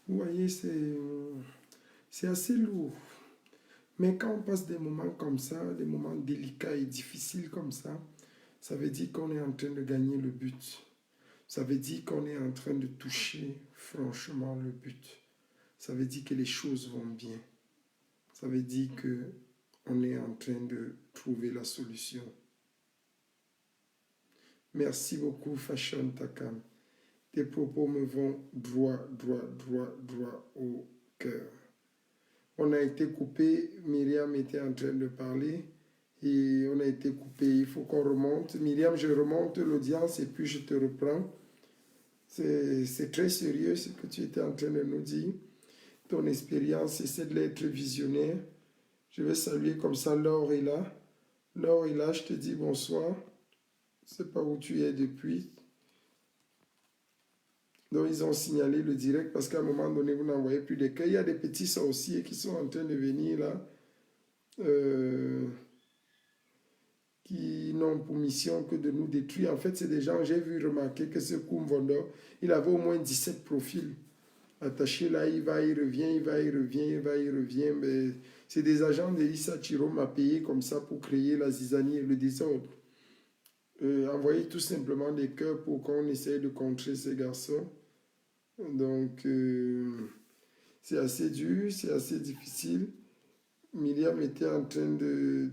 Vous voyez, c'est assez lourd. Mais quand on passe des moments comme ça, des moments délicats et difficiles comme ça veut dire qu'on est en train de gagner le but. Ça veut dire qu'on est en train de toucher franchement le but. Ça veut dire que les choses vont bien. Ça veut dire que on est en train de trouver la solution. Merci beaucoup, Fashion Takam. Tes propos me vont droit au cœur. On a été coupé, Myriam était en train de parler et on a été coupé. Il faut qu'on remonte. Myriam, je remonte l'audience et puis je te reprends. C'est très sérieux ce que tu étais en train de nous dire. Ton expérience, essaie de l'être visionnaire. Je vais saluer comme ça Laure est là. Laure est là, je te dis bonsoir. Je ne sais pas où tu es depuis. Donc, ils ont signalé le direct parce qu'à un moment donné, vous n'envoyez plus de cœurs. Il y a des petits sorciers qui sont en train de venir là, qui n'ont pour mission que de nous détruire. En fait, c'est des gens, j'ai vu remarquer que ce Kumvondo, il avait au moins 17 profils attachés là. Il va, il revient, il va, il revient, il va, il revient. Mais c'est des agents de Issa Chirom à payer comme ça pour créer la zizanie et le désordre. Envoyez tout simplement des cœurs pour qu'on essaye de contrer ces garçons. Donc, c'est assez dur, c'est assez difficile. Myriam était en train de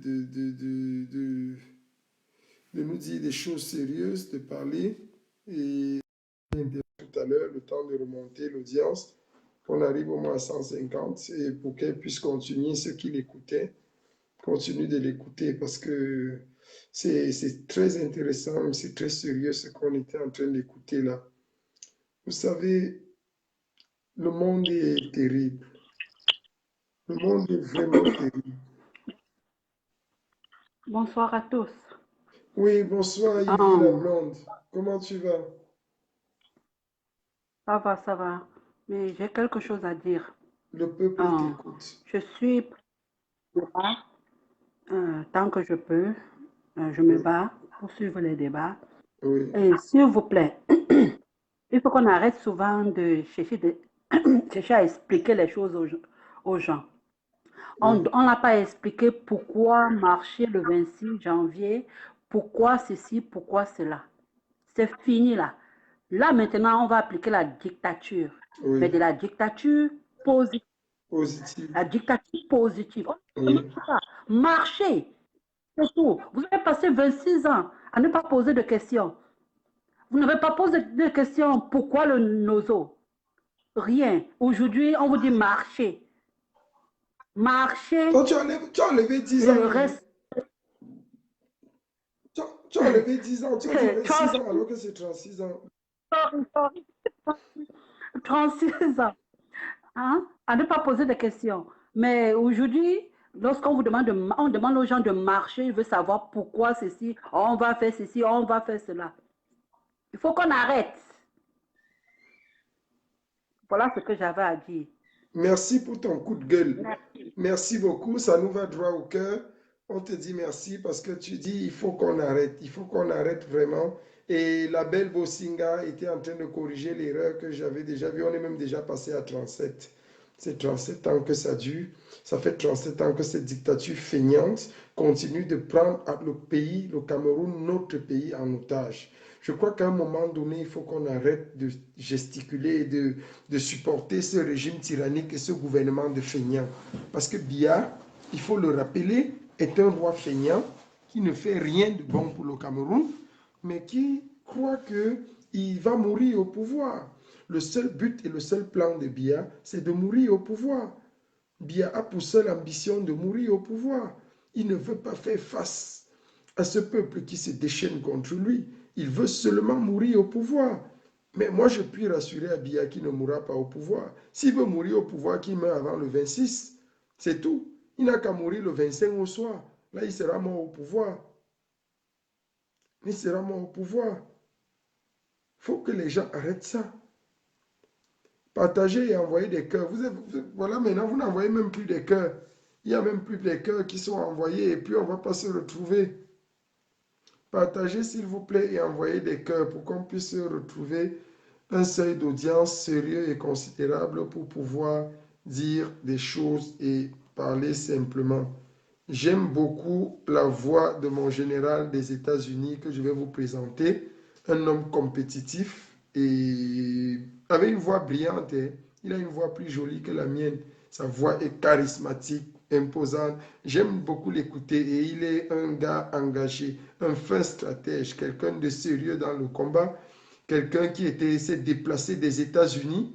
nous dire des choses sérieuses, de parler. Et tout à l'heure, le temps de remonter l'audience, qu'on arrive au moins à 150, et pour qu'elle puisse continuer, ceux qui l'écoutaient, continuent de l'écouter parce que c'est très intéressant, c'est très sérieux ce qu'on était en train d'écouter là. Vous savez, le monde est terrible. Le monde est vraiment terrible. Bonsoir à tous. Oui, bonsoir Yvi la Hum, blonde. Comment tu vas? Ça va, ça va. Mais j'ai quelque chose à dire. Le peuple Hum, t'écoute. je suis là, tant que je peux. Je me Oui, bats pour suivre les débats. oui, Et s'il vous plaît, il faut qu'on arrête souvent de chercher, chercher à expliquer les choses aux gens. On oui. n'a pas expliqué pourquoi marcher le 26 janvier, pourquoi ceci, pourquoi cela. C'est fini là. Là, maintenant, on va appliquer la dictature, mais Oui, de la dictature positive. positif. La dictature positive. On ne Oui. demande pas. Marchez, c'est tout. Vous avez passé 26 ans à ne pas poser de questions. Vous n'avez pas posé de questions. Pourquoi le nozo? Rien. Aujourd'hui, on vous dit marcher. Marcher Donc, tu as enlevé 10 et ans, le Yvi. reste. Tu as enlevé 10 ans. Tu as dit 26 Sorry, ans alors que c'est 36 ans. sorry. 36 ans. Hein, à ne pas poser de questions. Mais aujourd'hui, lorsqu'on vous demande, on demande aux gens de marcher, ils veulent savoir pourquoi ceci, on va faire ceci, on va faire cela. Il faut qu'on arrête. Voilà ce que j'avais à dire. Merci pour ton coup de gueule. Merci. Merci beaucoup. Ça nous va droit au cœur. On te dit merci parce que tu dis il faut qu'on arrête. Il faut qu'on arrête vraiment. Et la belle Bosinga était en train de corriger l'erreur que j'avais déjà vue. On est même déjà passé à 37. C'est 37 ans que ça dure. Ça fait 37 ans que cette dictature feignante continue de prendre le pays, le Cameroun, notre pays en otage. Je crois qu'à un moment donné, il faut qu'on arrête de gesticuler et de supporter ce régime tyrannique et ce gouvernement de feignants. Parce que Biya, il faut le rappeler, est un roi feignant qui ne fait rien de bon pour le Cameroun, mais qui croit qu'il va mourir au pouvoir. Le seul but et le seul plan de Biya, c'est de mourir au pouvoir. Biya a pour seule ambition de mourir au pouvoir. Il ne veut pas faire face à ce peuple qui se déchaîne contre lui. Il veut seulement mourir au pouvoir. Mais moi, je puis rassurer Abiya qui ne mourra pas au pouvoir. S'il veut mourir au pouvoir, qu'il meurt avant le 26, c'est tout. Il n'a qu'à mourir le 25 au soir. Là, il sera mort au pouvoir. Il sera mort au pouvoir. Il faut que les gens arrêtent ça. Partagez et envoyez des cœurs. Voilà, maintenant, vous n'envoyez même plus des cœurs. Il n'y a même plus des cœurs qui sont envoyés et puis on ne va pas se retrouver. Partagez s'il vous plaît et envoyez des cœurs pour qu'on puisse se retrouver un seuil d'audience sérieux et considérable pour pouvoir dire des choses et parler simplement. J'aime beaucoup la voix de mon général des États-Unis que je vais vous présenter, un homme compétitif et avec une voix brillante, hein. Il a une voix plus jolie que la mienne. Sa voix est charismatique, imposante. J'aime beaucoup l'écouter et il est un gars engagé, un fin stratège, quelqu'un de sérieux dans le combat, quelqu'un qui s'est déplacé des États-Unis.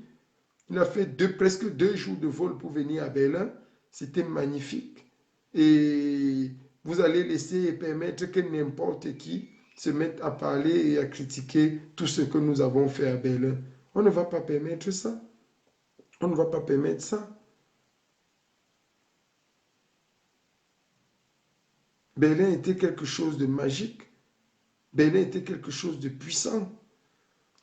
Il a fait presque 2 jours de vol pour venir à Berlin. C'était magnifique. Et vous allez laisser et permettre que n'importe qui se mette à parler et à critiquer tout ce que nous avons fait à Berlin. On ne va pas permettre ça. On ne va pas permettre ça. Berlin était quelque chose de magique. Berlin était quelque chose de puissant.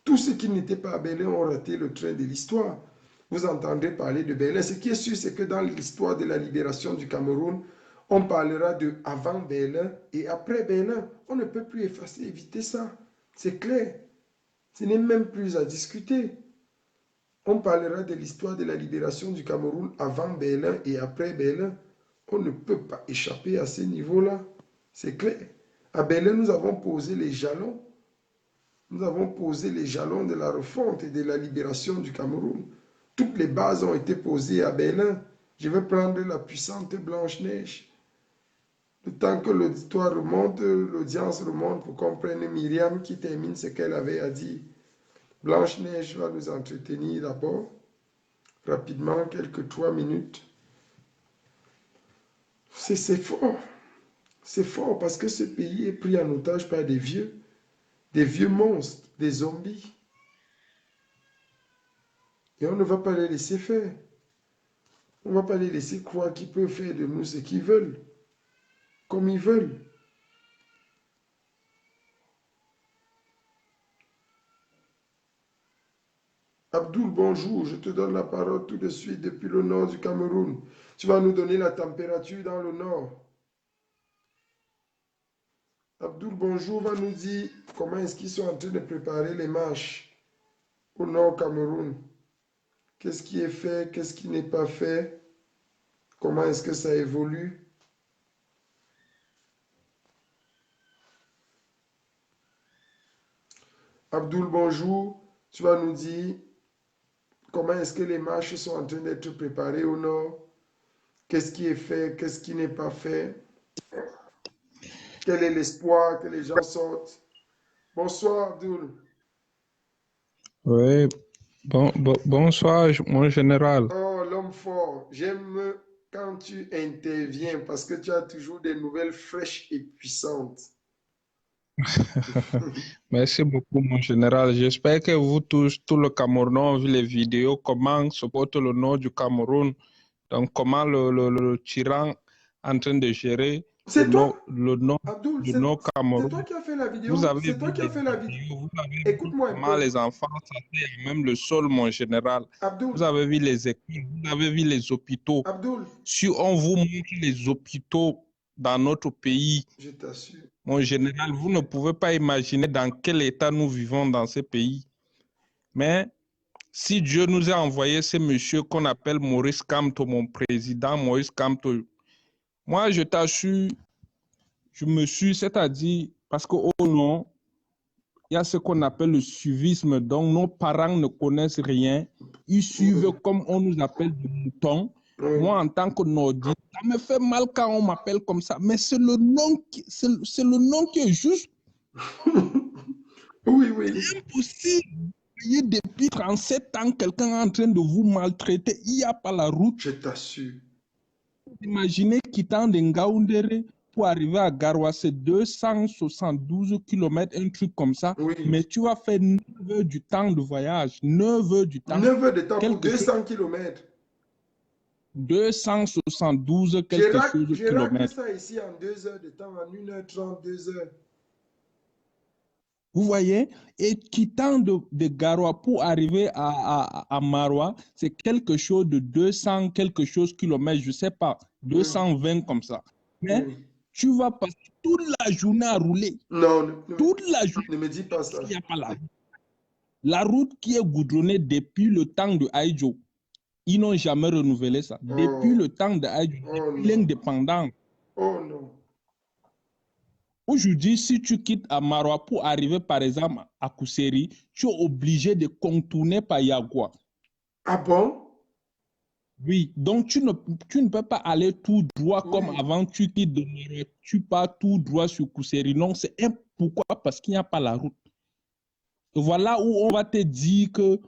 Tous ceux qui n'étaient pas à Berlin ont raté le train de l'histoire. Vous entendrez parler de Berlin. Ce qui est sûr, c'est que dans l'histoire de la libération du Cameroun, on parlera de avant Berlin et après Berlin. On ne peut plus éviter ça. C'est clair. Ce n'est même plus à discuter. On parlera de l'histoire de la libération du Cameroun avant Berlin et après Berlin. On ne peut pas échapper à ces niveaux-là. C'est clair. À Berlin, nous avons posé les jalons. Nous avons posé les jalons de la refonte et de la libération du Cameroun. Toutes les bases ont été posées à Berlin. Je vais prendre la puissante Blanche-Neige. Le temps que l'auditoire remonte, l'audience remonte pour qu'on prenne Myriam qui termine ce qu'elle avait à dire. Blanche-Neige va nous entretenir d'abord, rapidement, quelques 3 minutes. C'est fort. C'est fort parce que ce pays est pris en otage par des vieux monstres, des zombies. Et on ne va pas les laisser faire. On ne va pas les laisser croire qu'ils peuvent faire de nous ce qu'ils veulent, comme ils veulent. Abdoul, bonjour, je te donne la parole tout de suite depuis le nord du Cameroun. Tu vas nous donner la température dans le nord. Abdoul, bonjour, va nous dire comment est-ce qu'ils sont en train de préparer les marches au nord Cameroun. Qu'est-ce qui est fait, qu'est-ce qui n'est pas fait, comment est-ce que ça évolue. Abdoul, bonjour, tu vas nous dire comment est-ce que les marches sont en train d'être préparées au nord, qu'est-ce qui est fait, qu'est-ce qui n'est pas fait, quel est l'espoir que les gens sortent. Bonsoir, Abdoul. Oui, bonsoir, mon général. Oh, l'homme fort, j'aime quand tu interviens parce que tu as toujours des nouvelles fraîches et puissantes. Merci beaucoup, mon général. J'espère que vous tous, tout le Cameroun, ont vu les vidéos, comment se porte le nord du Cameroun. Donc, comment le tyran est en train de gérer C'est toi, le nord Abdoul, du c'est nord Cameroun. toi qui as fait la Vous vidéo. avez C'est toi vu qui les as fait la vidéo. vidéos, vous avez vu Écoute-moi un comment peu. les enfants s'atteignent même le sol, mon général. Abdoul, Vous avez vu les écoles, vous avez vu les hôpitaux. Abdoul, Si on vous montre les hôpitaux dans notre pays, je t'assure. mon général, vous ne pouvez pas imaginer dans quel état nous vivons dans ce pays. Mais si Dieu nous a envoyé ce monsieur qu'on appelle Maurice Kamto, mon président Maurice Kamto, moi je t'assure, je me suis, c'est-à-dire, parce qu'au nom, il y a ce qu'on appelle le suivisme, donc nos parents ne connaissent rien, ils suivent comme on nous appelle des moutons. Oui. Moi, en tant que nordiste, ça me fait mal quand on m'appelle comme ça, mais c'est le nom qui est juste. Oui, oui. C'est impossible. Depuis 37 ans, quelqu'un est en train de vous maltraiter. Il n'y a pas la route. Je t'assure. Imaginez quittant de Ngaoundéré pour arriver à Garoua, c'est 272 km, un truc comme ça. Oui. Mais tu vas faire 9 heures du temps de voyage. 9 heures du temps. 9 heures de temps pour 200 km. 272 quelque chose de J'ai raté kilomètres. ça ici en 2 heures de temps, en 1h30, 2 heures. Vous voyez, et quittant de Garoua pour arriver à Maroua, c'est quelque chose de 200 quelque chose kilomètres, je ne sais pas, 220 comme ça. Mais tu vas passer toute la journée à rouler. Non, toute la journée. Ne me dis pas ça. Il n'y a pas la route. La route qui est goudronnée depuis le temps de Aïdjo, ils n'ont jamais renouvelé ça. Depuis le temps de Aïdjo, depuis l'indépendance. Oh non. Aujourd'hui, si tu quittes à Maroua pour arriver par exemple à Kousséri, tu es obligé de contourner par Yagua. Ah bon? Oui, donc tu ne peux pas aller tout droit comme avant, tu quittes de Maroua, tu pars tout droit sur Kousséri. Non, c'est pourquoi? Parce qu'il n'y a pas la route. Voilà où on va te dire que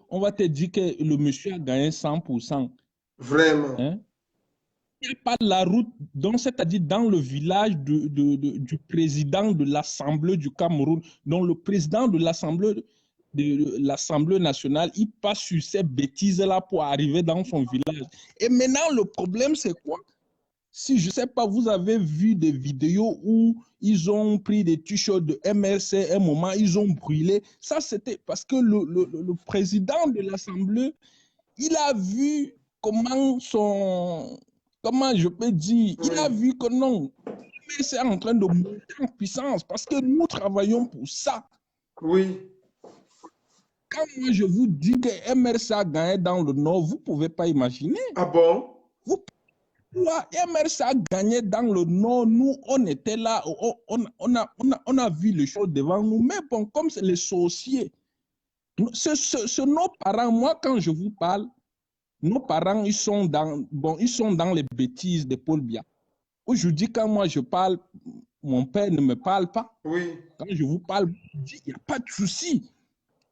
le monsieur a gagné 100%. Vraiment. Hein? Il n'y a pas la route, donc c'est-à-dire dans le village du président de l'Assemblée du Cameroun, dont le président de l'Assemblée nationale, il passe sur ces bêtises-là pour arriver dans son village. Et maintenant, le problème, c'est quoi? Si, je ne sais pas, vous avez vu des vidéos où ils ont pris des t-shirts de MRC, un moment, ils ont brûlé. Ça, c'était parce que le président de l'Assemblée, il a vu comment je peux dire, il a vu que non, MRC est en train de monter en puissance parce que nous travaillons pour ça. Oui. Quand moi je vous dis que MRC a gagné dans le Nord, vous ne pouvez pas imaginer. Ah bon? MRC a gagné dans le Nord, nous, on était là, on a vu les choses devant nous, mais bon, comme c'est les sorciers, c'est nos parents, moi, quand je vous parle, nos parents, ils sont dans les bêtises de Paul Biya. Aujourd'hui, quand moi je parle, mon père ne me parle pas. Oui. Quand je vous parle, il n'y a pas de souci.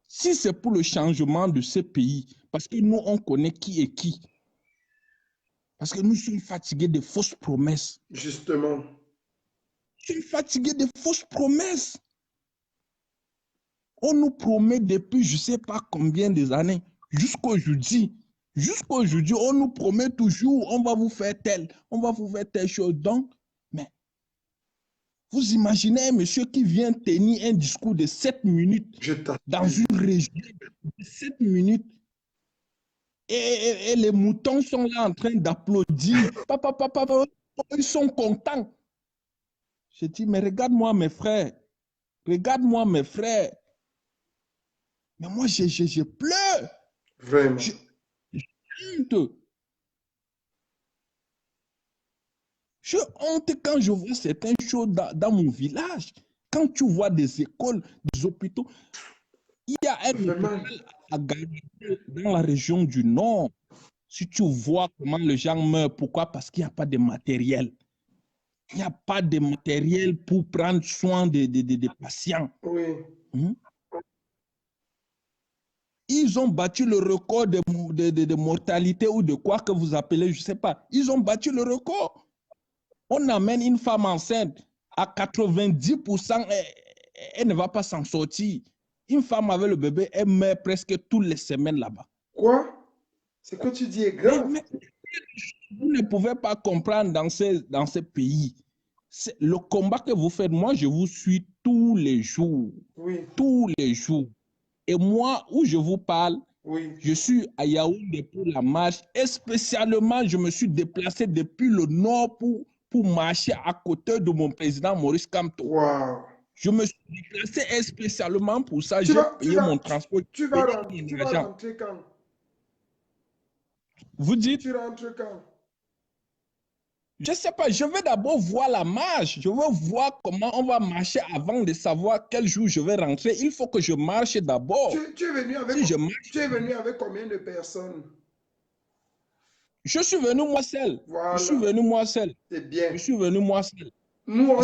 Si c'est pour le changement de ce pays, parce que nous, on connaît qui est qui. Parce que nous sommes fatigués de fausses promesses. Justement. Nous sommes fatigués de fausses promesses. On nous promet depuis je ne sais pas combien d'années, jusqu'aujourd'hui. Jusqu'aujourd'hui, on nous promet toujours, on va vous faire telle chose. Donc, mais vous imaginez un monsieur qui vient tenir un discours de 7 minutes dans une région de 7 minutes. Et les moutons sont là en train d'applaudir. Papa, ils sont contents. Je dis, mais regarde-moi mes frères. Regarde-moi mes frères. Mais moi, je pleure. Vraiment. Je honte. Je honte quand je vois certaines choses dans mon village. Quand tu vois des écoles, des hôpitaux. Il y a un hôpital à Gagné dans la région du Nord. Si tu vois comment les gens meurent, pourquoi? Parce qu'il n'y a pas de matériel. Il n'y a pas de matériel pour prendre soin des patients. Oui. Ils ont battu le record de mortalité ou de quoi que vous appelez, je ne sais pas. Ils ont battu le record. On amène une femme enceinte à 90%, elle ne va pas s'en sortir. Une femme avec le bébé, elle meurt presque toutes les semaines là-bas. Quoi? Ce que tu dis est grave. Mais vous ne pouvez pas comprendre dans ces pays. Le combat que vous faites, moi, je vous suis tous les jours. Oui. Tous les jours. Et moi, où je vous parle, je suis à Yaoundé pour la marche. Et spécialement, je me suis déplacé depuis le nord pour marcher à côté de mon président Maurice Kamto. Wow. Je me suis déplacé spécialement pour ça. J'ai payé mon transport. Tu vas rentrer quand? Vous dites? Tu rentres quand? Je ne sais pas, je vais d'abord voir la marche. Je veux voir comment on va marcher avant de savoir quel jour je vais rentrer. Il faut que je marche d'abord. Tu es venu avec combien de personnes? Je suis venu moi seul. Voilà. Je suis venu moi seul. C'est bien. Je suis venu moi seul. Nous, on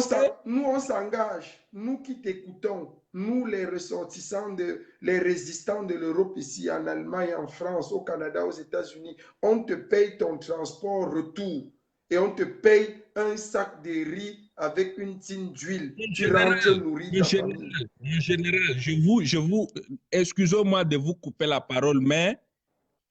s'engage. Nous qui t'écoutons, nous les ressortissants, les résistants de l'Europe ici, en Allemagne, en France, au Canada, aux États-Unis, on te paye ton transport retour et on te paye un sac de riz avec une tine d'huile. Tu rentres nourrir ta famille. En général, excusez-moi de vous couper la parole, mais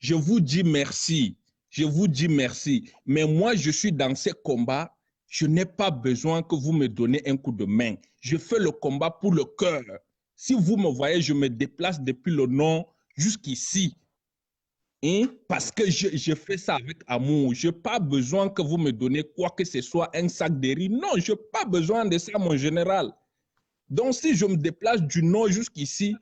je vous dis merci. Je vous dis merci. Mais moi, je suis dans ce combat. Je n'ai pas besoin que vous me donnez un coup de main. Je fais le combat pour le cœur. Si vous me voyez, je me déplace depuis le nord jusqu'ici. Parce que je fais ça avec amour. Je n'ai pas besoin que vous me donnez quoi que ce soit, un sac de riz. Non, je n'ai pas besoin de ça, mon général. Donc, si je me déplace du nord jusqu'ici,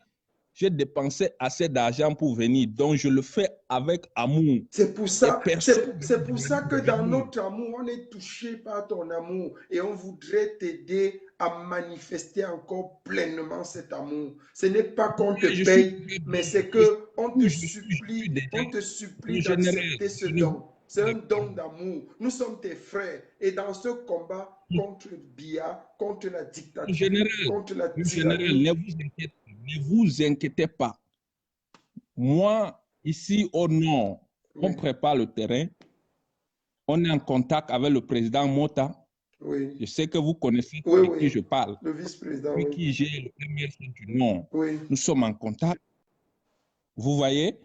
j'ai dépensé assez d'argent pour venir. Donc, je le fais avec amour. C'est pour ça, personne c'est pour ça que dans venir. notre amour, on est touché par ton amour et on voudrait t'aider à manifester encore pleinement cet amour. Ce n'est pas qu'on te Je paye, suis mais c'est que on je suis déjà te supplie en général. d'accepter ce Je ne don. C'est un don d'amour. Nous sommes tes frères et dans ce combat contre Biya, contre la En dictature, général, contre la en général, tyrannie. ne vous inquiétez pas. Moi, ici au nord, on Oui, prépare le terrain. On est en contact avec le président Mota. oui, Je sais que vous connaissez oui, de qui je oui. parle. Le vice-président, Lui oui. qui gère le MRC du Nord. Oui, Nous sommes en contact. Vous voyez?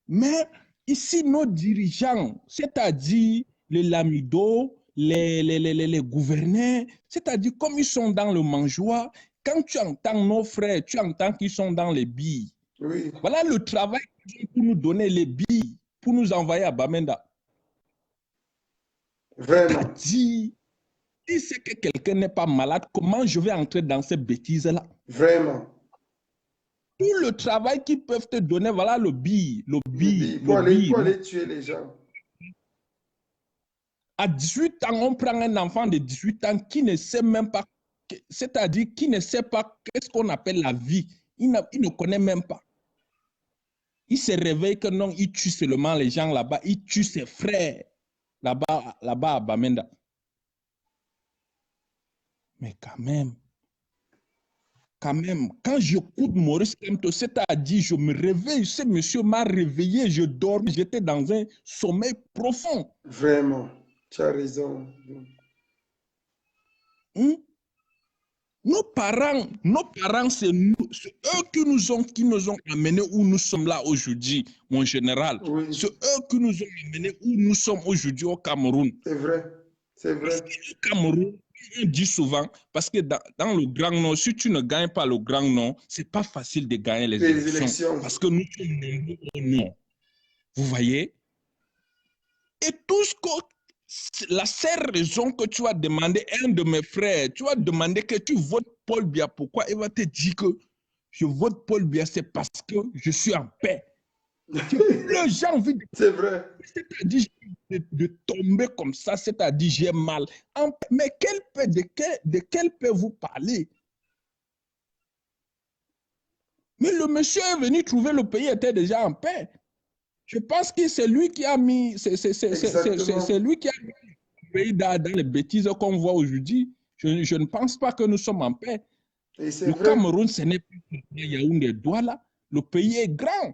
Mais ici, nos dirigeants, c'est-à-dire les lamidos, les gouverneurs, c'est-à-dire comme ils sont dans le mangeoire, quand tu entends nos frères, tu entends qu'ils sont dans les billes. oui, Voilà le travail qu'ils ont pour nous donner les billes, pour nous envoyer à Bamenda. vraiment, C'est-à-dire, si c'est que quelqu'un n'est pas malade, comment je vais entrer dans ces bêtises-là? vraiment. Tout le travail qu'ils peuvent te donner, voilà le billet, le billet, le billet. Pour aller tuer les gens. À 18 ans, on prend un enfant de 18 ans qui ne sait même pas, c'est-à-dire qui ne sait pas qu'est-ce qu'on appelle la vie. Il ne connaît même pas. Il se réveille que non, il tue seulement les gens là-bas, il tue ses frères là-bas à Bamenda. Mais quand même, quand j'écoute Maurice Kamto, c'est-à-dire, je me réveille, ce monsieur m'a réveillé, je dormais, j'étais dans un sommeil profond. Vraiment, tu as raison. Nos parents, c'est eux qui nous ont amenés où nous sommes là aujourd'hui, mon général. Oui. C'est eux qui nous ont amenés où nous sommes aujourd'hui au Cameroun. C'est vrai, c'est vrai. Au Cameroun, on dit souvent, parce que dans le Grand Nord, si tu ne gagnes pas le Grand Nord, c'est pas facile de gagner les élections. Parce que nous sommes nombreux au Nord. Vous voyez? Et tout ce que la seule raison que tu as demandé, un de mes frères, tu as demandé que tu votes Paul Biya. Pourquoi? Il va te dire que je vote Paul Biya, c'est parce que je suis en paix. Le gens envie de... C'est vrai. C'est-à-dire de tomber comme ça, c'est-à-dire j'ai mal. Mais de quelle paix vous parlez? Mais le monsieur est venu trouver le pays était déjà en paix. Je pense que c'est lui qui a mis, c'est lui qui a mis le pays dans les bêtises qu'on voit aujourd'hui. Je ne pense pas que nous sommes en paix. Et c'est le vrai. Cameroun, ce n'est plus Yaoundé Douala. Le pays est grand.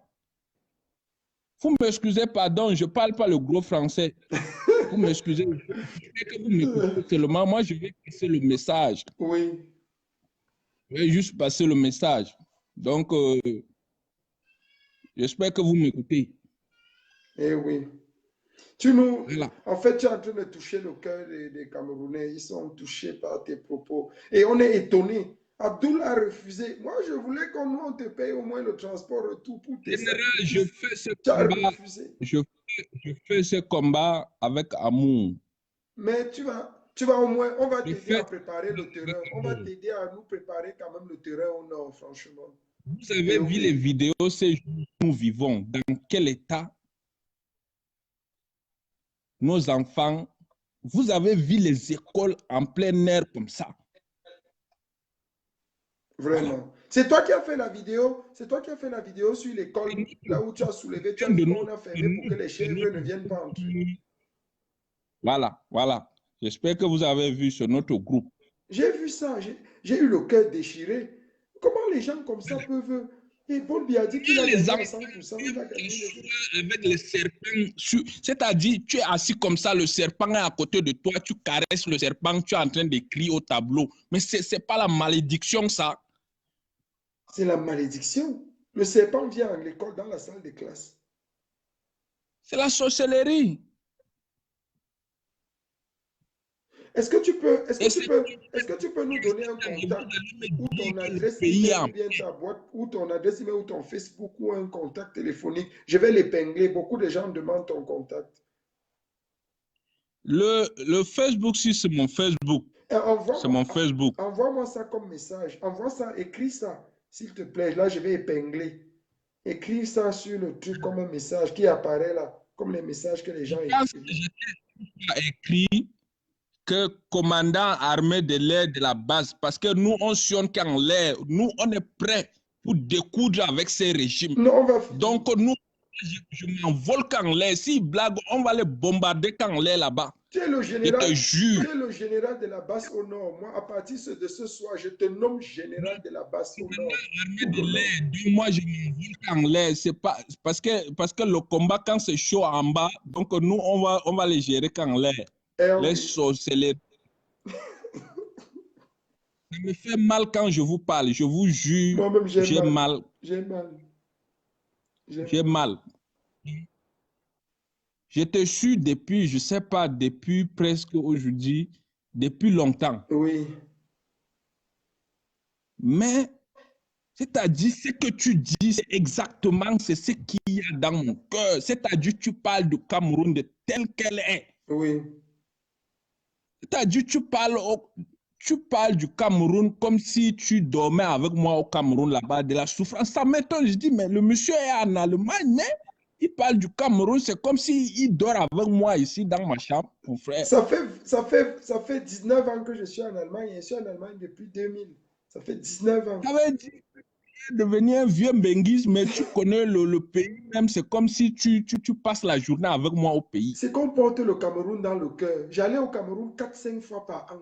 Vous m'excusez, pardon, je ne parle pas le gros français. Vous m'excusez. Je sais que vous m'écoutez seulement. Moi, je vais passer le message. Oui. Je vais juste passer le message. Donc, j'espère que vous m'écoutez. Eh oui. Voilà. En fait, tu es en train de toucher le cœur des Camerounais. Ils sont touchés par tes propos. Et on est étonnés. Abdoul a refusé. Moi, je voulais qu'on te paye au moins le transport retour pour tes Général, sacrifices. je fais ce combat. Je fais ce combat avec amour. Mais tu vas au moins, on va t'aider à préparer le terrain. On va t'aider à nous préparer quand même le terrain au nord, franchement. Vous avez vu les vidéos ces jours où nous vivons, dans quel état nos enfants, vous avez vu les écoles en plein air comme ça. Vraiment. Voilà. C'est toi qui as fait la vidéo, c'est toi qui as fait la vidéo sur l'école, là où tu as soulevé, tu as dit qu'on a fermé pour que les chèvres ne viennent pas entrer. Voilà, voilà. J'espère que vous avez vu sur notre groupe. J'ai vu ça, j'ai eu le cœur déchiré. Comment les gens comme ça peuvent... Et Paul Biya dit qu'il a gagné à 100%, il a gagné avec les serpents, c'est-à-dire tu es assis comme ça, le serpent est à côté de toi, tu caresses le serpent, tu es en train d'écrire au tableau. Mais ce n'est pas la malédiction, ça. C'est la malédiction. Le serpent vient à l'école, dans la salle de classe. C'est la sorcellerie. Est-ce que tu peux nous donner un contact ou ton adresse email ou bien ta boîte ou ton adresse email ou ton Facebook ou un contact téléphonique? Je vais l'épingler. Beaucoup de gens demandent ton contact. Le Facebook, si c'est mon Facebook. C'est mon Facebook. Envoie-moi ça comme message. Envoie ça, écris ça. S'il te plaît, là, je vais épingler. Écris ça sur le truc comme un message qui apparaît là, comme les messages que les Je gens pense que écrivent. j'ai écrit que commandant armé de l'air de la base, parce que nous, on sionne qu'en l'air. Nous, on est prêts pour découdre avec ces régimes. Non, on va... Donc, nous, je m'envole qu'en l'air. S'ils blaguent, on va les bombarder qu'en l'air là-bas. Tu es le Je général, te jure. tu es le général de la basse au nord. Moi, à partir de ce soir, je te nomme général de la basse au nord. Armée de l'air, moi, je m'envole qu'en l'air. C'est pas parce que le combat, quand c'est chaud en bas, donc nous, on va les gérer qu'en l'air. Les sorcelleries. Ça me fait mal quand je vous parle. Je vous jure, moi-même, j'ai mal. J'ai mal. J'ai mal. Je te suis depuis, je ne sais pas, depuis presque aujourd'hui, depuis longtemps. Oui. Mais, c'est-à-dire, ce que tu dis, c'est exactement c'est ce qu'il y a dans mon cœur. C'est-à-dire, tu parles du Cameroun de tel qu'elle est. Oui. C'est-à-dire, tu parles du Cameroun comme si tu dormais avec moi au Cameroun là-bas, de la souffrance. Ça m'étonne, je dis, mais le monsieur est en Allemagne, mais il parle du Cameroun, c'est comme s'il dort avec moi ici dans ma chambre, mon frère. Ça fait 19 ans que je suis en Allemagne et je suis en Allemagne depuis 2000. Ça fait 19 ans. Ça veut dire devenir un vieux benguis, mais tu connais le pays même, c'est comme si tu passes la journée avec moi au pays. C'est qu'on porte le Cameroun dans le cœur. J'allais au Cameroun 4-5 fois par an.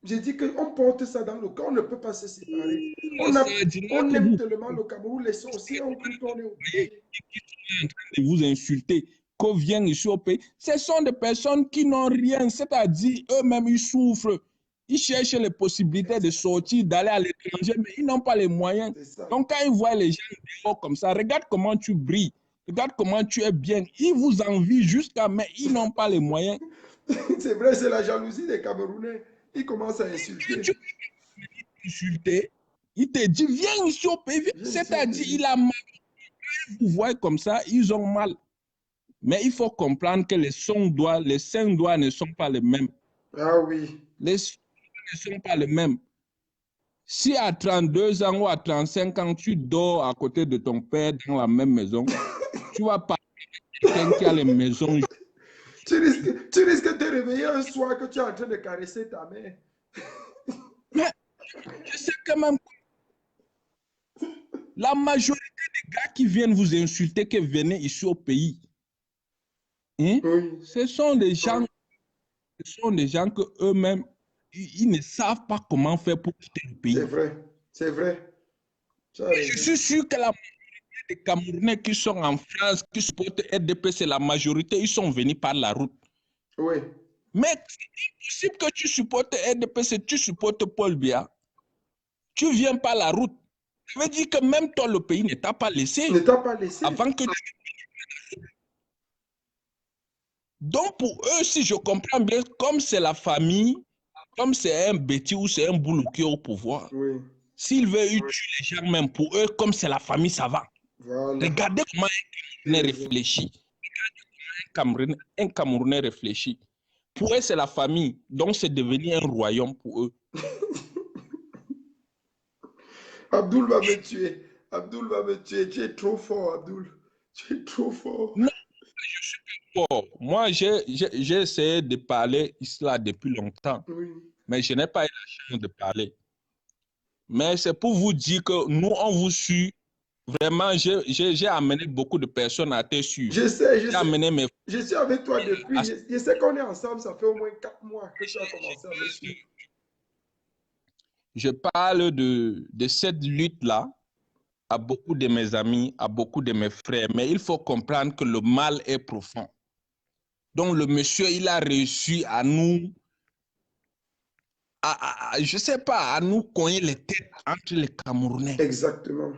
J'ai dit qu'on porte ça dans le cœur, on ne peut pas se séparer. On aime tellement le Cameroun, les sorciers ont cru qu'on est obligé. De vous insulter, qu'on vienne ici au pays. Ce sont des personnes qui n'ont rien, c'est-à-dire eux-mêmes, ils souffrent. Ils cherchent les possibilités de sortir, d'aller à l'étranger, mais ils n'ont pas les moyens. Donc, quand ils voient les gens dehors comme ça, regarde comment tu brilles, regarde comment tu es bien. Ils vous envient jusqu'à, mais ils n'ont pas les moyens. C'est vrai, c'est la jalousie des Camerounais. Ils commencent à insulter. Il te dit, viens ici au pays. C'est-à-dire, il a mal. Vous voyez comme ça, ils ont mal. Mais il faut comprendre que les 5 doigts ne sont pas les mêmes. Ah oui. Les 5 doigts ne sont pas les mêmes. Si à 32 ans ou à 35 ans, tu dors à côté de ton père dans la même maison, tu vas pas quelqu'un qui a les maisons. Tu risques de te réveiller un soir que tu es en train de caresser ta mère. Mais je sais quand même la majorité des gars qui viennent vous insulter, qui viennent ici au pays, hein, oui. ce sont des gens que eux-mêmes, ils ne savent pas comment faire pour quitter le pays. C'est vrai, c'est vrai. Je suis sûr que la majorité des Camerounais qui sont en France, qui supportent RDP, c'est la majorité, ils sont venus par la route. Oui. Mais c'est impossible que tu supportes RDP, c'est tu supportes Paul Biya. Tu viens par la route. Ça veut dire que même toi, le pays ne t'a pas laissé. Ne t'a pas laissé. Avant que... Donc, pour eux, si je comprends bien, comme c'est la famille, comme c'est un Betty ou c'est un Boulou qui est au pouvoir, oui. S'ils veulent tuer les gens, même pour eux, comme c'est la famille, ça va. Voilà. Regardez comment un Camerounais réfléchit. Un Camerounais réfléchit. Pour eux, c'est la famille. Donc, c'est devenu un royaume pour eux. Abdoul va me tuer. Abdoul va me tuer. Tu es trop fort, Abdoul. Tu es trop fort. Non, je suis pas fort. Moi, j'ai essayé de parler cela depuis longtemps. Oui. Mais je n'ai pas eu la chance de parler. Mais c'est pour vous dire que nous, on vous suit. Vraiment, j'ai amené beaucoup de personnes à te suivre. Je sais, je sais. Amené mes... Je suis avec toi depuis. Je sais qu'on est ensemble, ça fait au moins 4 mois que tu as commencé à me suivre. Je parle de cette lutte-là à beaucoup de mes amis, à beaucoup de mes frères. Mais il faut comprendre que le mal est profond. Donc, le monsieur, il a réussi à nous... je ne sais pas, à nous cogner les têtes entre les Camerounais. Exactement.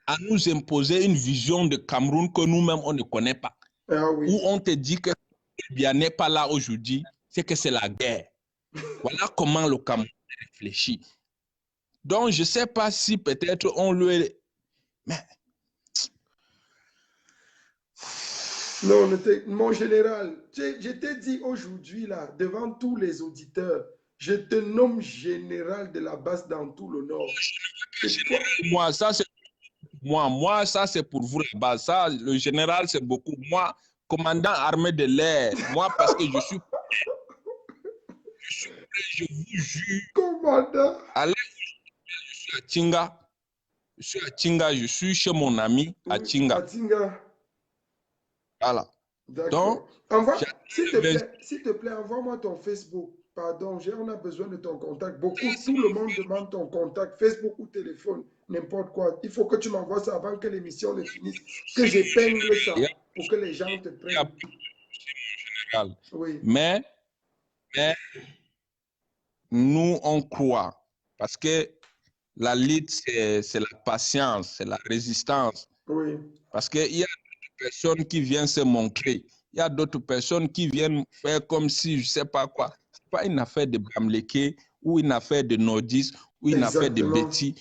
À nous imposer une vision de Cameroun que nous-mêmes, on ne connaît pas. Ah oui. Où on te dit que bien n'est pas là aujourd'hui, c'est que c'est la guerre. Voilà comment le Cameroun réfléchit. Donc, je ne sais pas si peut-être on lui... Mais... Non, mon général, je t'ai dit aujourd'hui, là, devant tous les auditeurs, Je te nomme général de la base dans tout le Nord. Moi, ça, c'est moi, ça, c'est pour vous la base. Ça, le général, c'est beaucoup. Moi, commandant armée de l'air, moi, parce que je suis je vous jure, Commandant. allez, je suis à Tinga. Je suis à Tinga, je suis chez mon ami à Tinga. À Tinga. Voilà. D'accord. S'il te plaît, envoie-moi ton Facebook. Pardon, on a besoin de ton contact. Tout le monde demande ton contact, Facebook ou téléphone, n'importe quoi. Il faut que tu m'envoies ça avant que l'émission ne finisse, que j'épingle ça pour que les gens te prennent. Oui. Mais nous, on croit. Parce que la lutte, c'est la patience, c'est la résistance. Oui. Parce qu'il y a d'autres personnes qui viennent se montrer. Il y a d'autres personnes qui viennent faire comme si, je ne sais pas quoi. Ce n'est pas une affaire de Bamleke ou une affaire de nordistes ou une affaire de bêtises.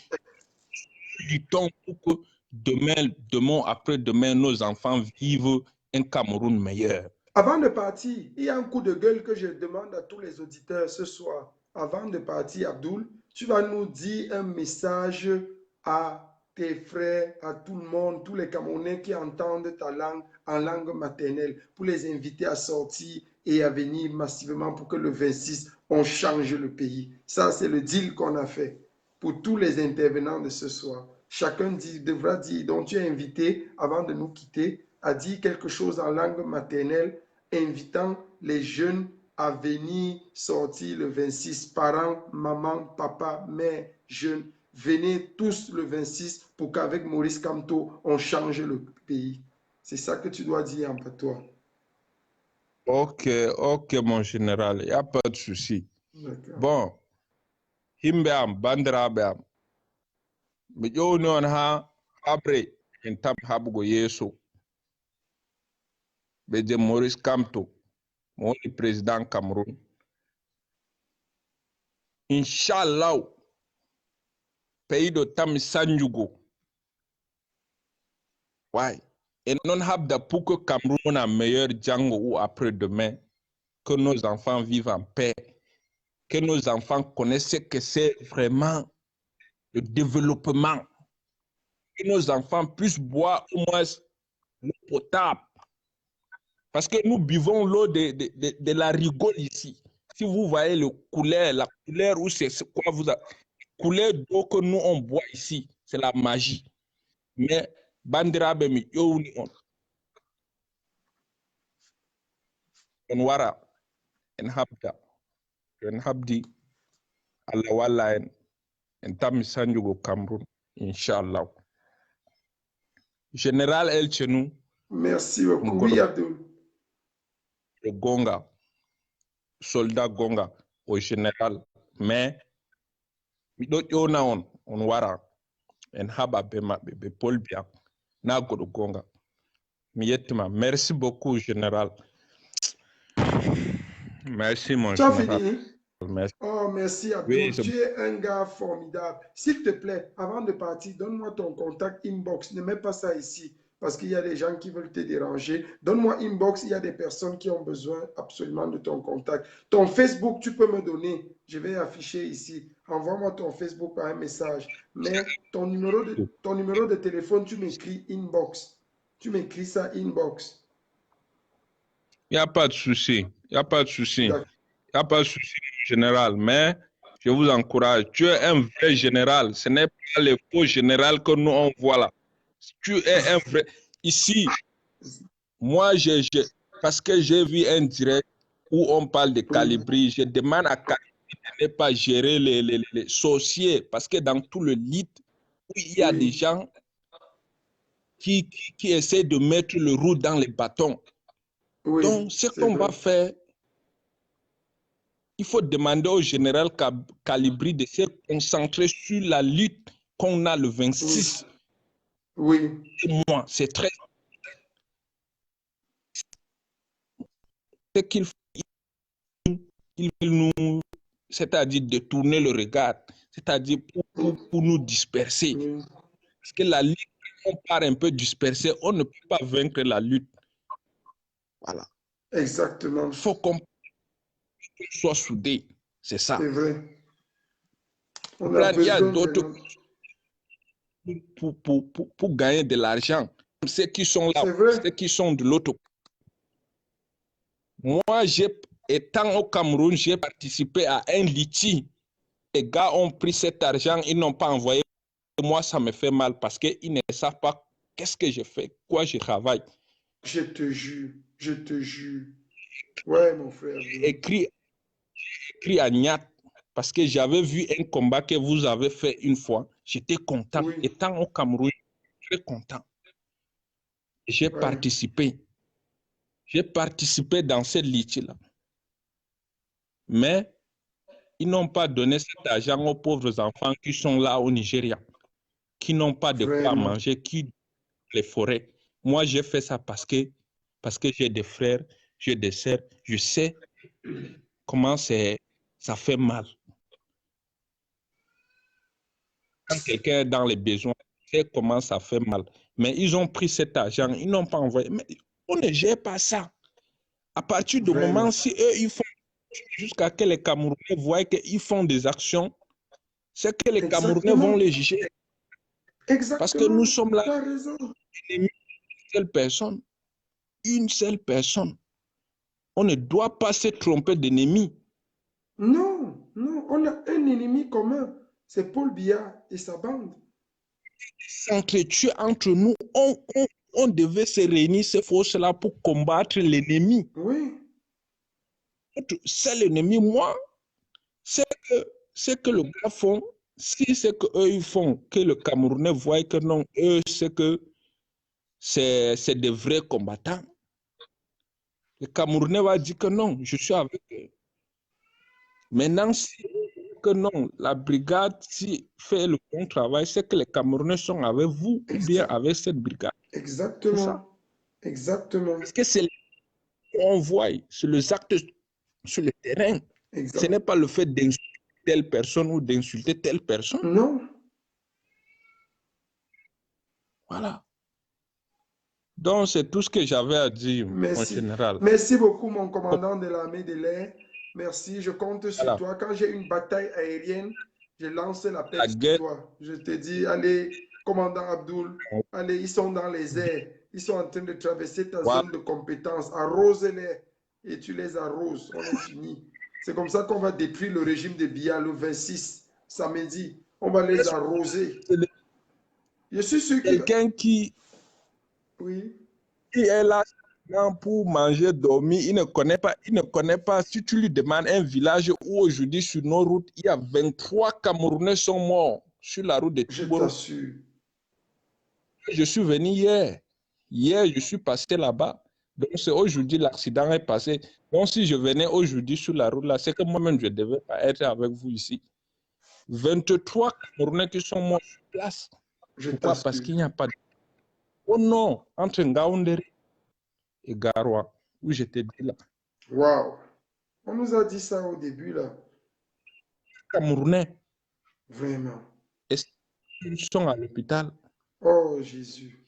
Du temps pour que demain, après-demain, nos enfants vivent un Cameroun meilleur. Avant de partir, il y a un coup de gueule que je demande à tous les auditeurs ce soir. Avant de partir, Abdoul, tu vas nous dire un message à tes frères, à tout le monde, tous les Camerounais qui entendent ta langue en langue maternelle, pour les inviter à sortir et à venir massivement pour que le 26, on change le pays. Ça, c'est le deal qu'on a fait pour tous les intervenants de ce soir. Chacun devra dire, donc tu es invité, avant de nous quitter, à dire quelque chose en langue maternelle, invitant les jeunes à venir sortir le 26. Parents, maman, papa, mère, jeunes, venez tous le 26 pour qu'avec Maurice Kamto, on change le pays. C'est ça que tu dois dire en patois. Ok, mon général, il n'y a pas de souci. Bon, Himbeam, Bandrabeam, mais yo non ha après en tam habgo yeso. Bede Maurice Kamto, mon président Cameroun. Inch'Allah, pays de Tam Sanjugo. Ouais. Et non habda pour que Cameroun a meilleur Django ou après-demain, que nos enfants vivent en paix, que nos enfants connaissent ce que c'est vraiment le développement, que nos enfants puissent boire au moins l'eau potable. Parce que nous buvons l'eau de la rigole ici. Si vous voyez la couleur où c'est quoi vous avez, couleur d'eau que nous on boit ici, c'est la magie. Mais bandira be mi yowni on wara en habdi Allah walla en tammi sanjugo Cameroun inchallah. Général El Chenou. Merci beaucoup. Oui, Abdoul. Le Gonga, soldat Gonga au général, mais mi do ƴona on wara en haɓa be maɓɓe be Paul Biya na goɗo gonga. Mi yettima. Merci beaucoup général. Merci mon général. Tu as fini? Merci. Oh, merci Abdoul. Oui, tu es un gars formidable. S'il te plaît, avant de partir, donne-moi ton contact inbox. Ne mets pas ça ici parce qu'il y a des gens qui veulent te déranger. Donne-moi inbox. Il y a des personnes qui ont besoin absolument de ton contact. Ton Facebook, tu peux me donner. Je vais afficher ici. Envoie-moi ton Facebook par un message. Mais ton numéro de téléphone, tu m'écris inbox. Tu m'écris ça inbox. Il n'y a pas de souci. Il n'y a pas de souci. Il n'y a pas de souci, général. Mais je vous encourage. Tu es un vrai général. Ce n'est pas le faux général que nous on voit là. Tu es un vrai. Ici, moi, parce que j'ai vu un direct où on parle de Calibri, je demande à Calibri de ne pas gérer les sorciers. Parce que dans tout le lit, il y a des gens qui essaient de mettre le roux dans les bâtons. Donc, ce qu'on va faire, il faut demander au général Calibri de se concentrer sur la lutte qu'on a le 26. Oui. Et moi, c'est très... Ce qu'il faut, il veut nous... C'est-à-dire détourner le regard, c'est-à-dire pour nous disperser. Parce que la lutte, on part un peu dispersé, on ne peut pas vaincre la lutte. Voilà. Exactement. Il faut qu'on soit soudés. C'est ça. C'est vrai. On a Là, il y a besoin d'autres vraiment. pour gagner de l'argent. Ceux qui sont là, C'est vrai. ceux qui sont de l'autre. Moi, étant au Cameroun, j'ai participé à un litige. Les gars ont pris cet argent, ils n'ont pas envoyé. Moi, ça me fait mal parce qu'ils ne savent pas qu'est-ce que je fais, quoi je travaille. Je te jure, je te jure. Ouais, mon frère. Écrit à Niat parce que j'avais vu un combat que vous avez fait une fois. J'étais content. Oui. Étant au Cameroun, très content. J'ai Ouais. participé. J'ai participé dans cette litige-là. Mais ils n'ont pas donné cet argent aux pauvres enfants qui sont là au Nigeria, qui n'ont pas de quoi Vraiment. manger, qui les forêts. Moi, j'ai fait ça parce que j'ai des frères, j'ai des sœurs. Je sais comment ça fait mal. Quand quelqu'un est dans les besoins, je sais comment ça fait mal. Mais ils ont pris cet argent, ils n'ont pas envoyé. Mais on ne gère pas ça. À partir du Vraiment. moment, si eux, ils font jusqu'à ce que les Camerounais voient qu'ils font des actions, c'est que les Camerounais Exactement. vont les juger. Exactement. Parce que nous sommes là, Tu as raison. une seule personne. Une seule personne. On ne doit pas se tromper d'ennemi. Non, non, on a un ennemi commun. C'est Paul Biya et sa bande. S'entretuer entre nous, on devait se réunir ces forces-là pour combattre l'ennemi. Oui. C'est l'ennemi, moi, c'est que le gars font, si c'est qu'eux ils font, que le Camerounais voit que non, eux, c'est que c'est des vrais combattants. Le Camerounais va dire que non, je suis avec eux. Maintenant, si que non, la brigade si fait le bon travail, c'est que les Camerounais sont avec vous ou bien avec cette brigade. Exactement. C'est ça. Exactement. Parce que c'est qu'on voit, c'est les actes sur le terrain. Ce n'est pas le fait d'insulter telle personne ou d'insulter telle personne. Non. Voilà. Donc, c'est tout ce que j'avais à dire, Merci. en général. Merci beaucoup, mon commandant de l'armée de l'air. Merci, je compte sur Voilà. toi. Quand j'ai une bataille aérienne, je lance l'appel La sur guerre, toi. Je te dis, allez, commandant Abdoul, allez, ils sont dans les airs. Ils sont en train de traverser ta voilà. zone de compétence. Arrose-les et tu les arroses. On est fini. C'est comme ça qu'on va détruire le régime de Biya le 26, samedi. On va les arroser. Je suis sûr que... Quelqu'un qui Oui. est là pour manger, dormir, il ne connaît pas. Si tu lui demandes un village où aujourd'hui sur nos routes, il y a 23 Camerounais sont morts sur la route de Je Tiboro. t'assure. Je suis venu hier. Hier, je suis passé là-bas. Donc, c'est aujourd'hui, l'accident est passé. Donc, si je venais aujourd'hui sur la route là, c'est que moi-même, je ne devais pas être avec vous ici. 23 Camerounais qui sont morts sur place. Pourquoi? Parce qu'il n'y a pas de... Oh non, entre Ngaoundéré et Garoua, où j'étais dit là. Waouh! On nous a dit ça au début là. Camerounais. Vraiment. Ils sont à l'hôpital. Oh Jésus.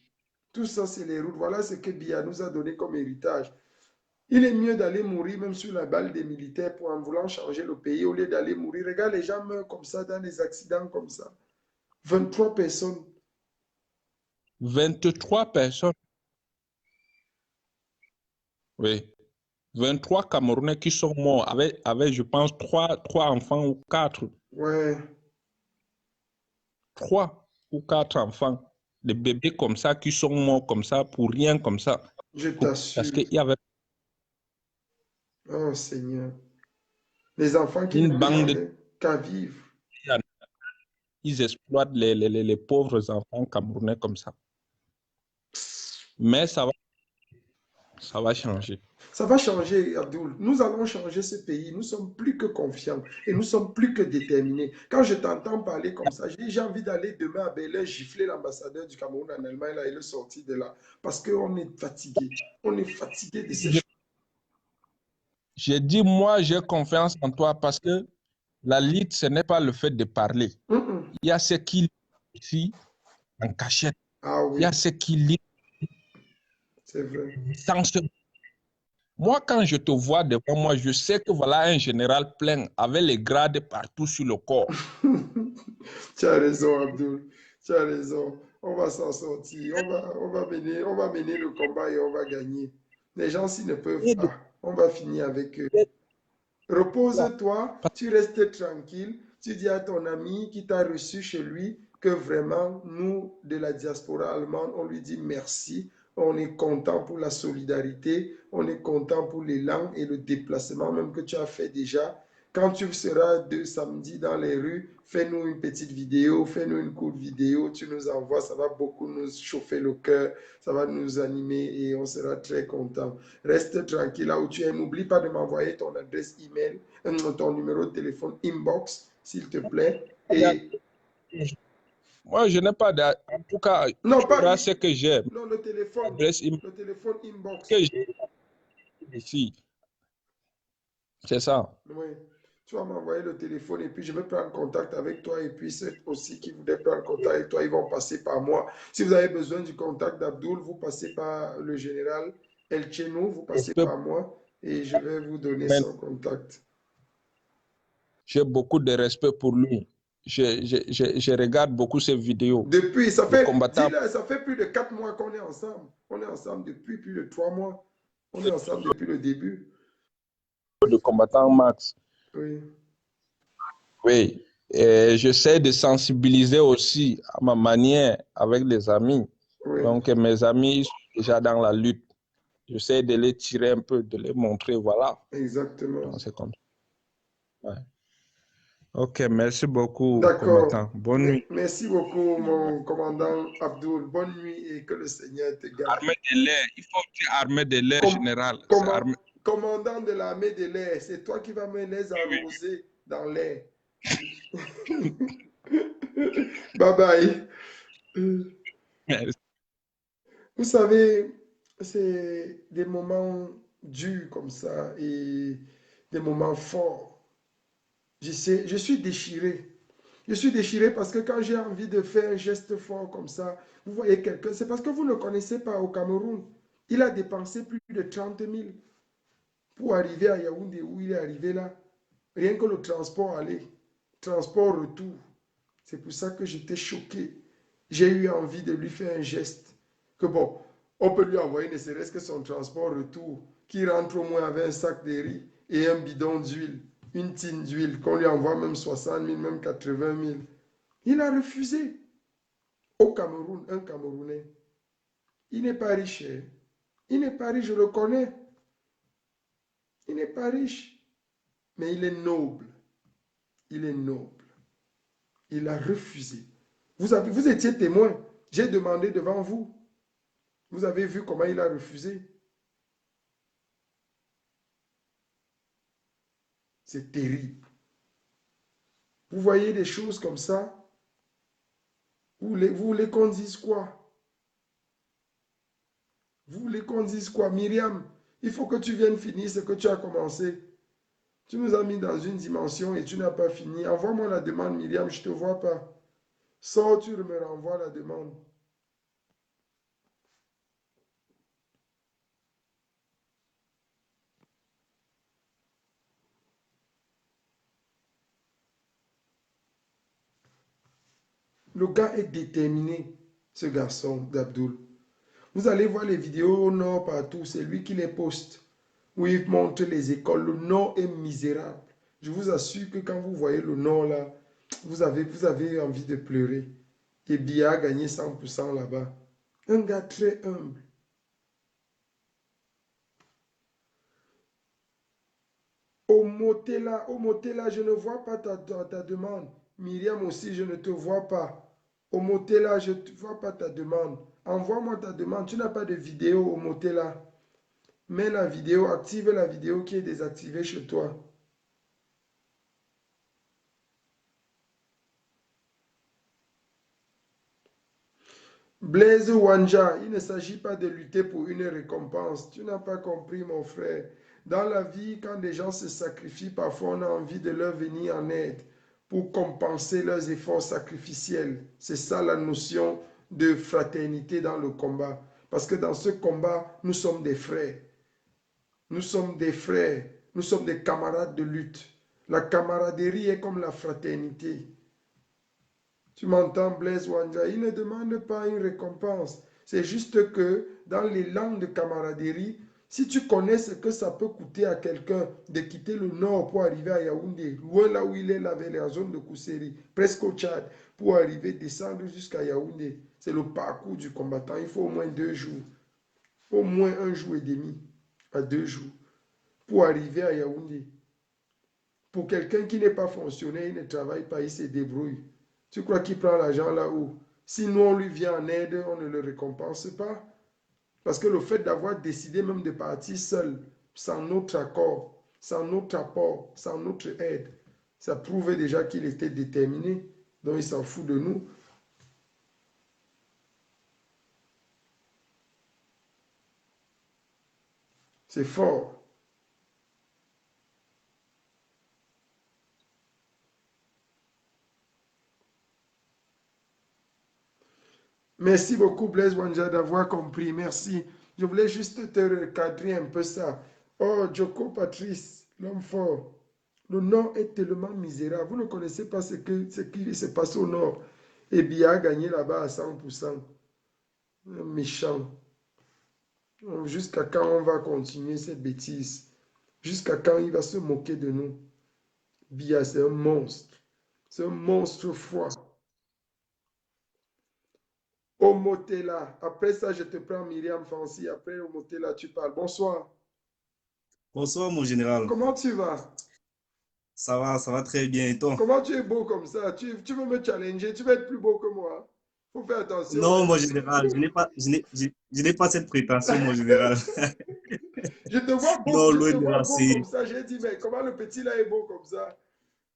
Tout ça, c'est les routes. Voilà ce que Biya nous a donné comme héritage. Il est mieux d'aller mourir même sur la balle des militaires pour en voulant changer le pays au lieu d'aller mourir. Regarde, les gens meurent comme ça dans des accidents comme ça. 23 personnes. 23 personnes. Oui. 23 Camerounais qui sont morts avec je pense, 3 enfants ou 4. Ouais. 3 ou 4 enfants. Des bébés comme ça qui sont morts comme ça pour rien comme ça. Je t'assure. Parce qu'il y avait Oh Seigneur. Les enfants qui une ne bande demandaient qu'à vivre. Ils exploitent les pauvres enfants camerounais comme ça. Mais ça va changer. Ça va changer, Abdoul. Nous allons changer ce pays. Nous sommes plus que confiants et nous sommes plus que déterminés. Quand je t'entends parler comme ça, j'ai envie d'aller demain à Bel-Air gifler l'ambassadeur du Cameroun en Allemagne là, et le sortir de là. Parce qu'on est fatigué. On est fatigué de ces choses. J'ai dit, moi, j'ai confiance en toi parce que la lutte, ce n'est pas le fait de parler. Il y a ceux qui ici en cachette. Ah oui. Il y a ceux qui lisent. C'est vrai. Sans Moi, quand je te vois devant moi, je sais que voilà un général plein avec les grades partout sur le corps. Tu as raison, Abdul. Tu as raison. On va s'en sortir. On va mener le combat et on va gagner. Les gens, s'ils ne peuvent Et de- pas, on va finir avec eux. et- Repose-toi, tu restes tranquille, tu dis à ton ami qui t'a reçu chez lui que vraiment, nous, de la diaspora allemande, on lui dit merci, on est content pour la solidarité, on est content pour l'élan et le déplacement même que tu as fait déjà. Quand tu seras de samedi dans les rues, fais-nous une petite vidéo, fais-nous une courte vidéo, tu nous envoies, ça va beaucoup nous chauffer le cœur, ça va nous animer et on sera très content. Reste tranquille là où tu es. N'oublie pas de m'envoyer ton adresse email, ton numéro de téléphone inbox, s'il te plaît. Et Moi, je n'ai pas d'adresse. En tout cas, non, tu pas verras ce que j'ai. non, L'adresse email le téléphone inbox. que j'ai ici. C'est ça. Oui. Tu vas m'envoyer le téléphone et puis je vais prendre contact avec toi et puis ceux aussi qui voudraient prendre contact avec toi, ils vont passer par moi. Si vous avez besoin du contact d'Abdoul, vous passez par le général El Chenou, vous passez par moi et je vais vous donner son contact. J'ai beaucoup de respect pour lui. Je regarde beaucoup ses vidéos. Depuis, ça Le fait, combattant dis-le, ça fait plus de 4 mois qu'on est ensemble. On est ensemble depuis plus de 3 mois. On est ensemble depuis le début. de combattant Max. Oui. Oui. Et j'essaie de sensibiliser aussi à ma manière avec les amis. Oui. Donc, mes amis sont déjà dans la lutte. J'essaie de les tirer un peu, de les montrer, voilà. Exactement. C'est comme ça. Ouais. Ok, merci beaucoup, D'accord. combattant. Bonne nuit. Merci beaucoup, mon commandant Abdoul. Bonne nuit et que le Seigneur te garde. Armée de l'air, il faut dire armée de l'air général. Commandant de l'armée de l'air, c'est toi qui vas me les arroser dans l'air. Bye bye. Merci. Vous savez, c'est des moments durs comme ça et des moments forts. Je suis déchiré. Je suis déchiré parce que quand j'ai envie de faire un geste fort comme ça, vous voyez quelqu'un, c'est parce que vous ne connaissez pas au Cameroun. Il a dépensé plus de 30 000 pour arriver à Yaoundé où il est arrivé là. Rien que le transport aller, transport retour. C'est pour ça que j'étais choqué. J'ai eu envie de lui faire un geste. Que bon, on peut lui envoyer ne serait-ce que son transport retour, qui rentre au moins avec un sac de riz et un bidon d'huile, une tine d'huile, qu'on lui envoie même 60 000, même 80 000. Il a refusé. Au Cameroun, un Camerounais. Il n'est pas riche. Hein. Il n'est pas riche, je le connais. Il n'est pas riche. Mais il est noble. Il est noble. Il a refusé. Vous étiez témoin. J'ai demandé devant vous. Vous avez vu comment il a refusé. C'est terrible. Vous voyez des choses comme ça. Vous voulez qu'on dise quoi? Vous voulez qu'on dise quoi? Myriam, il faut que tu viennes finir ce que tu as commencé. Tu nous as mis dans une dimension et tu n'as pas fini. Envoie-moi la demande, Myriam, je ne te vois pas. Sors, tu me renvoies la demande. Le gars est déterminé, ce garçon d'Abdoul. Vous allez voir les vidéos au nord partout, c'est lui qui les poste, où il montre les écoles. Le nord est misérable. Je vous assure que quand vous voyez le nord là, vous avez envie de pleurer. Et Bia a gagné 100% là-bas. Un gars très humble. Au Motela, je ne vois pas ta demande. Myriam aussi, je ne te vois pas. Au Motela, je ne vois pas ta demande. Envoie-moi ta demande. Tu n'as pas de vidéo au Motela. Mets la vidéo, active la vidéo qui est désactivée chez toi. Blaise Wanja, il ne s'agit pas de lutter pour une récompense. Tu n'as pas compris, mon frère. Dans la vie, quand des gens se sacrifient, parfois on a envie de leur venir en aide pour compenser leurs efforts sacrificiels. C'est ça la notion de fraternité dans le combat. Parce que dans ce combat, nous sommes des frères. Nous sommes des frères, nous sommes des camarades de lutte. La camaraderie est comme la fraternité. Tu m'entends, Blaise Wanja? Il ne demande pas une récompense. C'est juste que dans l'élan de camaraderie, si tu connais ce que ça peut coûter à quelqu'un de quitter le nord pour arriver à Yaoundé, loin là où il est, là, vers la zone de Kousseri, presque au Tchad, pour arriver, descendre jusqu'à Yaoundé, c'est le parcours du combattant. Il faut au moins 2 jours, au moins 1 jour et demi à 2 jours pour arriver à Yaoundé. Pour quelqu'un qui n'est pas fonctionnaire, il ne travaille pas, il se débrouille. Tu crois qu'il prend l'argent là-haut? Si nous, on lui vient en aide, on ne le récompense pas. Parce que le fait d'avoir décidé même de partir seul, sans notre accord, sans notre apport, sans notre aide, ça prouve déjà qu'il était déterminé. Donc il s'en fout de nous. C'est fort. Merci beaucoup, Blaise Wanja, d'avoir compris. Merci. Je voulais juste te recadrer un peu ça. Oh, Joko Patrice, l'homme fort. Le Nord est tellement misérable. Vous ne connaissez pas ce qui se passe au Nord. Et Biya a gagné là-bas à 100%. Méchant. Jusqu'à quand on va continuer cette bêtise? Jusqu'à quand il va se moquer de nous? Biya, c'est un monstre. C'est un monstre froid. Omotela. Après ça, je te prends Myriam Fancy. Après Omotela, tu parles. Bonsoir. Bonsoir, mon général. Comment tu vas? Ça va très bien. Et toi? Comment tu es beau comme ça? Tu veux me challenger? Tu veux être plus beau que moi? Faut faire attention, Non, hein. mon général, je n'ai pas cette prétention, mon général. Je te vois beau, Non, je te loin de vois là, beau comme c'est... ça. J'ai dit, mais comment le petit là est beau comme ça?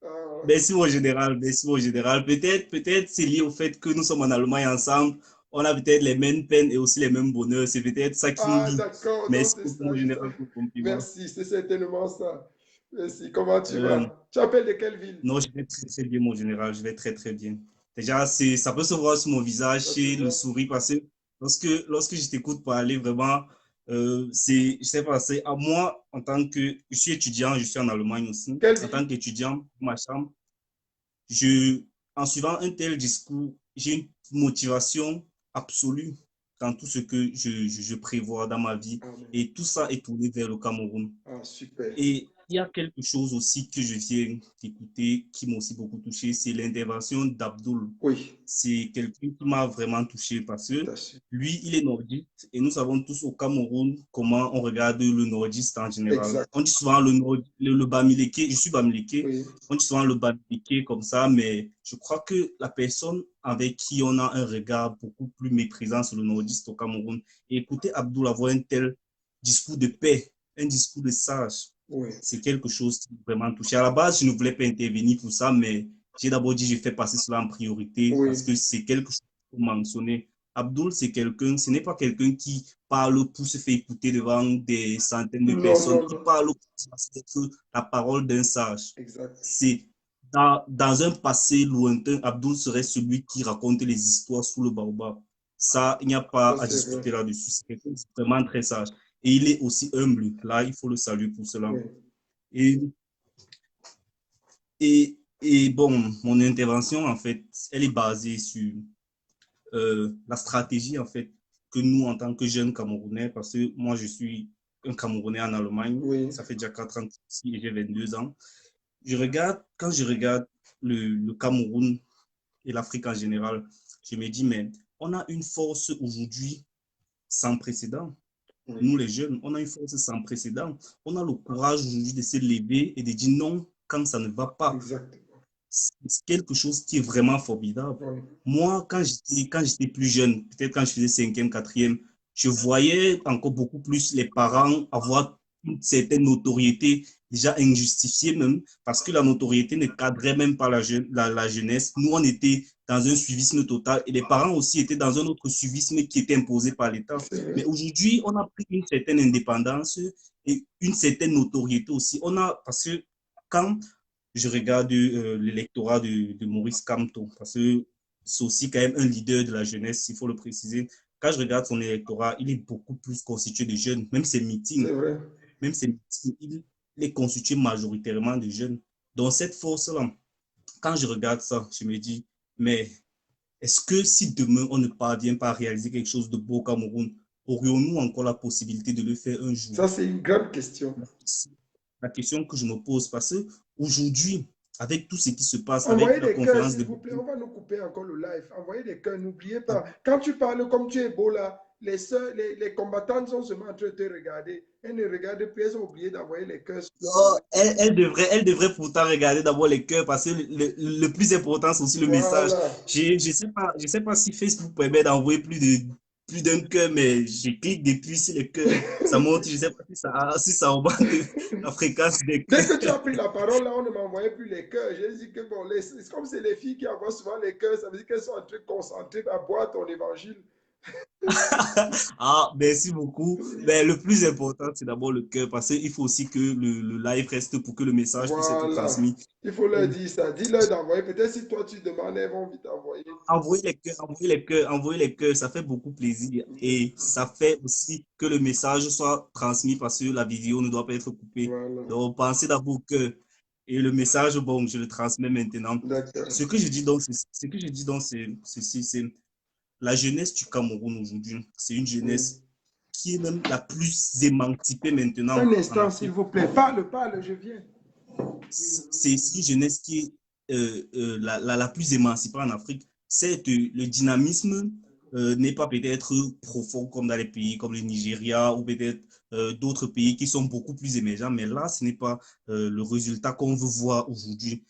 Ah, Merci, mon général. Merci, mon général. Peut-être c'est lié au fait que nous sommes en Allemagne ensemble. On a peut-être les mêmes peines et aussi les mêmes bonheurs. C'est peut-être ça qui nous ah, lie. d'accord, donc Merci c'est beaucoup, ça. mon général, pour le compliment. Merci, c'est certainement ça. Merci, comment tu Euh, vas? Tu appelles de quelle ville? non, je vais très, très bien, mon général. Je vais très, très bien. Déjà, ça peut se voir sur mon visage, Ça se c'est le voit. sourire, parce que lorsque je t'écoute parler, vraiment, je sais pas, c'est à moi, en tant que, je suis étudiant, je suis en Allemagne aussi, Quelle en tant ville? qu'étudiant, dans ma chambre, je, en suivant un tel discours, j'ai une motivation absolue dans tout ce que je prévois dans ma vie. Amen. Et tout ça est tourné vers le Cameroun. Ah, super. Et il y a quelque chose aussi que je viens d'écouter qui m'a aussi beaucoup touché, c'est l'intervention d'Abdoul. Oui, C'est quelqu'un qui m'a vraiment touché parce tout que à fait. lui, il est nordiste et nous savons tous au Cameroun comment on regarde le nordiste en général. Exact. On dit souvent le Bamileke, je suis Bamileke, Oui, on dit souvent le Bamileke comme ça, mais je crois que la personne avec qui on a un regard beaucoup plus méprisant sur le nordiste au Cameroun, et écouter Abdoul avoir un tel discours de paix, un discours de sage, oui, c'est quelque chose qui m'a vraiment touché. À la base, je ne voulais pas intervenir pour ça, mais j'ai d'abord dit, je fais passer cela en priorité parce oui. que c'est quelque chose qu'il faut mentionner. Abdoul, c'est quelqu'un, ce n'est pas quelqu'un qui parle pour se faire écouter devant des centaines de Non, personnes. non, Il non. parle pour la parole d'un sage. Exact. C'est dans un passé lointain, Abdoul serait celui qui raconte les histoires sous le baobab. Ça, il n'y a pas Ça, à c'est vrai. discuter là-dessus. C'est quelqu'un qui est vraiment très sage. Et il est aussi humble. Là, il faut le saluer pour cela. Oui, Et, et bon, mon intervention, en fait, elle est basée sur la stratégie, en fait, que nous, en tant que jeunes Camerounais, parce que moi, je suis un Camerounais en Allemagne, oui, ça fait déjà 4 ans ici et j'ai 22 ans. Quand je regarde le Cameroun et l'Afrique en général, je me dis, mais on a une force aujourd'hui sans précédent. oui. Nous, les jeunes, on a une force sans précédent. On a le courage aujourd'hui de se lever et de dire non quand ça ne va pas. Exactement. C'est quelque chose qui est vraiment formidable. Oui, Moi, quand j'étais plus jeune, peut-être quand je faisais cinquième, quatrième, je voyais encore beaucoup plus les parents avoir une certaine notoriété, déjà injustifiée même, parce que la notoriété ne cadrait même pas la jeunesse. Nous, on était dans un suivisme total et les parents aussi étaient dans un autre suivisme qui était imposé par l'État. c'est Mais vrai. aujourd'hui, on a pris une certaine indépendance et une certaine notoriété aussi. Parce que quand je regarde l'électorat de Maurice Kamto, parce que c'est aussi quand même un leader de la jeunesse, il faut le préciser. Quand je regarde son électorat, il est beaucoup plus constitué de jeunes, même ses C'est meetings. vrai. même ces meetings, il est constitué majoritairement de jeunes. Donc cette force-là, quand je regarde ça, je me dis, mais est-ce que si demain on ne parvient pas à réaliser quelque chose de beau au Cameroun, aurions-nous encore la possibilité de le faire un jour? Ça, c'est une grande question. La question que je me pose, parce qu'aujourd'hui, avec tout ce qui se passe, avec Envoyez la des cœurs, conférence s'il de vous plaît. Berlin, On va nous couper encore le live. Envoyez des cœurs, n'oubliez pas. Quand tu parles comme tu es beau là, les, soeurs, les combattantes sont seulement en train de te regarder. Elles ne regardent plus, elles ont oublié d'envoyer les cœurs. non, elle devrait pourtant regarder d'abord les cœurs parce que le plus important, c'est aussi le message. Voilà. Je sais pas si Facebook permet d'envoyer plus d'un cœur, mais je clique depuis sur les cœurs. Ça monte, je sais pas si ça augmente la fréquence des Dès cœurs. que tu as pris la parole, là, on ne m'envoyait plus les cœurs. J'ai dit que bon, c'est comme c'est les filles qui envoient souvent les cœurs, ça veut dire qu'elles sont en train de concentrer à boire ton évangile. Ah, merci beaucoup. Mais le plus important, c'est d'abord le cœur parce qu'il faut aussi que le live reste pour que le message puisse être Voilà. transmis. Il faut leur dire ça. Dis-leur d'envoyer. Peut-être si toi tu demandes, elles vont vite envoyer. Envoyez les cœurs, envoyez les cœurs, envoyez les cœurs, ça fait beaucoup plaisir. Et ça fait aussi que le message soit transmis parce que la vidéo ne doit pas être coupée. Voilà. Donc, pensez d'abord au cœur. Et le message, bon, je le transmets maintenant. D'accord. Ce que je dis donc, c'est ceci, c'est la jeunesse du Cameroun aujourd'hui. C'est une jeunesse qui est même la plus émancipée maintenant Un en instant, s'il Afrique. vous plaît. Parle, parle, je viens. C'est une jeunesse qui est la plus émancipée en Afrique. C'est le dynamisme n'est pas peut-être profond comme dans les pays comme le Nigeria ou peut-être d'autres pays qui sont beaucoup plus émergents, mais là, ce n'est pas le résultat qu'on veut voir aujourd'hui.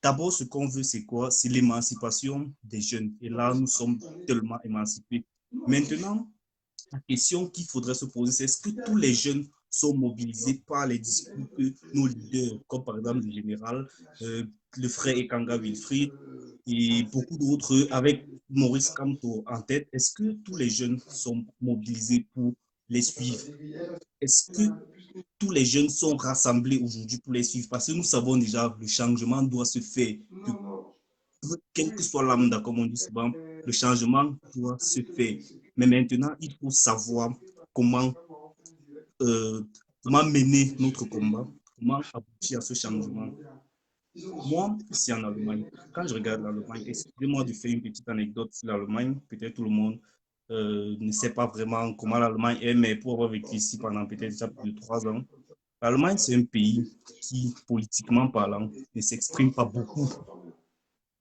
D'abord, ce qu'on veut, c'est quoi? C'est l'émancipation des jeunes. Et là, nous sommes tellement émancipés. Maintenant, la question qu'il faudrait se poser, c'est est-ce que tous les jeunes sont mobilisés par les discours que nos leaders, comme par exemple le général, le frère Ekanga Wilfried et beaucoup d'autres, avec Maurice Kamto en tête, est-ce que tous les jeunes sont mobilisés pour les suivre? Est-ce que tous les jeunes sont rassemblés aujourd'hui pour les suivre? Parce que nous savons déjà, le changement doit se faire. Quel que soit l'âme, comme on dit souvent, le changement doit se faire. Mais maintenant, il faut savoir comment, comment mener notre combat, comment aboutir à ce changement. Moi, ici en Allemagne, quand je regarde l'Allemagne, excusez-moi de faire une petite anecdote sur l'Allemagne, peut-être tout le monde ne sait pas vraiment comment l'Allemagne est, mais pour avoir vécu ici pendant peut-être déjà plus de 3 ans, l'Allemagne, c'est un pays qui, politiquement parlant, ne s'exprime pas beaucoup.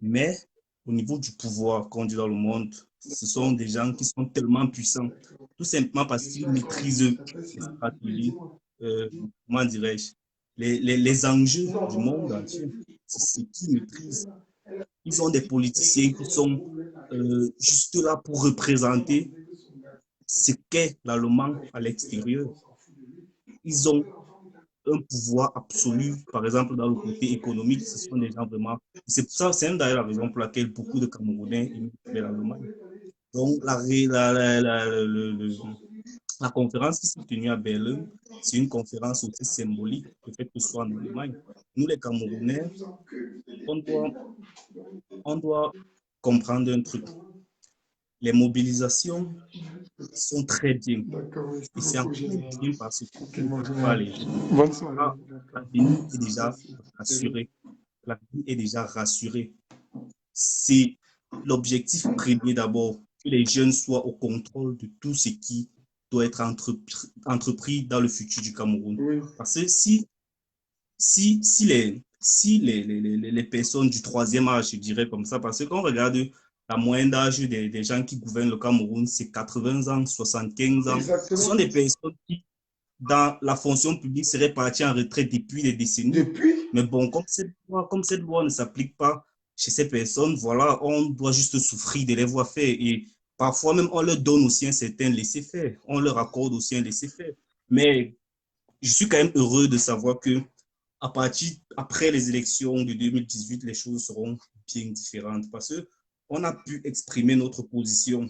Mais au niveau du pouvoir qu'on dit dans le monde, ce sont des gens qui sont tellement puissants, tout simplement parce qu'ils maîtrisent les stratégies, comment dirais-je, les enjeux du monde entier. C'est ce qu'ils maîtrisent. Ils ont des politiciens qui sont juste là pour représenter ce qu'est l'Allemand à l'extérieur. Ils ont un pouvoir absolu, par exemple, dans le côté économique, ce sont des gens vraiment. C'est pour ça, c'est d'ailleurs la raison pour laquelle beaucoup de Camerounais aiment l'Allemagne. Donc, la conférence qui s'est tenue à Berlin, c'est une conférence aussi symbolique, le fait que ce soit en Allemagne. Nous, les Camerounais, on doit, on doit comprendre un truc. Les mobilisations sont très bien. Et c'est encore bien parce que pas les gens. L'avenir est déjà rassuré. L'avenir est déjà rassuré. C'est l'objectif premier d'abord, que les jeunes soient au contrôle de tout ce qui doit être entrepris dans le futur du Cameroun. Oui. Parce que si les personnes du troisième âge, je dirais comme ça, parce que quand on regarde la moyenne d'âge des gens qui gouvernent le Cameroun, c'est 80 ans, 75 ans. Exactement. Ce sont des personnes qui, dans la fonction publique, seraient parties en retraite depuis des décennies. Mais bon, comme cette loi ne s'applique pas chez ces personnes, voilà, on doit juste souffrir de les voir faire. Et parfois même, on leur donne aussi un certain laisser-faire. On leur accorde aussi un laisser-faire. Mais je suis quand même heureux de savoir que à partir après les élections de 2018, les choses seront bien différentes parce qu'on a pu exprimer notre position,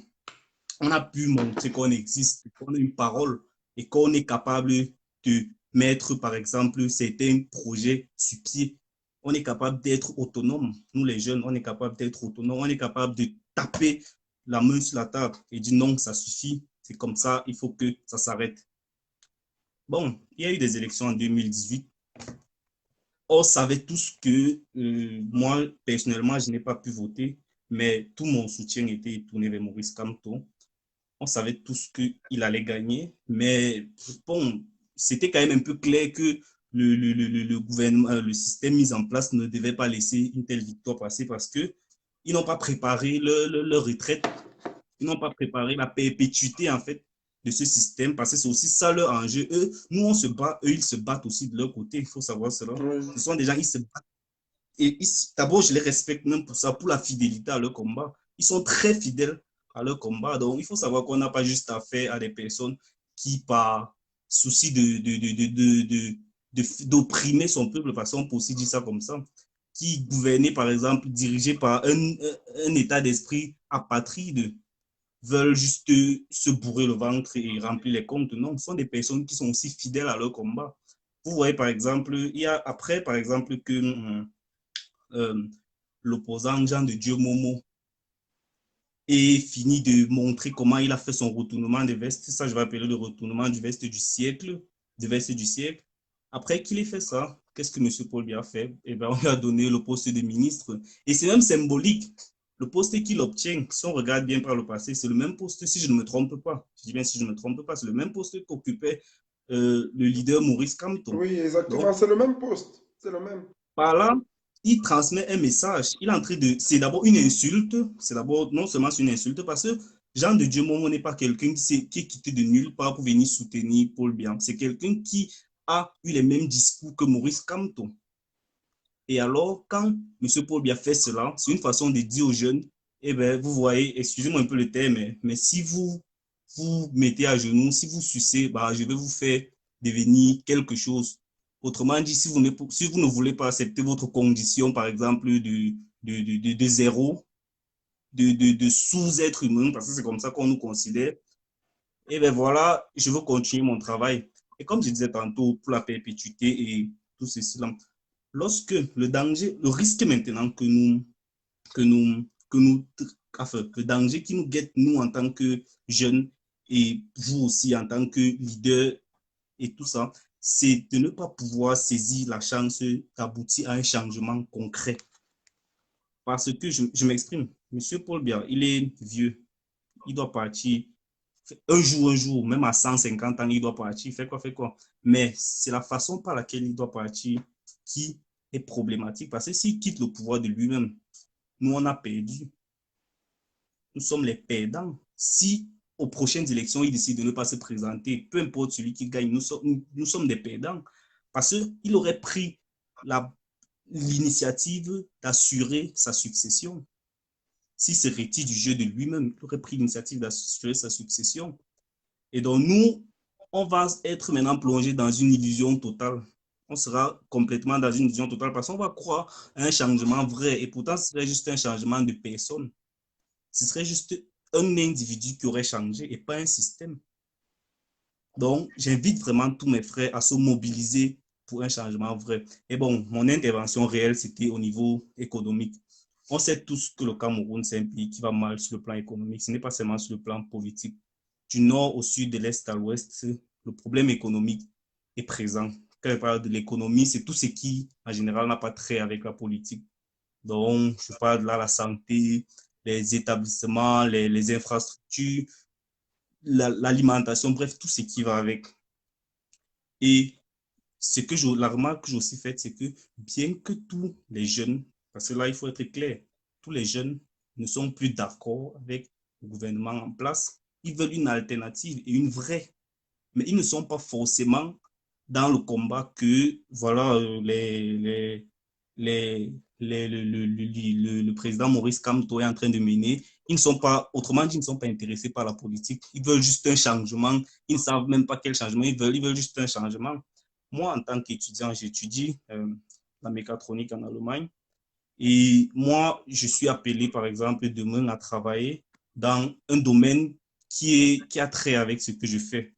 on a pu montrer qu'on existe, qu'on a une parole et qu'on est capable de mettre, par exemple, certains projets sur pied. On est capable d'être autonome. Nous, les jeunes, on est capable d'être autonome. On est capable de taper la main sur la table et dire non, ça suffit. C'est comme ça, il faut que ça s'arrête. Bon, il y a eu des élections en 2018. On savait tous que moi, personnellement, je n'ai pas pu voter, mais tout mon soutien était tourné vers Maurice Kamto. On savait tous qu'il allait gagner, mais bon, c'était quand même un peu clair que le gouvernement, le système mis en place ne devait pas laisser une telle victoire passer parce qu'ils n'ont pas préparé leur retraite, ils n'ont pas préparé la perpétuité en fait de ce système parce que c'est aussi ça leur enjeu. Eux, nous on se bat, eux ils se battent aussi de leur côté, il faut savoir cela. Oui. Ce sont des gens, ils se battent. Et d'abord, je les respecte même pour ça, pour la fidélité à leur combat. Ils sont très fidèles à leur combat. Donc, il faut savoir qu'on n'a pas juste affaire à des personnes qui, par souci d'opprimer son peuple, parce qu'on peut aussi dire ça comme ça, qui gouvernaient, par exemple, dirigés par un état d'esprit apatride, veulent juste se bourrer le ventre et remplir les comptes. Non, ce sont des personnes qui sont aussi fidèles à leur combat. Vous voyez, par exemple, il y a après, par exemple, que l'opposant Jean de Dieu Momo et fini de montrer comment il a fait son retournement de veste. Ça, je vais appeler le retournement du veste du siècle, de veste du siècle. Après qu'il ait fait ça, qu'est-ce que M. Paul Biya a fait? Eh bien, on lui a donné le poste de ministre. Et c'est même symbolique. Le poste qu'il obtient, si on regarde bien par le passé, c'est le même poste, si je ne me trompe pas. Je dis bien si je ne me trompe pas, c'est le même poste qu'occupait le leader Maurice Kamto. Oui, exactement. Donc, C'est le même poste. C'est le même. par là, il transmet un message. Il est en train de. C'est d'abord une insulte. C'est d'abord non seulement une insulte, parce que Jean de Dieu Momo n'est pas quelqu'un qui est quitté de nulle part pour venir soutenir Paul Biya. C'est quelqu'un qui a eu les mêmes discours que Maurice Kamto. Et alors, quand M. Paul Biya fait cela, c'est une façon de dire aux jeunes, eh bien, vous voyez, excusez-moi un peu le terme, mais si vous vous mettez à genoux, si vous sucez, bah, je vais vous faire devenir quelque chose. Autrement dit, si vous ne voulez pas accepter votre condition, par exemple, de zéro, de sous-être humain, parce que c'est comme ça qu'on nous considère, et bien voilà, je veux continuer mon travail. Et comme je disais tantôt, pour la perpétuité et tout ceci, là, lorsque le danger, le risque maintenant enfin, le danger qui nous guette, nous, en tant que jeunes, et vous aussi, en tant que leader et tout ça, c'est de ne pas pouvoir saisir la chance d'aboutir à un changement concret. Parce que je m'exprime, Monsieur Paul Biya, il est vieux, il doit partir un jour, même à 150 ans, il doit partir, fait quoi. Mais c'est la façon par laquelle il doit partir qui est problématique. Parce que s'il quitte le pouvoir de lui-même, nous, on a perdu. Nous sommes les perdants. Si aux prochaines élections, il décide de ne pas se présenter, peu importe celui qui gagne, nous sommes des perdants. Parce qu'il aurait pris l'initiative d'assurer sa succession. S'il se retire du jeu de lui-même, il aurait pris l'initiative d'assurer sa succession. Et donc, nous, on va être maintenant plongé dans une illusion totale. On sera complètement dans une illusion totale parce qu'on va croire à un changement vrai. Et pourtant, ce serait juste un changement de personne. Ce serait juste un individu qui aurait changé et pas un système. Donc, j'invite vraiment tous mes frères à se mobiliser pour un changement vrai. Et bon, mon intervention réelle, c'était au niveau économique. On sait tous que le Cameroun, c'est un pays qui va mal sur le plan économique. Ce n'est pas seulement sur le plan politique. Du nord au sud, de l'est à l'ouest, le problème économique est présent. Quand je parle de l'économie, c'est tout ce qui, en général, n'a pas trait avec la politique. Donc, je parle de là, la santé, les établissements, les infrastructures, l'alimentation, bref, tout ce qui va avec. Et la remarque que j'ai aussi faite, c'est que bien que tous les jeunes, parce que là, il faut être clair, tous les jeunes ne sont plus d'accord avec le gouvernement en place. Ils veulent une alternative et une vraie, mais ils ne sont pas forcément dans le combat que voilà, le président Maurice Kamto est en train de mener. Ils ne sont pas, autrement dit, ils ne sont pas intéressés par la politique. Ils veulent juste un changement. Ils ne savent même pas quel changement ils veulent juste un changement. Moi, en tant qu'étudiant, j'étudie la mécatronique en Allemagne. Et moi, je suis appelé, par exemple, demain à travailler dans un domaine qui a trait avec ce que je fais.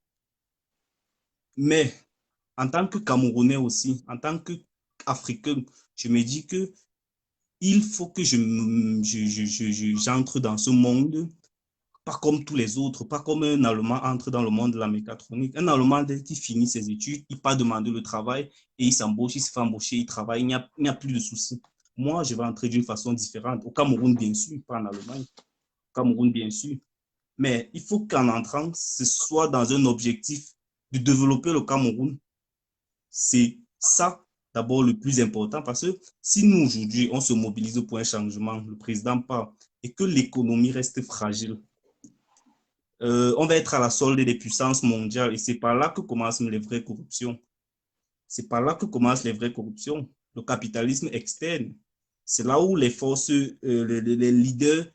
Mais en tant que Camerounais aussi, en tant qu'Africain, je me dis que il faut que j'entre dans ce monde pas comme tous les autres, pas comme un Allemand entre dans le monde de la mécatronique. Un Allemand, dès qu'il finit ses études, il part demander le travail et il s'embauche, il se fait embaucher, il travaille, il n'y a plus de soucis. Moi, je vais entrer d'une façon différente. Au Cameroun, bien sûr, pas en Allemagne. Au Cameroun, bien sûr. Mais il faut qu'en entrant, ce soit dans un objectif de développer le Cameroun. C'est ça, d'abord, le plus important, parce que si nous, aujourd'hui, on se mobilise pour un changement, le président part, et que l'économie reste fragile, on va être à la solde des puissances mondiales, et c'est par là que commencent les vraies corruptions. C'est par là que commencent les vraies corruptions. Le capitalisme externe, c'est là où les forces, les leaders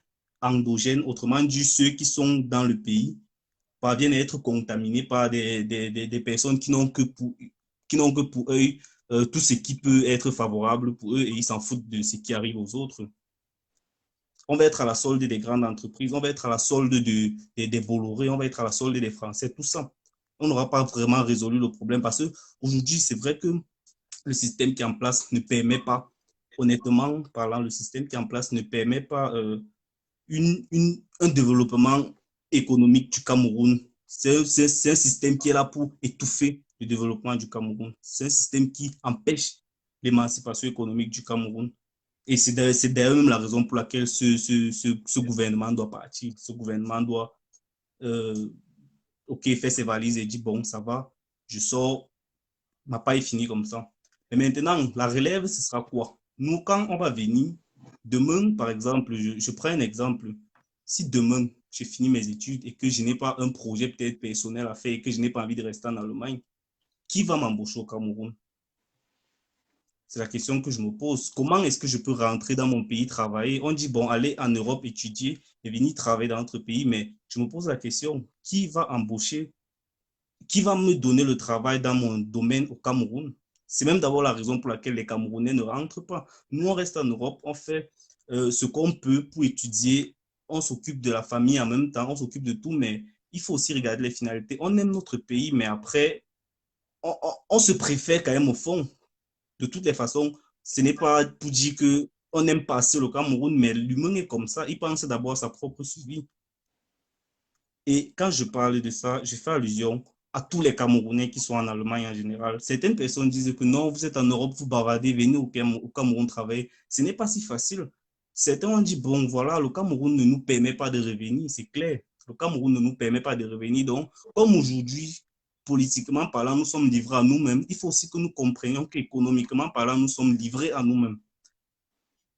endogènes, autrement dit ceux qui sont dans le pays, parviennent à être contaminés par des personnes qui n'ont que pour eux tout ce qui peut être favorable pour eux et ils s'en foutent de ce qui arrive aux autres. On va être à la solde des grandes entreprises, on va être à la solde des Bolloré, on va être à la solde des Français, tout ça. On n'aura pas vraiment résolu le problème parce qu'aujourd'hui, c'est vrai que le système qui est en place ne permet pas, honnêtement parlant, le système qui est en place ne permet pas un développement économique du Cameroun. C'est un système qui est là pour étouffer le développement du Cameroun. C'est un système qui empêche l'émancipation économique du Cameroun. Et c'est d'ailleurs même la raison pour laquelle ce gouvernement doit partir. Ce gouvernement doit faire ses valises et dire bon, ça va, je sors, ma paille est finie comme ça. Mais maintenant, la relève, ce sera quoi? Nous, quand on va venir, demain, par exemple, je prends un exemple. Si demain, j'ai fini mes études et que je n'ai pas un projet peut-être personnel à faire et que je n'ai pas envie de rester en Allemagne, qui va m'embaucher au Cameroun? C'est la question que je me pose. Comment est-ce que je peux rentrer dans mon pays travailler? On dit, bon, aller en Europe étudier et venir travailler dans notre pays, mais je me pose la question, qui va embaucher? Qui va me donner le travail dans mon domaine au Cameroun? C'est même d'abord la raison pour laquelle les Camerounais ne rentrent pas. Nous, on reste en Europe, on fait ce qu'on peut pour étudier, on s'occupe de la famille en même temps, on s'occupe de tout, mais il faut aussi regarder les finalités. On aime notre pays, mais après, on se préfère quand même au fond. De toutes les façons, ce n'est pas pour dire qu'on aime passer le Cameroun, mais l'humain est comme ça. Il pense d'abord à sa propre survie. Et quand je parle de ça, je fais allusion à tous les Camerounais qui sont en Allemagne en général. Certaines personnes disent que non, vous êtes en Europe, vous bavardez, venez au Cameroun travailler. Ce n'est pas si facile. Certains ont dit, bon, voilà, le Cameroun ne nous permet pas de revenir, c'est clair. Le Cameroun ne nous permet pas de revenir. Donc, comme aujourd'hui, politiquement parlant, nous sommes livrés à nous-mêmes, il faut aussi que nous comprenions qu'économiquement parlant, nous sommes livrés à nous-mêmes.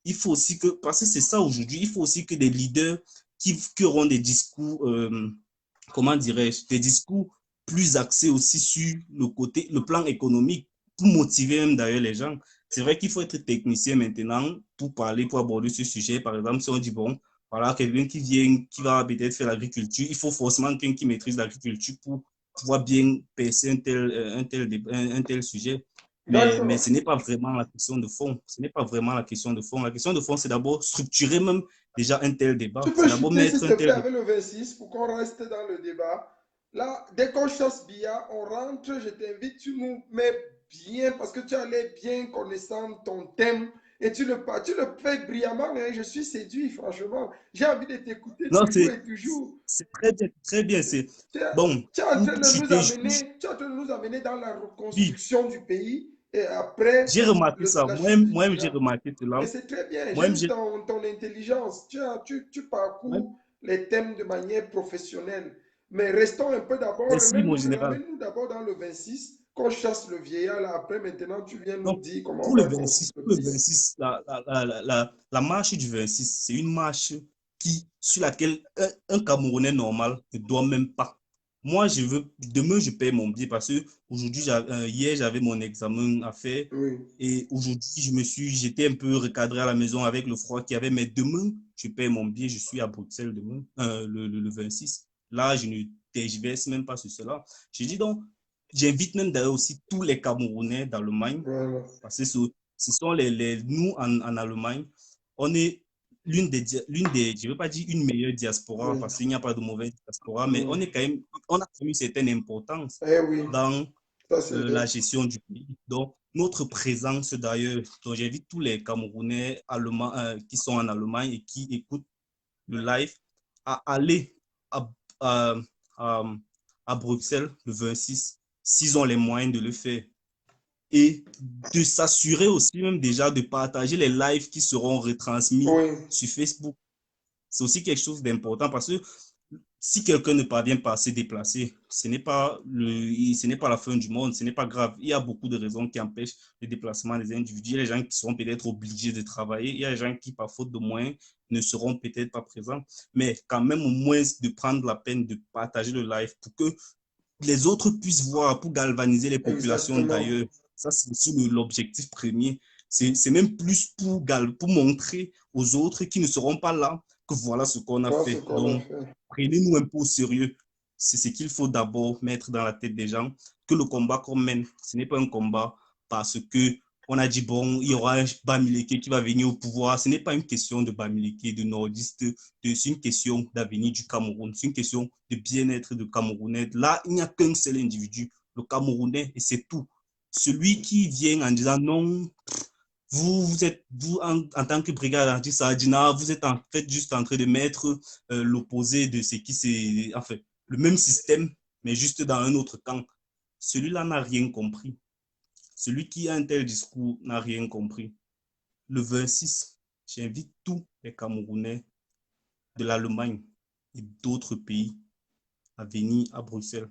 Il faut aussi que, parce que c'est ça aujourd'hui, il faut aussi que des leaders qui auront des discours, comment dirais-je, des discours plus axés aussi sur le plan économique, pour motiver même d'ailleurs les gens. C'est vrai qu'il faut être technicien maintenant pour parler, pour aborder ce sujet. Par exemple, si on dit, bon, voilà, quelqu'un qui vient, qui va peut-être faire l'agriculture, il faut forcément quelqu'un qui maîtrise l'agriculture pour pouvoir bien percer un tel sujet. Mais ce n'est pas vraiment la question de fond. Ce n'est pas vraiment la question de fond. La question de fond, c'est d'abord structurer même déjà un tel débat. Tu peux chuter, s'il te plaît, avec le 26 pour qu'on reste dans le débat. Là, dès qu'on chasse Bia, on rentre, je t'invite, tu nous mets bien, parce que tu as l'air bien connaissant ton thème, et tu le fais brillamment, hein, je suis séduit, franchement. J'ai envie de t'écouter toujours et toujours. C'est très bien, très bien. Bon, tu es en train de nous amener dans la reconstruction du pays, et après... J'ai remarqué ça, moi-même j'ai remarqué cela. Et c'est très bien, j'aime ton intelligence. Tu parcours les thèmes de manière professionnelle. Mais restons un peu d'abord, ramène-nous d'abord dans le 26, qu'on chasse le vieillard, là, après maintenant tu viens nous dire comment pour on le va 26, pour le 26 la marche du 26, c'est une marche sur laquelle un Camerounais normal ne doit même pas. Moi, demain, je paye mon billet parce que hier, j'avais mon examen à faire. Oui. Et aujourd'hui, j'étais un peu recadré à la maison avec le froid qu'il y avait. Mais demain, je paye mon billet. Je suis à Bruxelles demain, le 26. Là, je ne tergiverse même pas sur cela. Je dis donc, j'invite même d'ailleurs aussi tous les Camerounais d'Allemagne. Voilà. Parce que ce sont nous en Allemagne. On est l'une des, je ne veux pas dire une meilleure diaspora, parce qu'il n'y a pas de mauvaise diaspora, mais on a quand même une certaine importance dans la gestion du pays. Donc, notre présence d'ailleurs, donc j'invite tous les Camerounais allemands qui sont en Allemagne et qui écoutent le live à aller à, à, à, à Bruxelles le 26, s'ils ont les moyens de le faire. Et de s'assurer aussi même déjà de partager les lives qui seront retransmis Oui, sur Facebook. C'est aussi quelque chose d'important parce que si quelqu'un ne parvient pas à se déplacer, ce n'est pas la fin du monde, ce n'est pas grave. Il y a beaucoup de raisons qui empêchent le déplacement des individus. Il y a des gens qui seront peut-être obligés de travailler. Il y a des gens qui, par faute de moyens, ne seront peut-être pas présents. Mais quand même, au moins, de prendre la peine de partager le live pour que les autres puissent voir, pour galvaniser les populations exactement. d'ailleurs. Ça, c'est aussi l'objectif premier. C'est même plus pour montrer aux autres qui ne seront pas là que voilà ce qu'on a Voilà ce fait. qu'on a Donc, fait. prenez-nous un peu au sérieux. C'est ce qu'il faut d'abord mettre dans la tête des gens, que le combat qu'on mène, ce n'est pas un combat parce que on a dit, bon, il y aura un Bamileke qui va venir au pouvoir. Ce n'est pas une question de Bamileke, de nordiste, c'est une question d'avenir du Cameroun. C'est une question de bien-être de Camerounais. Là, il n'y a qu'un seul individu, le Camerounais, et c'est tout. Celui qui vient en disant non, vous en tant que brigade anti-Sardina, vous êtes en fait juste en train de mettre l'opposé de ce qui c'est, enfin, le même système, mais juste dans un autre camp. Celui-là n'a rien compris. Celui qui a un tel discours n'a rien compris. Le 26, j'invite tous les Camerounais de l'Allemagne et d'autres pays à venir à Bruxelles.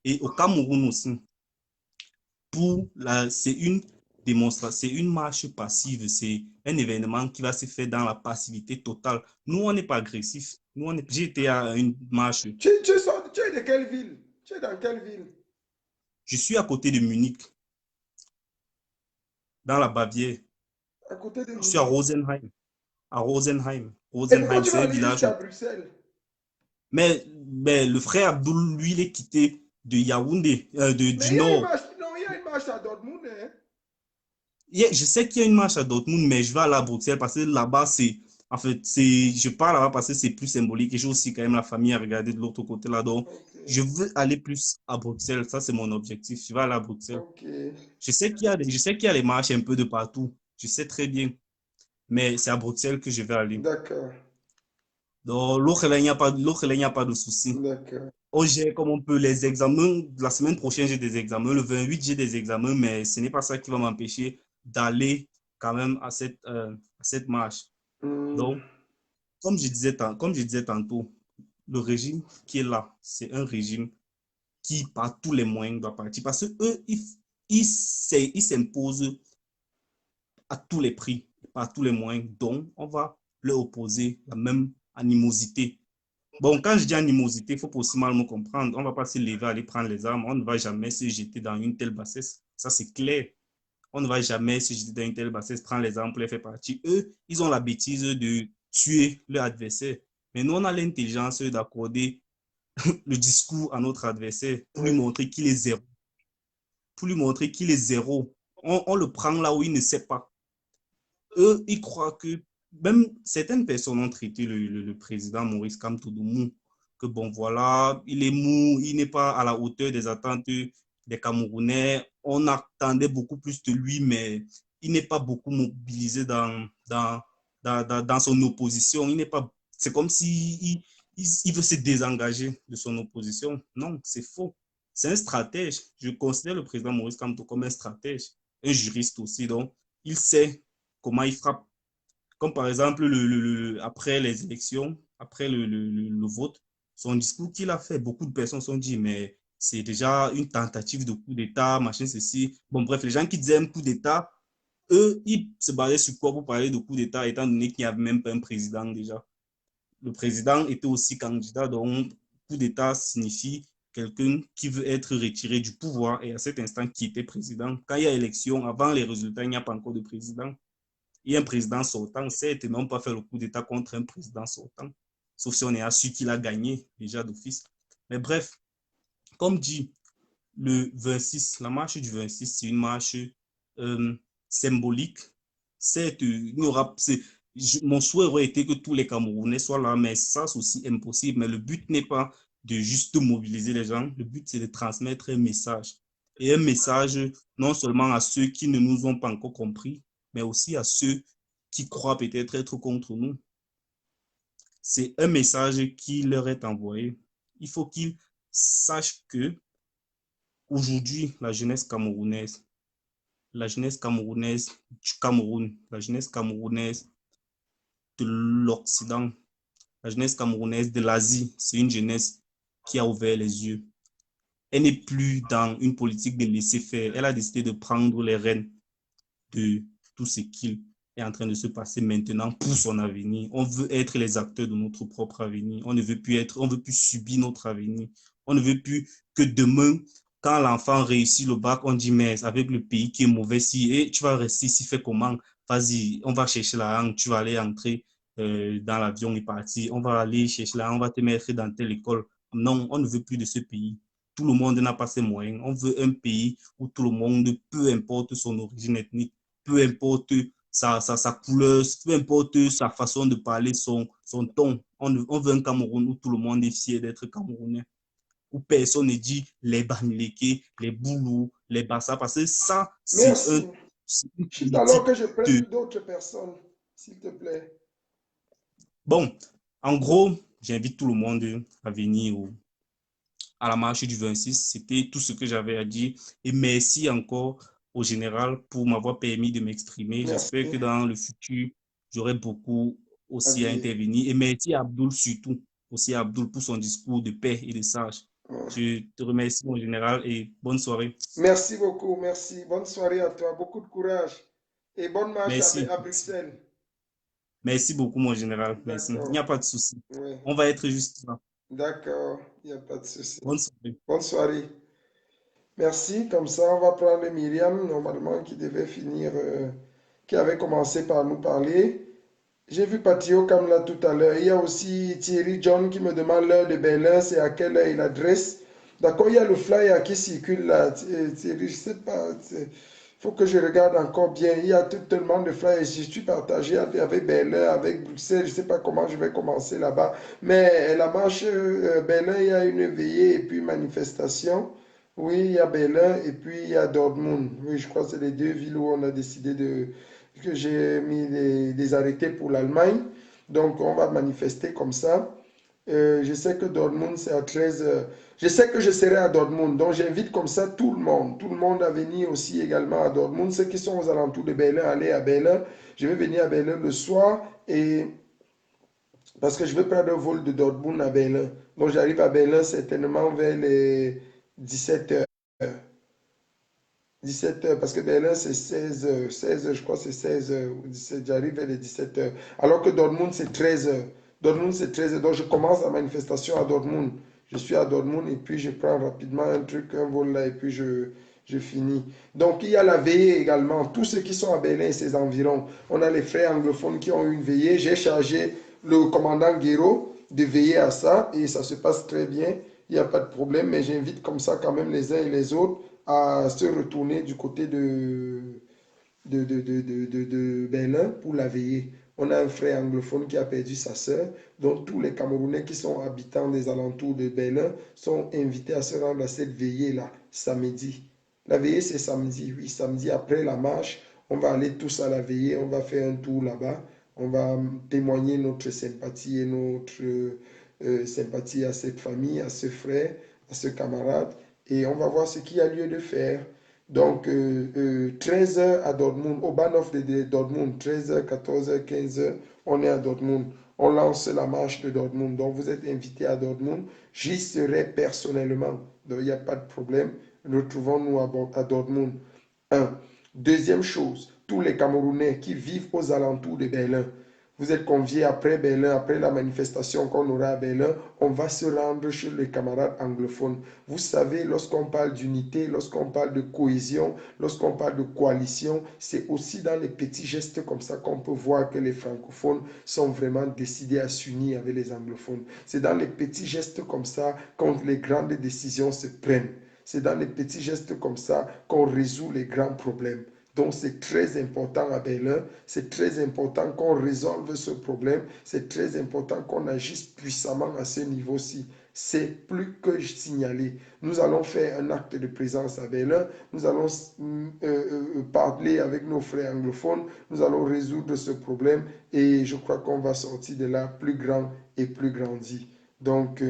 Et au Cameroun aussi, c'est une démonstration, c'est une marche passive, c'est un événement qui va se faire dans la passivité totale. Nous, on n'est pas agressif. J'ai été à une marche. Tu es de quelle ville? Tu es dans quelle ville? Je suis à côté de Munich, dans la Bavière. À côté de Je suis à Munich. Rosenheim. À Rosenheim. Et pourquoi Rosenheim, tu vas c'est un aller village. jusqu'à Bruxelles? Mais le frère Abdoul, lui, il est quitté de Yaoundé, Mais du il y a une nord. marche, non, il y a une marche à Dortmund, hein? Je sais qu'il y a une marche à Dortmund, mais je vais aller à Bruxelles parce que là-bas, en fait, je pars là-bas parce que c'est plus symbolique et j'ai aussi quand même la famille à regarder de l'autre côté là. Donc, je Ok, veux aller plus à Bruxelles. Ça, c'est mon objectif. Je vais aller à Bruxelles. ok, Je sais qu'il y a les marches un peu de partout. Je sais très bien. Mais c'est à Bruxelles que je vais aller. d'accord, Donc, l'autre, là, il n'y a pas, l'autre, là, il n'y a pas de souci. d'accord, On gère comme on peut les examens. La semaine prochaine, j'ai des examens. Le 28, j'ai des examens, mais ce n'est pas ça qui va m'empêcher d'aller quand même à cette marche. hmm, Donc, comme je disais tantôt, le régime qui est là, c'est un régime qui, par tous les moyens, doit partir. Parce qu'eux, ils s'imposent à tous les prix, par tous les moyens. Donc, on va leur opposer la même animosité. Bon, quand je dis animosité, il faut pas aussi mal me comprendre. On ne va pas se lever, aller prendre les armes. On ne va jamais se jeter dans une telle bassesse. Ça, c'est clair. On ne va jamais se jeter dans une telle bassesse, prendre les armes pour les faire partir. Eux, ils ont la bêtise de tuer leur adversaire. Mais nous, on a l'intelligence d'accorder le discours à notre adversaire pour lui oui, montrer qu'il est zéro. Pour lui montrer qu'il est zéro. On le prend là où il ne sait pas. Eux, ils croient que même certaines personnes ont traité le président Maurice Kamto-Doumou que bon, voilà, il est mou, il n'est pas à la hauteur des attentes des Camerounais. On attendait beaucoup plus de lui, mais il n'est pas beaucoup mobilisé dans son opposition. Il n'est pas, c'est comme si il veut se désengager de son opposition. Non, c'est faux. C'est un stratège. Je considère le président Maurice Kamto comme un stratège, un juriste aussi. Donc, il sait comment il frappe. Comme par exemple, après les élections, après le vote, son discours qu'il a fait, beaucoup de personnes se sont dit, mais c'est déjà une tentative de coup d'État, machin, ceci. Bon, bref, les gens qui disaient un coup d'État, eux, ils se basaient sur quoi pour parler de coup d'État, étant donné qu'il n'y avait même pas un président déjà. Le président était aussi candidat, donc coup d'État signifie quelqu'un qui veut être retiré du pouvoir et à cet instant qui était président. Quand il y a élection, avant les résultats, il n'y a pas encore de président. Il y a un président sortant, certes, mais on peut pas faire le coup d'État contre un président sortant, sauf si on est assuré qu'il a gagné déjà d'office. Mais bref, comme dit, le 26, la marche du 26, c'est une marche euh, symbolique. Certes, mon souhait aurait été que tous les Camerounais soient là, mais ça, c'est aussi impossible. Mais le but n'est pas de juste mobiliser les gens, le but, c'est de transmettre un message. Et un message non seulement à ceux qui ne nous ont pas encore compris, mais aussi à ceux qui croient peut-être être contre nous. c'est un message qui leur est envoyé. Il faut qu'ils sachent que aujourd'hui, la jeunesse camerounaise du Cameroun, la jeunesse camerounaise de l'Occident, la jeunesse camerounaise de l'Asie, c'est une jeunesse qui a ouvert les yeux. Elle n'est plus dans une politique de laisser faire. Elle a décidé de prendre les rênes de tout ce qu'il est en train de se passer maintenant pour son avenir. On veut être les acteurs de notre propre avenir. On ne veut plus être, on veut plus subir notre avenir. On ne veut plus que demain, quand l'enfant réussit le bac, on dit, mais avec le pays qui est mauvais, si, et tu vas rester ici, fais comment? Vas-y, on va chercher la langue, tu vas aller entrer dans l'avion et partir. On va aller chercher la langue, on va te mettre dans telle école. Non, on ne veut plus de ce pays. Tout le monde n'a pas ses moyens. On veut un pays où tout le monde, peu importe son origine ethnique, peu importe sa couleur, peu importe sa façon de parler, son ton. On veut un Cameroun où tout le monde est fier d'être Camerounais, où personne ne dit les Bamileke, les Boulous, les Bassa, parce que ça, c'est Merci. une Juste alors politique que je prenne de... d'autres personnes, s'il te plaît. Bon, en gros, j'invite tout le monde à venir à la marche du 26. C'était tout ce que j'avais à dire. Et merci encore au général pour m'avoir permis de m'exprimer. Merci. J'espère que dans le futur, j'aurai beaucoup aussi à Adieu. intervenir. Et merci à Abdoul surtout, aussi à Abdoul pour son discours de paix et de sage. Je te remercie mon général et bonne soirée. Merci beaucoup, merci. Bonne soirée à toi, beaucoup de courage et bonne marche Merci. à Bruxelles. Merci beaucoup mon général. Merci. Il n'y a pas de souci. Oui. On va être juste là. D'accord, il n'y a pas de souci. Bonne soirée. Bonne soirée. Merci, comme ça on va prendre Myriam, normalement qui devait finir, qui avait commencé par nous parler. J'ai vu Patio comme là tout à l'heure. Il y a aussi Thierry John qui me demande l'heure de Berlin, c'est à quelle heure il adresse. D'accord, il y a le flyer qui circule là. Thierry, je sais pas. Il faut que je regarde encore bien. Il y a tellement de flyers. Je suis partagé avec Berlin, avec Bruxelles. Je ne sais pas comment je vais commencer là-bas. Mais la marche Berlin, il y a une veillée et puis manifestation. Oui, il y a Berlin et puis il y a Dortmund. Oui, je crois que c'est les deux villes où on a décidé que j'ai mis des arrêtés pour l'Allemagne. Donc, on va manifester comme ça. Je sais que Dortmund, c'est à 13 heures. Je sais que je serai à Dortmund. Donc, j'invite comme ça tout le monde à venir aussi également à Dortmund. Ceux qui sont aux alentours de Berlin, allez à Berlin. Je vais venir à Berlin le soir et parce que je vais prendre un vol de Dortmund à Berlin. Donc, j'arrive à Berlin certainement vers les 17 heures. 17 heures, parce que Berlin c'est 16 heures, 16 heures, je crois que c'est 16 heures ou 17, j'arrive vers les 17 heures. Alors que Dortmund c'est 13 heures. Dortmund c'est 13 heures, donc je commence la manifestation à Dortmund. Je suis à Dortmund et puis je prends rapidement un truc, un vol là et puis je finis. Donc il y a la veillée également, tous ceux qui sont à Berlin et ses environs. On a les frères anglophones qui ont eu une veillée. J'ai chargé le commandant Guéraud de veiller à ça et ça se passe très bien. Il n'y a pas de problème, mais j'invite comme ça quand même les uns et les autres à se retourner du côté de Berlin pour la veiller. On a un frère anglophone qui a perdu sa sœur, donc tous les Camerounais qui sont habitants des alentours de Berlin sont invités à se rendre à cette veillée-là, samedi. La veillée, c'est samedi, oui, samedi après la marche, on va aller tous à la veillée, on va faire un tour là-bas, on va témoigner notre sympathie et notre sympathie à cette famille, à ce frère, à ce camarade, et on va voir ce qu'il y a lieu de faire. Donc, 13h à Dortmund, au Bahnhof de Dortmund, 13h, 14h, 15h, on est à Dortmund. On lance la marche de Dortmund. Donc, vous êtes invités à Dortmund. J'y serai personnellement. Donc, il n'y a pas de problème. Retrouvons-nous à Dortmund. Un. Deuxième chose, tous les Camerounais qui vivent aux alentours de Berlin, vous êtes conviés après Berlin, après la manifestation qu'on aura à Berlin, on va se rendre chez les camarades anglophones. Vous savez, lorsqu'on parle d'unité, lorsqu'on parle de cohésion, lorsqu'on parle de coalition, c'est aussi dans les petits gestes comme ça qu'on peut voir que les francophones sont vraiment décidés à s'unir avec les anglophones. C'est dans les petits gestes comme ça quand les grandes décisions se prennent. C'est dans les petits gestes comme ça qu'on résout les grands problèmes. Donc c'est très important à Berlin, c'est très important qu'on résolve ce problème, c'est très important qu'on agisse puissamment à ce niveau-ci. C'est plus que signalé. Nous allons faire un acte de présence à Berlin. Nous allons parler avec nos frères anglophones. Nous allons résoudre ce problème et je crois qu'on va sortir de là plus grand et plus grandi. Donc,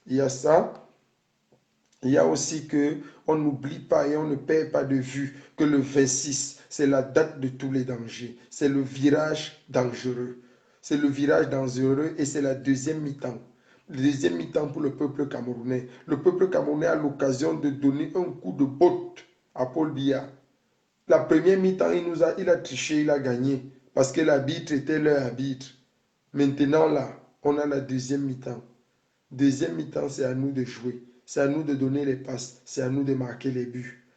il y a ça. Il y a aussi que on n'oublie pas et on ne perd pas de vue que le 26, c'est la date de tous les dangers. C'est le virage dangereux. C'est le virage dangereux et c'est la deuxième mi-temps. Le deuxième mi-temps pour le peuple camerounais. Le peuple camerounais a l'occasion de donner un coup de botte à Paul Biya. La première mi-temps, il a triché, il a gagné parce que l'arbitre était leur arbitre. Maintenant, là, on a la deuxième mi-temps. Deuxième mi-temps, c'est à nous de jouer. C'est à nous de donner les passes. C'est à nous de marquer les buts.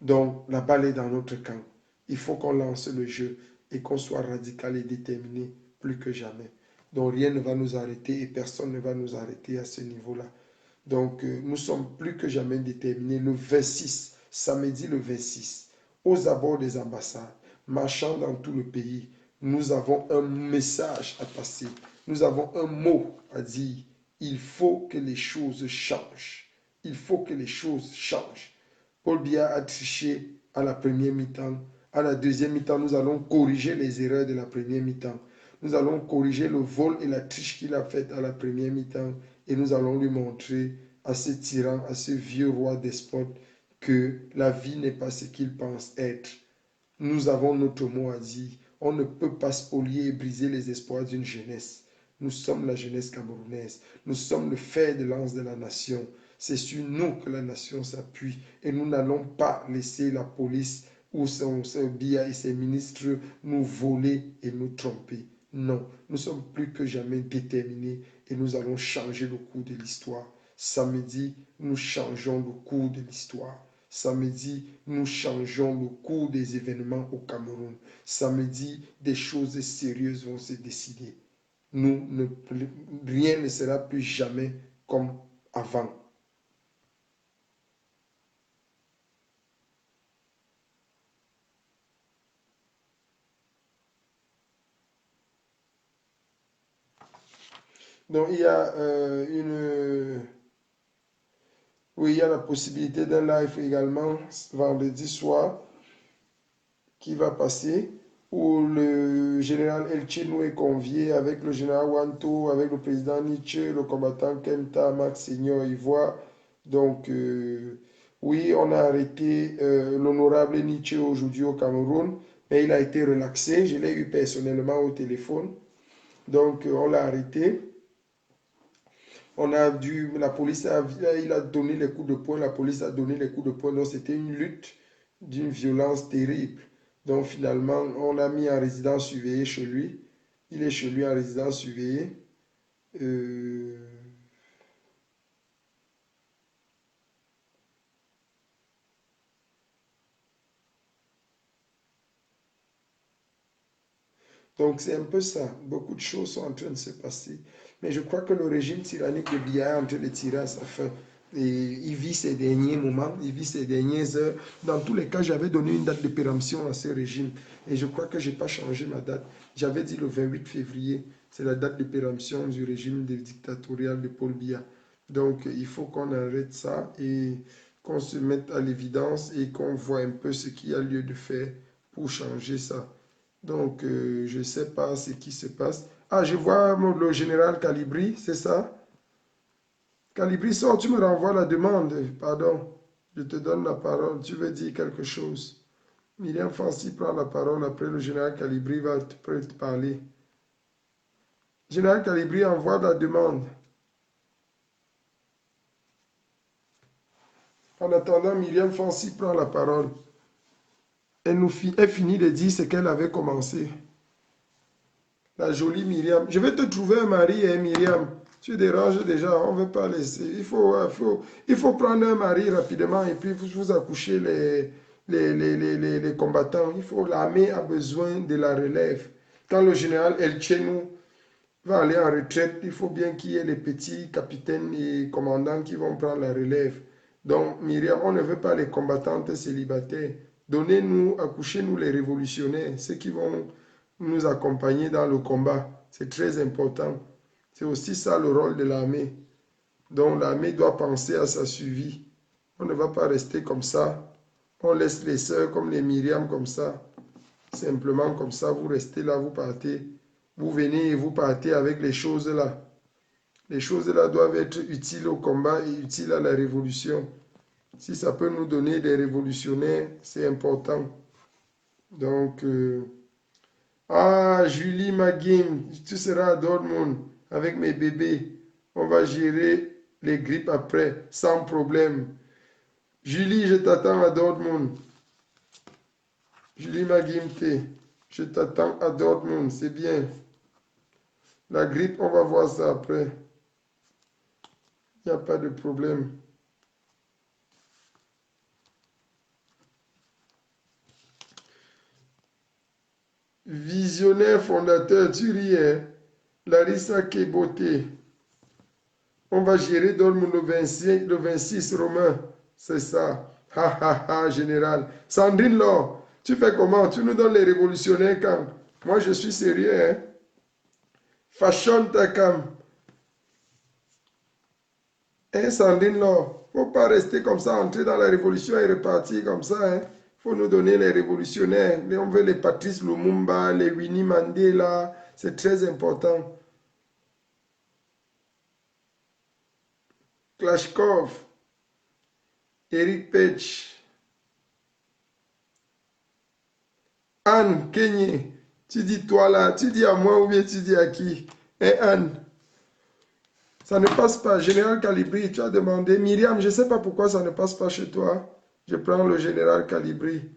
Donc, la balle est dans notre camp. Il faut qu'on lance le jeu et qu'on soit radical et déterminé plus que jamais. Donc, rien ne va nous arrêter et personne ne va nous arrêter à ce niveau-là. Donc, nous sommes plus que jamais déterminés. Le 26, samedi le 26, aux abords des ambassades, marchant dans tout le pays, nous avons un message à passer. Nous avons un mot à dire. Il faut que les choses changent. Il faut que les choses changent. Paul Biya a triché à la première mi-temps. À la deuxième mi-temps, nous allons corriger les erreurs de la première mi-temps. Nous allons corriger le vol et la triche qu'il a faite à la première mi-temps. Et nous allons lui montrer à ce tyran, à ce vieux roi despote, que la vie n'est pas ce qu'il pense être. Nous avons notre mot à dire. On ne peut pas spolier et briser les espoirs d'une jeunesse. Nous sommes la jeunesse camerounaise. Nous sommes le fer de lance de la nation. C'est sur nous que la nation s'appuie. Et nous n'allons pas laisser la police ou son Biya et ses ministres nous voler et nous tromper. Non, nous sommes plus que jamais déterminés et nous allons changer le cours de l'histoire. Samedi, nous changeons le cours de l'histoire. Samedi, nous changeons le cours des événements au Cameroun. Samedi, des choses sérieuses vont se décider. Rien ne sera plus jamais comme avant. Donc, il y a oui, il y a la possibilité d'un live également vendredi soir qui va passer où le général Elchinou est convié avec le général Wanto, avec le président Nietzsche, le combattant Kenta, Max Seigneur Ivoire. Donc, oui, on a arrêté l'honorable Nietzsche aujourd'hui au Cameroun, mais il a été relaxé. Je l'ai eu personnellement au téléphone. Donc, on l'a arrêté. La police il a donné les coups de poing, la police a donné les coups de poing. Donc, c'était une lutte d'une violence terrible. Donc, finalement, on l'a mis en résidence surveillée chez lui. Il est chez lui en résidence surveillée. Donc, c'est un peu ça. Beaucoup de choses sont en train de se passer. Mais je crois que le régime tyrannique de Biya est en train de tirer à sa fin. Et il vit ses derniers moments, il vit ses dernières heures. Dans tous les cas, j'avais donné une date de péremption à ce régime. Et je crois que je n'ai pas changé ma date. J'avais dit le 28 février. C'est la date de péremption du régime dictatorial de Paul Biya. Donc, il faut qu'on arrête ça et qu'on se mette à l'évidence et qu'on voit un peu ce qu'il y a lieu de faire pour changer ça. Donc, je ne sais pas ce qui se passe. Ah, je vois le général Calibri, c'est ça? Calibri, sors, tu me renvoies la demande. Pardon, je te donne la parole. Tu veux dire quelque chose? Myriam Fancy prend la parole. Après, le général Calibri va te parler. Général Calibri envoie la demande. En attendant, Myriam Fancy prend la parole. Elle finit de dire ce qu'elle avait commencé. La jolie Myriam. Je vais te trouver un mari, hein, Myriam. Tu déranges déjà, on ne veut pas laisser. Il faut prendre un mari rapidement et puis vous accoucher les combattants. L'armée a besoin de la relève. Quand le général Elchenou va aller en retraite, il faut bien qu'il y ait les petits capitaines et commandants qui vont prendre la relève. Donc, Myriam, on ne veut pas les combattantes célibataires. Donnez-nous, accouchez-nous les révolutionnaires, ceux qui vont nous accompagner dans le combat. C'est très important. C'est aussi ça le rôle de l'armée. Donc l'armée doit penser à sa survie. On ne va pas rester comme ça. On laisse les sœurs comme les Myriam comme ça. Simplement comme ça, vous restez là, vous partez. Vous venez et vous partez avec les choses là. Les choses là doivent être utiles au combat et utiles à la révolution. Si ça peut nous donner des révolutionnaires, c'est important. Donc, Julie Magim, tu seras à Dortmund avec mes bébés. On va gérer les grippes après, sans problème. Julie, je t'attends à Dortmund. Julie Magimte, je t'attends à Dortmund, c'est bien. La grippe, on va voir ça après. Il n'y a pas de problème. Visionnaire fondateur, tu ris, hein? Larissa Keboté. On va gérer Dortmund le 26 Romain. C'est ça. Ha ha ha, général. Sandrine Laure, tu fais comment? Tu nous donnes les révolutionnaires quand? Moi, je suis sérieux, hein? Fashion ta cam. Hein, Sandrine Laure? Faut pas rester comme ça, entrer dans la révolution et repartir comme ça, hein? Faut nous donner les révolutionnaires. On veut les Patrice Lumumba, les Winnie Mandela. C'est très important. Klashkov, Eric Pech, Anne Kenye. Tu dis toi là, tu dis à moi ou bien tu dis à qui? Hein, Anne? Ça ne passe pas. Général Calibri, tu as demandé. Myriam, je ne sais pas pourquoi ça ne passe pas chez toi. Je prends le général Calibri.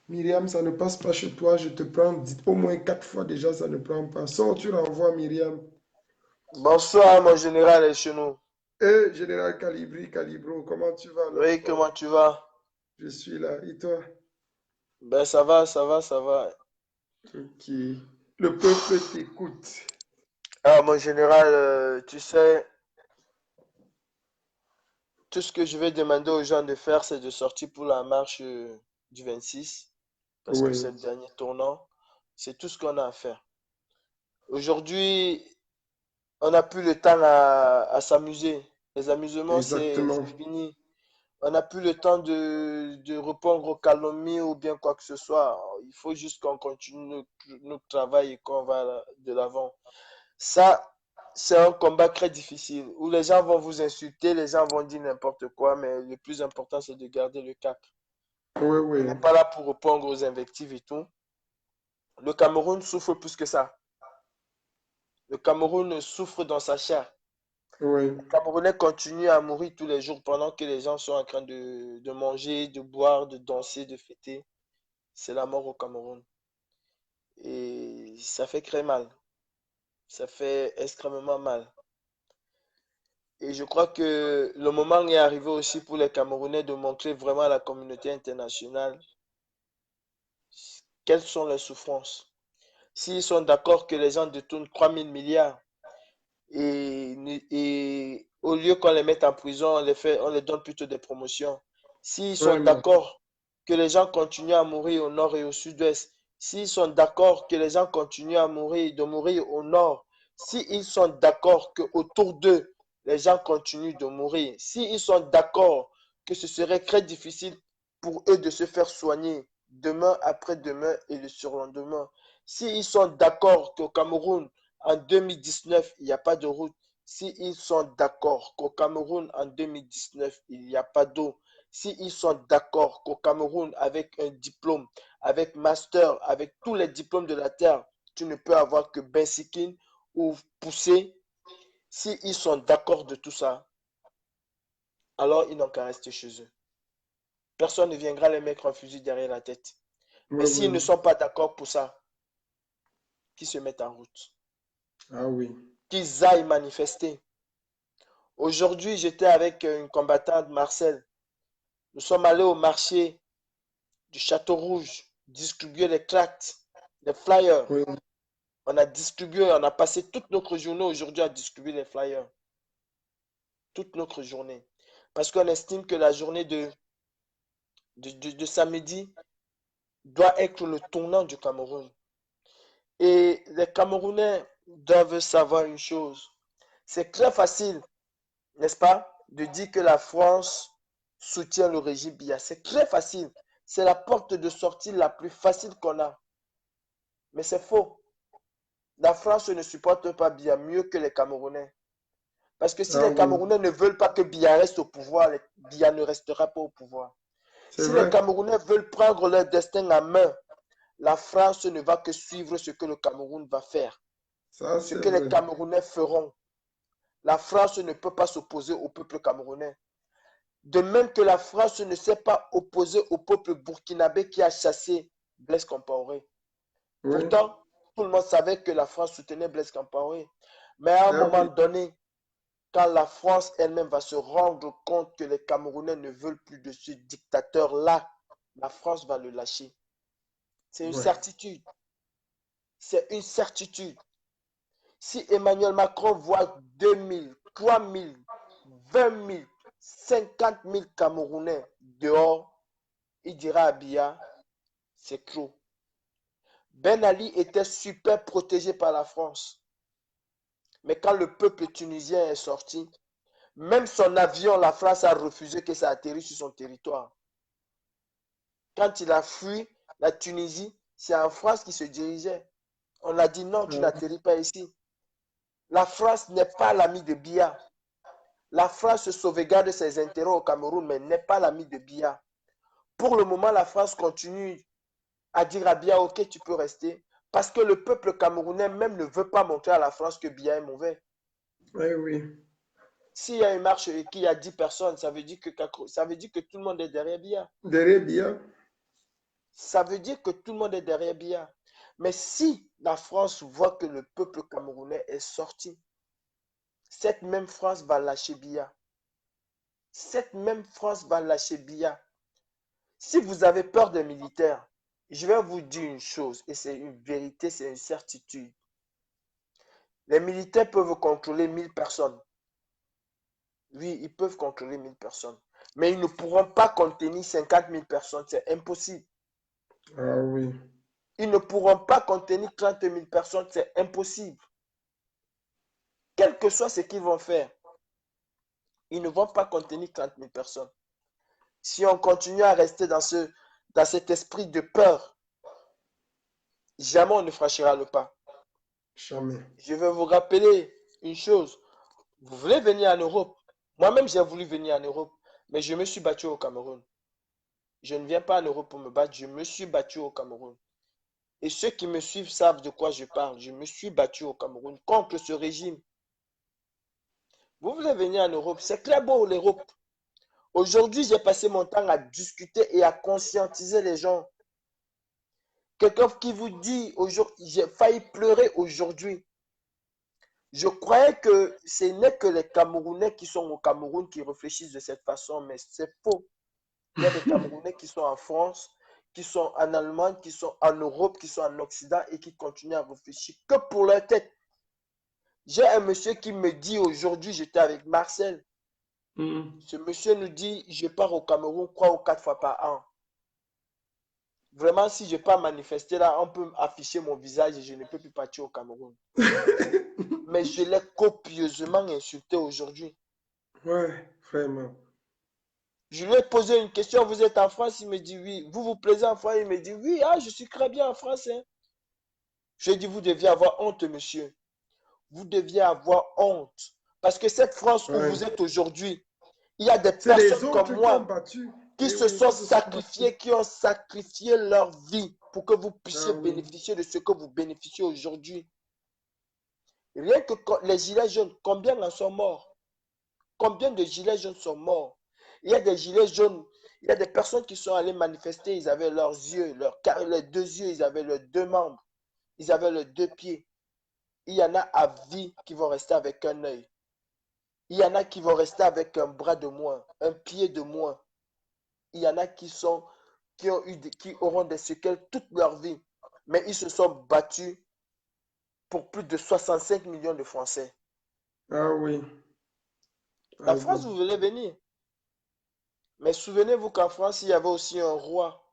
Myriam, ça ne passe pas chez toi. Je te prends au moins 4 fois déjà, ça ne prend pas. Sors, tu renvoies Myriam. Bonsoir, mon général est chez nous. Général Calibri, Calibro, comment tu vas là? Oui, comment tu vas? Je suis là. Et toi? Ben, ça va, ça va, ça va. Ok. Le peuple t'écoute. Ah, mon général, tu sais, tout ce que je vais demander aux gens de faire, c'est de sortir pour la marche du 26, parce que Oui, c'est le dernier tournant. C'est tout ce qu'on a à faire. Aujourd'hui, on n'a plus le temps à s'amuser. Les amusements, c'est exactement. fini. On n'a plus le temps de répondre aux calomnies ou bien quoi que ce soit. Il faut juste qu'on continue notre travail et qu'on va de l'avant. Ça, c'est un combat très difficile où les gens vont vous insulter, les gens vont dire n'importe quoi, mais le plus important, c'est de garder le cap. Oui, On oui, n'est pas là pour répondre aux invectives et tout. Le Cameroun souffre plus que ça. Le Cameroun souffre dans sa chair. oui. Les Camerounais continuent à mourir tous les jours pendant que les gens sont en train de manger, de boire, de danser, de fêter. C'est la mort au Cameroun. Et ça fait très mal. Ça fait extrêmement mal. Et je crois que le moment est arrivé aussi pour les Camerounais de montrer vraiment à la communauté internationale quelles sont leurs souffrances. S'ils sont d'accord que les gens détournent 3000 milliards et au lieu qu'on les mette en prison, on les donne plutôt des promotions. S'ils sont Vraiment. d'accord que les gens continuent à mourir au nord et au sud-ouest, s'ils sont d'accord que les gens continuent à mourir, de mourir au nord, s'ils sont d'accord qu'autour d'eux, les gens continuent de mourir, s'ils sont d'accord que ce serait très difficile pour eux de se faire soigner demain, après-demain et le surlendemain, s'ils sont d'accord qu'au Cameroun, en 2019, il n'y a pas de route, s'ils sont d'accord qu'au Cameroun, en 2019, il n'y a pas d'eau, s'ils sont d'accord qu'au Cameroun, avec un diplôme, avec master, avec tous les diplômes de la terre, tu ne peux avoir que Bensikin ou Poussé, s'ils sont d'accord de tout ça, alors ils n'ont qu'à rester chez eux. Personne ne viendra les mettre un fusil derrière la tête. Oui, Mais s'ils ne oui. sont pas d'accord pour ça, qu'ils se mettent en route, Ah oui. qu'ils aillent manifester. Aujourd'hui, j'étais avec une combattante, Marcel. Nous sommes allés au marché du Château Rouge, distribuer les tracts, les flyers. Oui, On a distribué, on a passé toute notre journée aujourd'hui à distribuer les flyers. Toute notre journée. Parce qu'on estime que la journée de samedi doit être le tournant du Cameroun. Et les Camerounais doivent savoir une chose. C'est très facile n'est-ce pas, de dire que la France soutient le régime Biya. C'est très facile. C'est la porte de sortie la plus facile qu'on a. Mais c'est faux. La France ne supporte pas Biya mieux que les Camerounais. Parce que si Ah les oui, Camerounais ne veulent pas que Biya reste au pouvoir, Biya ne restera pas au pouvoir. c'est Si les vrai. Camerounais veulent prendre leur destin en main, la France ne va que suivre ce que le Cameroun va faire, Ça, ce c'est que les vrai. Camerounais feront. La France ne peut pas s'opposer au peuple camerounais. De même que la France ne s'est pas opposée au peuple burkinabé qui a chassé Blaise Compaoré. Oui. Pourtant, tout le monde savait que la France soutenait Blaise Compaoré. Mais à un Ah moment oui, donné, quand la France elle-même va se rendre compte que les Camerounais ne veulent plus de ce dictateur-là, la France va le lâcher. C'est une ouais. certitude. C'est une certitude. Si Emmanuel Macron voit 2000, 3000, 20 000, 50 000 Camerounais dehors, il dira à Biya, c'est clos. Ben Ali était super protégé par la France. Mais quand le peuple tunisien est sorti, même son avion, la France a refusé que ça atterrisse sur son territoire. Quand il a fui la Tunisie, c'est en France qu'il se dirigeait. On a dit non, tu Ah, n'atterris pas ici. La France n'est pas l'ami de Biya. La France sauvegarde ses intérêts au Cameroun, mais n'est pas l'ami de Biya. Pour le moment, la France continue à dire à Biya, ok, tu peux rester. Parce que le peuple camerounais même ne veut pas montrer à la France que Biya est mauvais. oui, oui. S'il y a une marche et qu'il y a 10 personnes, ça veut dire que tout le monde est derrière Biya. Derrière bien. Ça veut dire que tout le monde est derrière Biya. Mais si la France voit que le peuple camerounais est sorti, cette même France va lâcher Biya. Cette même France va lâcher Biya. Si vous avez peur des militaires, je vais vous dire une chose, et c'est une vérité, c'est une certitude. Les militaires peuvent contrôler 1000 personnes. Oui, ils peuvent contrôler 1000 personnes. Mais ils ne pourront pas contenir 50 000 personnes. C'est impossible. Ah oui. Ils ne pourront pas contenir 30 000 personnes. C'est impossible. Quel que soit ce qu'ils vont faire, ils ne vont pas contenir 30 000 personnes. Si on continue à rester dans cet esprit de peur, jamais on ne franchira le pas. Jamais. Je vais vous rappeler une chose. Vous voulez venir en Europe. Moi-même, j'ai voulu venir en Europe, mais je me suis battu au Cameroun. Je ne viens pas en Europe pour me battre, je me suis battu au Cameroun. Et ceux qui me suivent savent de quoi je parle. Je me suis battu au Cameroun contre ce régime. Vous voulez venir en Europe, c'est très beau l'Europe. Aujourd'hui, j'ai passé mon temps à discuter et à conscientiser les gens. Quelqu'un qui vous dit, aujourd'hui, j'ai failli pleurer aujourd'hui. Je croyais que ce n'est que les Camerounais qui sont au Cameroun qui réfléchissent de cette façon, mais c'est faux. Il y a des Camerounais qui sont en France, qui sont en Allemagne, qui sont en Europe, qui sont en Occident et qui continuent à réfléchir que pour leur tête. J'ai un monsieur qui me dit aujourd'hui, j'étais avec Marcel. Ce monsieur nous dit, je pars au Cameroun 3 ou 4 fois par an. Vraiment, si je pars manifester là, on peut afficher mon visage et je ne peux plus partir au Cameroun. Mais je l'ai copieusement insulté aujourd'hui. Ouais, vraiment. Je lui ai posé une question, vous êtes en France? Il me dit oui. Vous vous plaisez en France? Il me dit oui, ah, je suis très bien en France. Hein. Je lui ai dit, vous deviez avoir honte, monsieur. Vous deviez avoir honte. Parce que cette France où Ouais. vous êtes aujourd'hui, il y a des C'est les personnes autres comme qui ont moi battu. qui Eh se oui, sont qui se sont battus. sacrifiés, qui ont sacrifié leur vie pour que vous Ah puissiez oui. bénéficier de ce que vous bénéficiez aujourd'hui. Rien que les gilets jaunes, combien en sont morts? Combien de gilets jaunes sont morts? Il y a des gilets jaunes, il y a des personnes qui sont allées manifester, ils avaient leurs yeux, les deux yeux, ils avaient leurs deux membres, ils avaient leurs deux pieds. Il y en a à vie qui vont rester avec un œil. Il y en a qui vont rester avec un bras de moins, un pied de moins. Il y en a qui auront des séquelles toute leur vie. Mais ils se sont battus pour plus de 65 millions de Français. Ah oui. Ah La France, oui. vous voulez venir. Mais souvenez-vous qu'en France, il y avait aussi un roi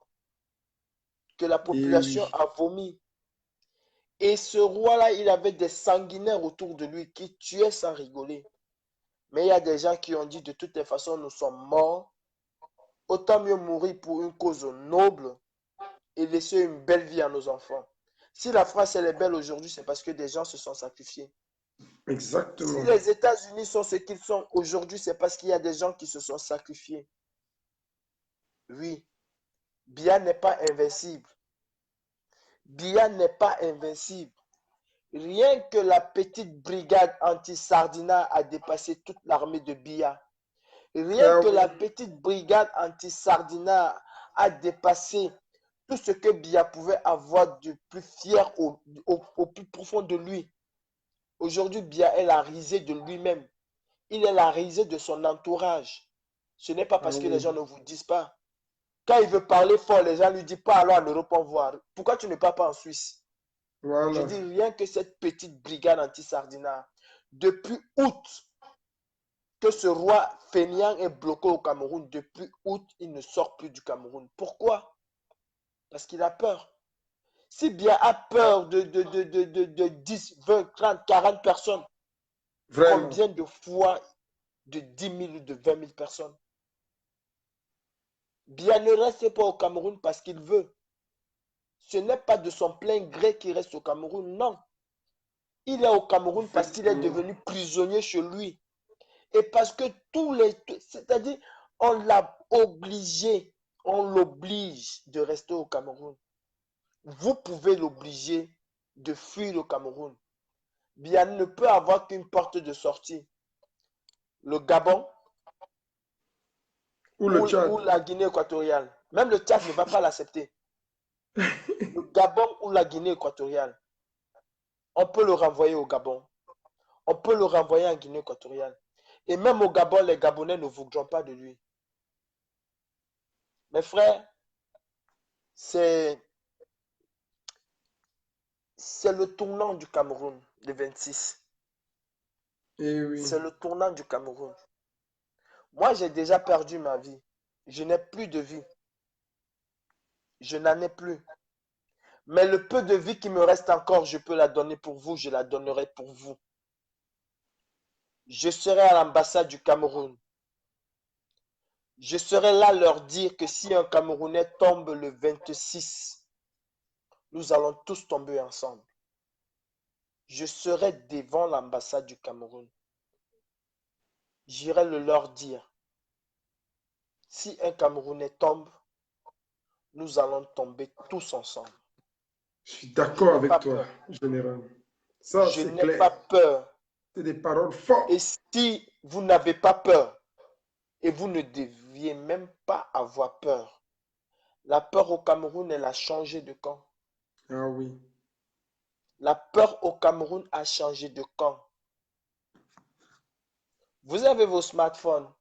que la Et population oui. a vomi. Et ce roi-là, il avait des sanguinaires autour de lui qui tuaient sans rigoler. Mais il y a des gens qui ont dit de toutes les façons, nous sommes morts. Autant mieux mourir pour une cause noble et laisser une belle vie à nos enfants. Si la France elle est belle aujourd'hui, c'est parce que des gens se sont sacrifiés. Exactement. Si les États-Unis sont ce qu'ils sont aujourd'hui, c'est parce qu'il y a des gens qui se sont sacrifiés. Oui, Biya n'est pas invincible. Biya n'est pas invincible. Rien que la petite brigade anti-Sardina a dépassé toute l'armée de Biya. Rien que la petite brigade anti-Sardina a dépassé tout ce que Biya pouvait avoir de plus fier au plus profond de lui. Aujourd'hui, Biya est la risée de lui-même. Il est la risée de son entourage. Ce n'est pas parce que les gens ne vous disent pas. Quand il veut parler fort, les gens ne lui disent pas alors en Europe on voit. Pourquoi tu ne pars pas en Suisse? Voilà. Je dis rien que cette petite brigade anti-Sardina, depuis août, que ce roi fainéant est bloqué au Cameroun, depuis août, il ne sort plus du Cameroun. Pourquoi? Parce qu'il a peur. Si Biya a peur de 10, 20, 30, 40 personnes, Vraiment. combien de fois de 10 000 ou de 20 000 personnes? Biya ne reste pas au Cameroun parce qu'il veut. Ce n'est pas de son plein gré qu'il reste au Cameroun, non. Il est au Cameroun parce qu'il est devenu prisonnier chez lui. Et parce que c'est-à-dire, on l'a obligé, on l'oblige de rester au Cameroun. Vous pouvez l'obliger de fuir le Cameroun. Biya ne peut avoir qu'une porte de sortie. Le Gabon Ou le ou Tchad. la Guinée équatoriale. Même le Tchad ne va pas l'accepter. Le Gabon ou la Guinée équatoriale. On peut le renvoyer au Gabon. On peut le renvoyer en Guinée équatoriale. Et même au Gabon, les Gabonais ne voudront pas de lui. Mes frères, c'est le tournant du Cameroun, le 26. Eh oui. C'est le tournant du Cameroun. Moi, j'ai déjà perdu ma vie. Je n'ai plus de vie. Je n'en ai plus. Mais le peu de vie qui me reste encore, je peux la donner pour vous. Je la donnerai pour vous. Je serai à l'ambassade du Cameroun. Je serai là leur dire que si un Camerounais tombe le 26, nous allons tous tomber ensemble. Je serai devant l'ambassade du Cameroun. J'irai le leur dire. Si un Camerounais tombe, nous allons tomber tous ensemble. Je suis d'accord avec toi, général. Ça, Je c'est n'ai pas clair. peur. C'est des paroles fortes. Et si vous n'avez pas peur, et vous ne deviez même pas avoir peur, la peur au Cameroun, elle a changé de camp. Ah oui. La peur au Cameroun a changé de camp. Vous avez vos smartphones.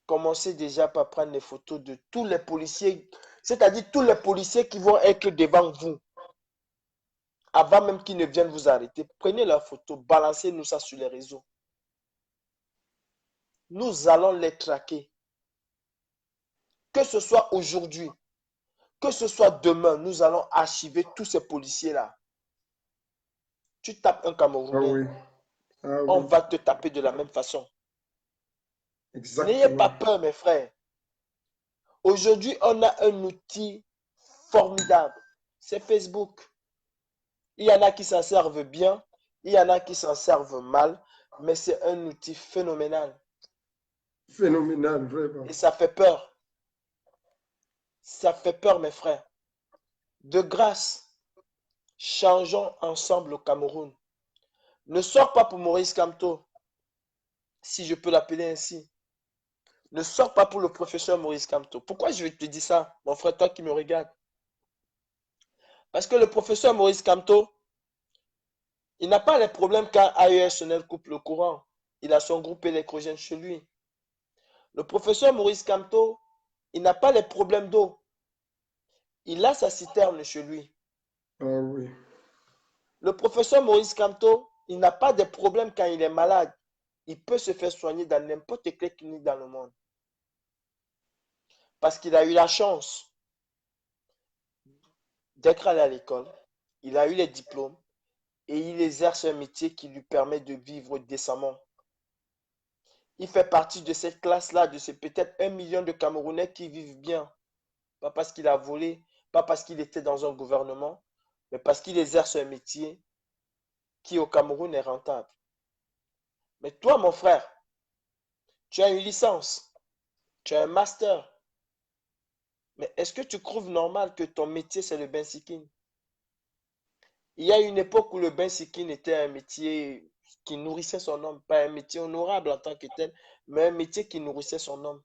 Commencez déjà par prendre les photos de tous les policiers, c'est-à-dire tous les policiers qui vont être devant vous. Avant même qu'ils ne viennent vous arrêter, prenez leurs photos, balancez-nous ça sur les réseaux. Nous allons les traquer. Que ce soit aujourd'hui, que ce soit demain, nous allons archiver tous ces policiers-là. Tu tapes un Ah Camerounais, oui. Ah on oui. va te taper de la même façon. N'ayez pas Exactement. peur, mes frères. Aujourd'hui, on a un outil formidable. C'est Facebook. Il y en a qui s'en servent bien, il y en a qui s'en servent mal, mais c'est un outil phénoménal. Phénoménal, vraiment. Et ça fait peur. Ça fait peur, mes frères. De grâce, changeons ensemble le Cameroun. Ne sors pas pour Maurice Kamto, si je peux l'appeler ainsi. Ne sors pas pour le professeur Maurice Kamto. Pourquoi je te dis ça, mon frère, toi qui me regardes? Parce que le professeur Maurice Kamto, il n'a pas les problèmes quand AES coupe le courant. Il a son groupe électrogène chez lui. Le professeur Maurice Kamto, il n'a pas les problèmes d'eau. Il a sa citerne chez lui. Ah oui. Le professeur Maurice Kamto, il n'a pas de problèmes quand il est malade. Il peut se faire soigner dans n'importe quelle clinique dans le monde. Parce qu'il a eu la chance d'être allé à l'école. Il a eu les diplômes. et il exerce un métier qui lui permet de vivre décemment. Il fait partie de cette classe-là, de ces peut-être 1 million de Camerounais qui vivent bien. Pas parce qu'il a volé, pas parce qu'il était dans un gouvernement, mais parce qu'il exerce un métier qui au Cameroun est rentable. Mais toi, mon frère, tu as une licence, tu as un master. Mais est-ce que tu trouves normal que ton métier, c'est le bensikin? Il y a une époque où le bensikin était un métier qui nourrissait son homme, pas un métier honorable en tant que tel, mais un métier qui nourrissait son homme.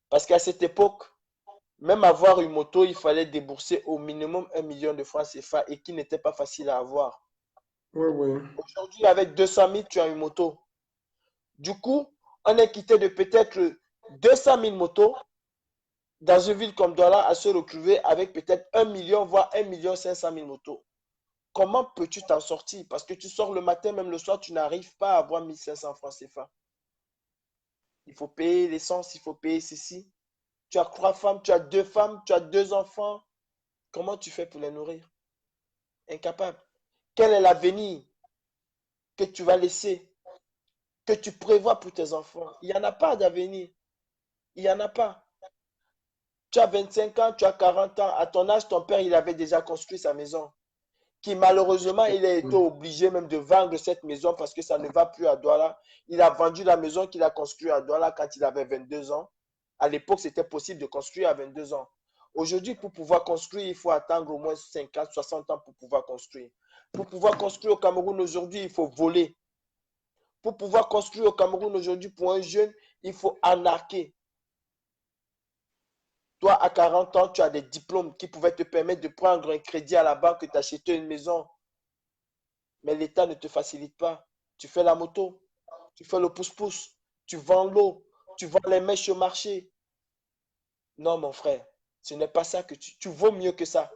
Parce qu'à cette époque, même avoir une moto, il fallait débourser au minimum 1 million de francs CFA et qui n'était pas facile à avoir. Oui, oui. Aujourd'hui, avec 200 000, tu as une moto. Du coup, on est quitté de peut-être 200 000 motos dans une ville comme Douala à se retrouver avec peut-être 1 million, voire 1 500 000 motos. Comment peux-tu t'en sortir? Parce que tu sors le matin, même le soir, tu n'arrives pas à avoir 1500 francs CFA. Il faut payer l'essence, il faut payer ceci. Tu as 3 femmes, tu as 2 femmes, tu as 2 enfants. Comment tu fais pour les nourrir? Incapable. Quel est l'avenir que tu vas laisser, que tu prévois pour tes enfants? Il n'y en a pas d'avenir. Il n'y en a pas. Tu as 25 ans, tu as 40 ans. À ton âge, ton père, il avait déjà construit sa maison. Qui malheureusement, il a été obligé même de vendre cette maison parce que ça ne va plus à Douala. Il a vendu la maison qu'il a construite à Douala quand il avait 22 ans. À l'époque, c'était possible de construire à 22 ans. Aujourd'hui, pour pouvoir construire, il faut attendre au moins 50, 60 ans pour pouvoir construire. Pour pouvoir construire au Cameroun aujourd'hui, il faut voler. Pour pouvoir construire au Cameroun aujourd'hui, pour un jeune, il faut arnaquer. Toi, à 40 ans, tu as des diplômes qui pouvaient te permettre de prendre un crédit à la banque et t'acheter une maison. Mais l'État ne te facilite pas. Tu fais la moto, tu fais le pouce-pouce, tu vends l'eau, tu vends les mèches au marché. Non, mon frère, ce n'est pas ça que tu vaux mieux que ça.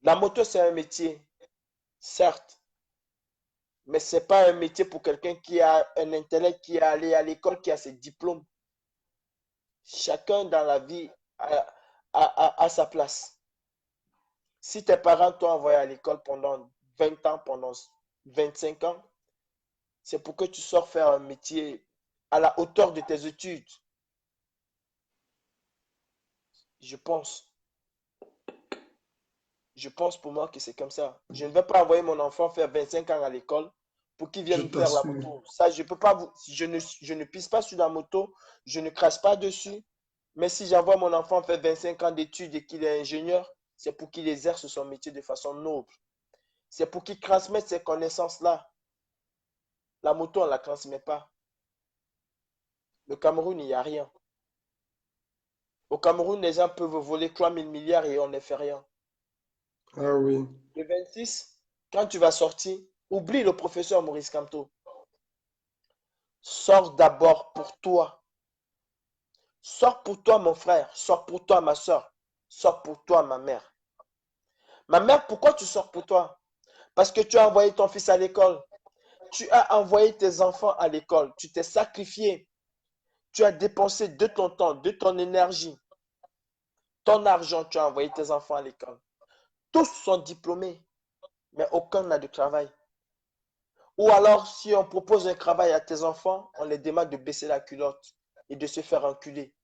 La moto, c'est un métier, certes, mais ce n'est pas un métier pour quelqu'un qui a un intellect, qui est allé à l'école, qui a ses diplômes. Chacun dans la vie a sa place. Si tes parents t'ont envoyé à l'école pendant 20 ans, pendant 25 ans, c'est pour que tu sors faire un métier à la hauteur de tes études. Je pense. Je pense pour moi que c'est comme ça. Je ne vais pas envoyer mon enfant faire 25 ans à l'école pour qu'il Je vienne faire la t'assure. moto. Ça, je peux pas vous, je ne pisse pas sur la moto, je ne crache pas dessus. Mais si j'envoie mon enfant faire 25 ans d'études et qu'il est ingénieur, c'est pour qu'il exerce son métier de façon noble. C'est pour qu'il transmette ces connaissances-là. La moto, on ne la transmet pas. Le Cameroun, il n'y a rien. Au Cameroun, les gens peuvent voler 3 000 milliards et on ne fait rien. Ah oui. Le 26, quand tu vas sortir, oublie le professeur Maurice Kamto. Sors d'abord pour toi. Sors pour toi, mon frère. Sors pour toi, ma soeur. Sors pour toi, ma mère. Ma mère, pourquoi tu sors pour toi? Parce que tu as envoyé ton fils à l'école. Tu as envoyé tes enfants à l'école. Tu t'es sacrifié. Tu as dépensé de ton temps, de ton énergie, ton argent. Tu as envoyé tes enfants à l'école. Tous sont diplômés, mais aucun n'a de travail. Ou alors, si on propose un travail à tes enfants, on les demande de baisser la culotte et de se faire enculer.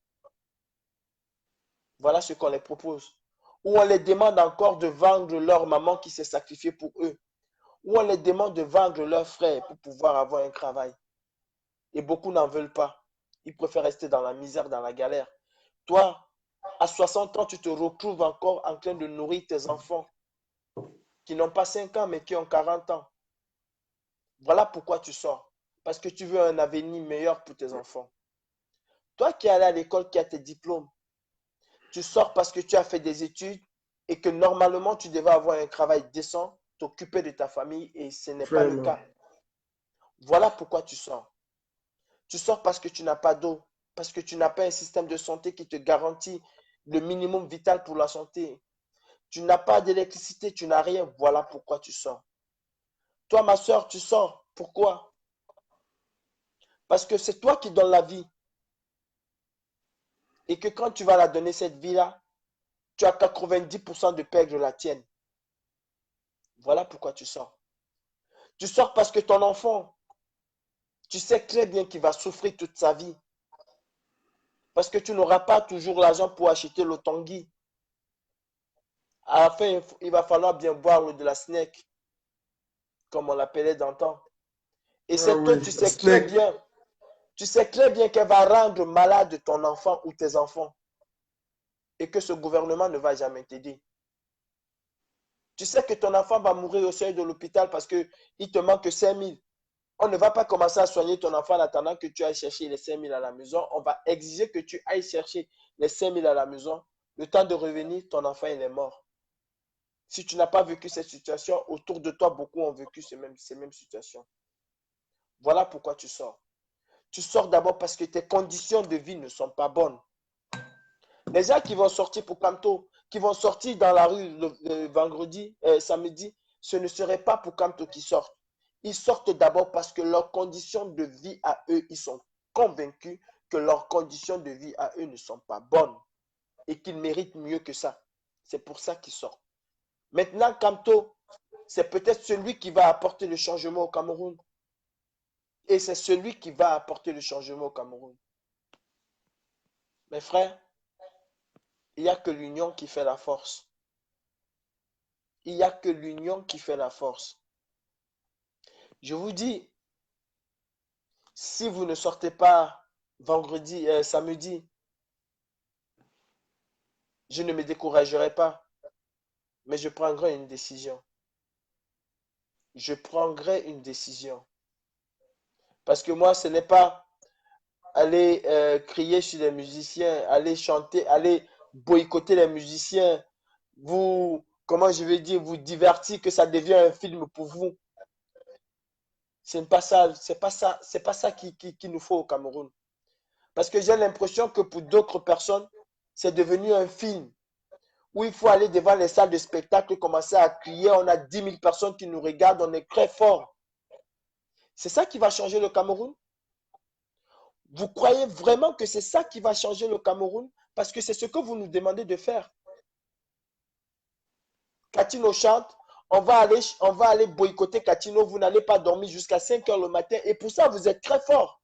Voilà ce qu'on les propose. Ou on les demande encore de vendre leur maman qui s'est sacrifiée pour eux. Ou on les demande de vendre leur frère pour pouvoir avoir un travail. Et beaucoup n'en veulent pas. Ils préfèrent rester dans la misère, dans la galère. Toi, à 60 ans, tu te retrouves encore en train de nourrir tes enfants qui n'ont pas 5 ans, mais qui ont 40 ans. Voilà pourquoi tu sors. Parce que tu veux un avenir meilleur pour tes enfants. Toi qui es allé à l'école, qui as tes diplômes, tu sors parce que tu as fait des études et que normalement tu devais avoir un travail décent, t'occuper de ta famille et ce n'est pas le Vraiment. cas. Voilà pourquoi tu sors. Tu sors parce que tu n'as pas d'eau, parce que tu n'as pas un système de santé qui te garantit le minimum vital pour la santé. Tu n'as pas d'électricité, tu n'as rien. Voilà pourquoi tu sors. Toi, ma soeur, tu sors. Pourquoi? Parce que c'est toi qui donnes la vie. Et que quand tu vas la donner cette vie-là, tu as 90% de perdre la tienne. Voilà pourquoi tu sors. Tu sors parce que ton enfant, tu sais très bien qu'il va souffrir toute sa vie. Parce que tu n'auras pas toujours l'argent pour acheter le Tanguy. À la fin, il va falloir bien boire de la snake, comme on l'appelait d'antan. Et Ah cette eau, oui, Snake. tu sais très bien qu'elle va rendre malade ton enfant ou tes enfants. Et que ce gouvernement ne va jamais t'aider. Tu sais que ton enfant va mourir au seuil de l'hôpital parce qu'il te manque 5 000. On ne va pas commencer à soigner ton enfant en attendant que tu ailles chercher les 5 000 à la maison. On va exiger que tu ailles chercher les 5 000 à la maison. Le temps de revenir, ton enfant, il est mort. Si tu n'as pas vécu cette situation, autour de toi, beaucoup ont vécu ces mêmes situations. Voilà pourquoi tu sors. Tu sors d'abord parce que tes conditions de vie ne sont pas bonnes. Les gens qui vont sortir pour Kamto, qui vont sortir dans la rue le vendredi, samedi, ce ne serait pas pour Kamto qui sortent. Ils sortent d'abord parce que leurs conditions de vie à eux, ils sont convaincus que leurs conditions de vie à eux ne sont pas bonnes et qu'ils méritent mieux que ça. C'est pour ça qu'ils sortent. Maintenant, Kamto, c'est peut-être celui qui va apporter le changement au Cameroun. Et c'est celui qui va apporter le changement au Cameroun. Mes frères, il n'y a que l'union qui fait la force. Il n'y a que l'union qui fait la force. Je vous dis, si vous ne sortez pas vendredi, samedi, je ne me découragerai pas, mais je prendrai une décision. Je prendrai une décision. Parce que moi, ce n'est pas aller crier sur les musiciens, aller chanter, aller boycotter les musiciens, vous, comment je vais dire, vous divertir, que ça devient un film pour vous. Ce n'est pas ça, c'est pas ça, c'est pas ça qu'il nous faut au Cameroun. Parce que j'ai l'impression que pour d'autres personnes, c'est devenu un film où il faut aller devant les salles de spectacle, commencer à crier, on a 10 000 personnes qui nous regardent, on est très fort. C'est ça qui va changer le Cameroun? Vous croyez vraiment que c'est ça qui va changer le Cameroun? Parce que c'est ce que vous nous demandez de faire. Katino chante, on va aller boycotter Katino, vous n'allez pas dormir jusqu'à 5 heures le matin et pour ça, vous êtes très fort.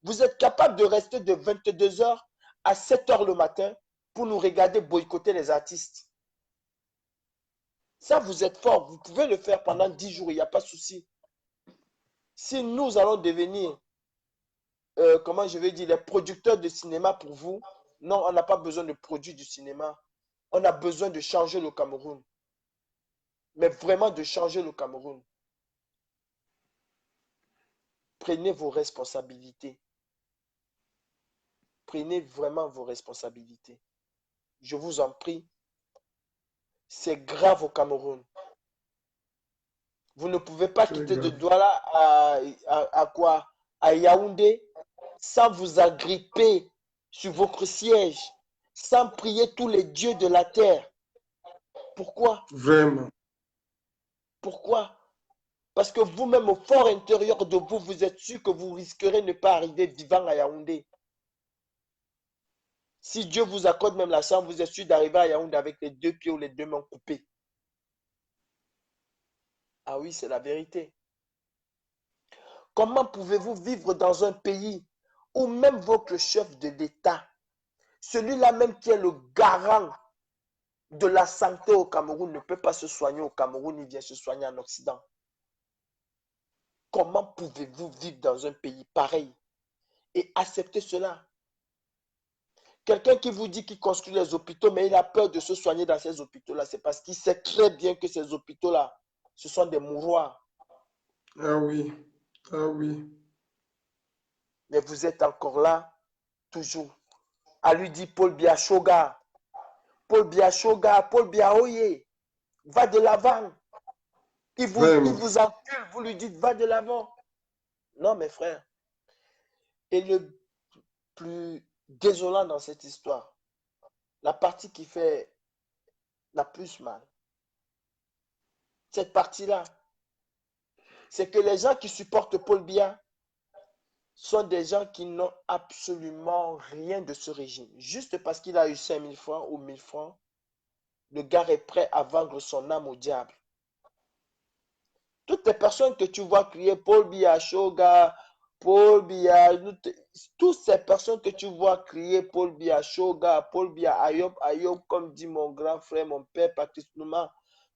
Vous êtes capable de rester de 22 heures à 7 heures le matin pour nous regarder boycotter les artistes. Ça, vous êtes fort. Vous pouvez le faire pendant 10 jours, il n'y a pas de souci. Si nous allons devenir, comment je vais dire, les producteurs de cinéma pour vous, non, on n'a pas besoin de produits du cinéma. On a besoin de changer le Cameroun. Mais vraiment de changer le Cameroun. Prenez vos responsabilités. Prenez vraiment vos responsabilités. Je vous en prie. C'est grave au Cameroun. Vous ne pouvez pas quitter de Douala à quoi? À Yaoundé sans vous agripper sur votre siège, sans prier tous les dieux de la terre. Pourquoi? Vraiment. Pourquoi? Parce que vous-même, au fort intérieur de vous, vous êtes sûr que vous risquerez de ne pas arriver vivant à Yaoundé. Si Dieu vous accorde même la chance, vous êtes sûr d'arriver à Yaoundé avec les 2 pieds ou les 2 mains coupées. Ah oui, c'est la vérité. Comment pouvez-vous vivre dans un pays où même votre chef de l'État, celui-là même qui est le garant de la santé au Cameroun, ne peut pas se soigner au Cameroun, il vient se soigner en Occident? Comment pouvez-vous vivre dans un pays pareil et accepter cela? Quelqu'un qui vous dit qu'il construit les hôpitaux, mais il a peur de se soigner dans ces hôpitaux-là, c'est parce qu'il sait très bien que ces hôpitaux-là, ce sont des mouroirs. Ah oui, ah oui. Mais vous êtes encore là, toujours, à lui dire Paul Biya-Shoga, Paul Biya-Shoga, Paul Biya-Oye, va de l'avant. Il vous encule, vous lui dites va de l'avant. Non, mes frères. Et le plus désolant dans cette histoire, la partie qui fait la plus mal, cette partie-là, c'est que les gens qui supportent Paul Biya sont des gens qui n'ont absolument rien de ce régime. Juste parce qu'il a eu 5 000 francs ou 1 000 francs, le gars est prêt à vendre son âme au diable. Toutes les personnes que tu vois crier, Paul Biya Shoga, Paul Biya, toutes ces personnes que tu vois crier, Paul Biya Shoga, Paul Biya Ayob, Ayob, comme dit mon grand frère, mon père, Patrice Nouma,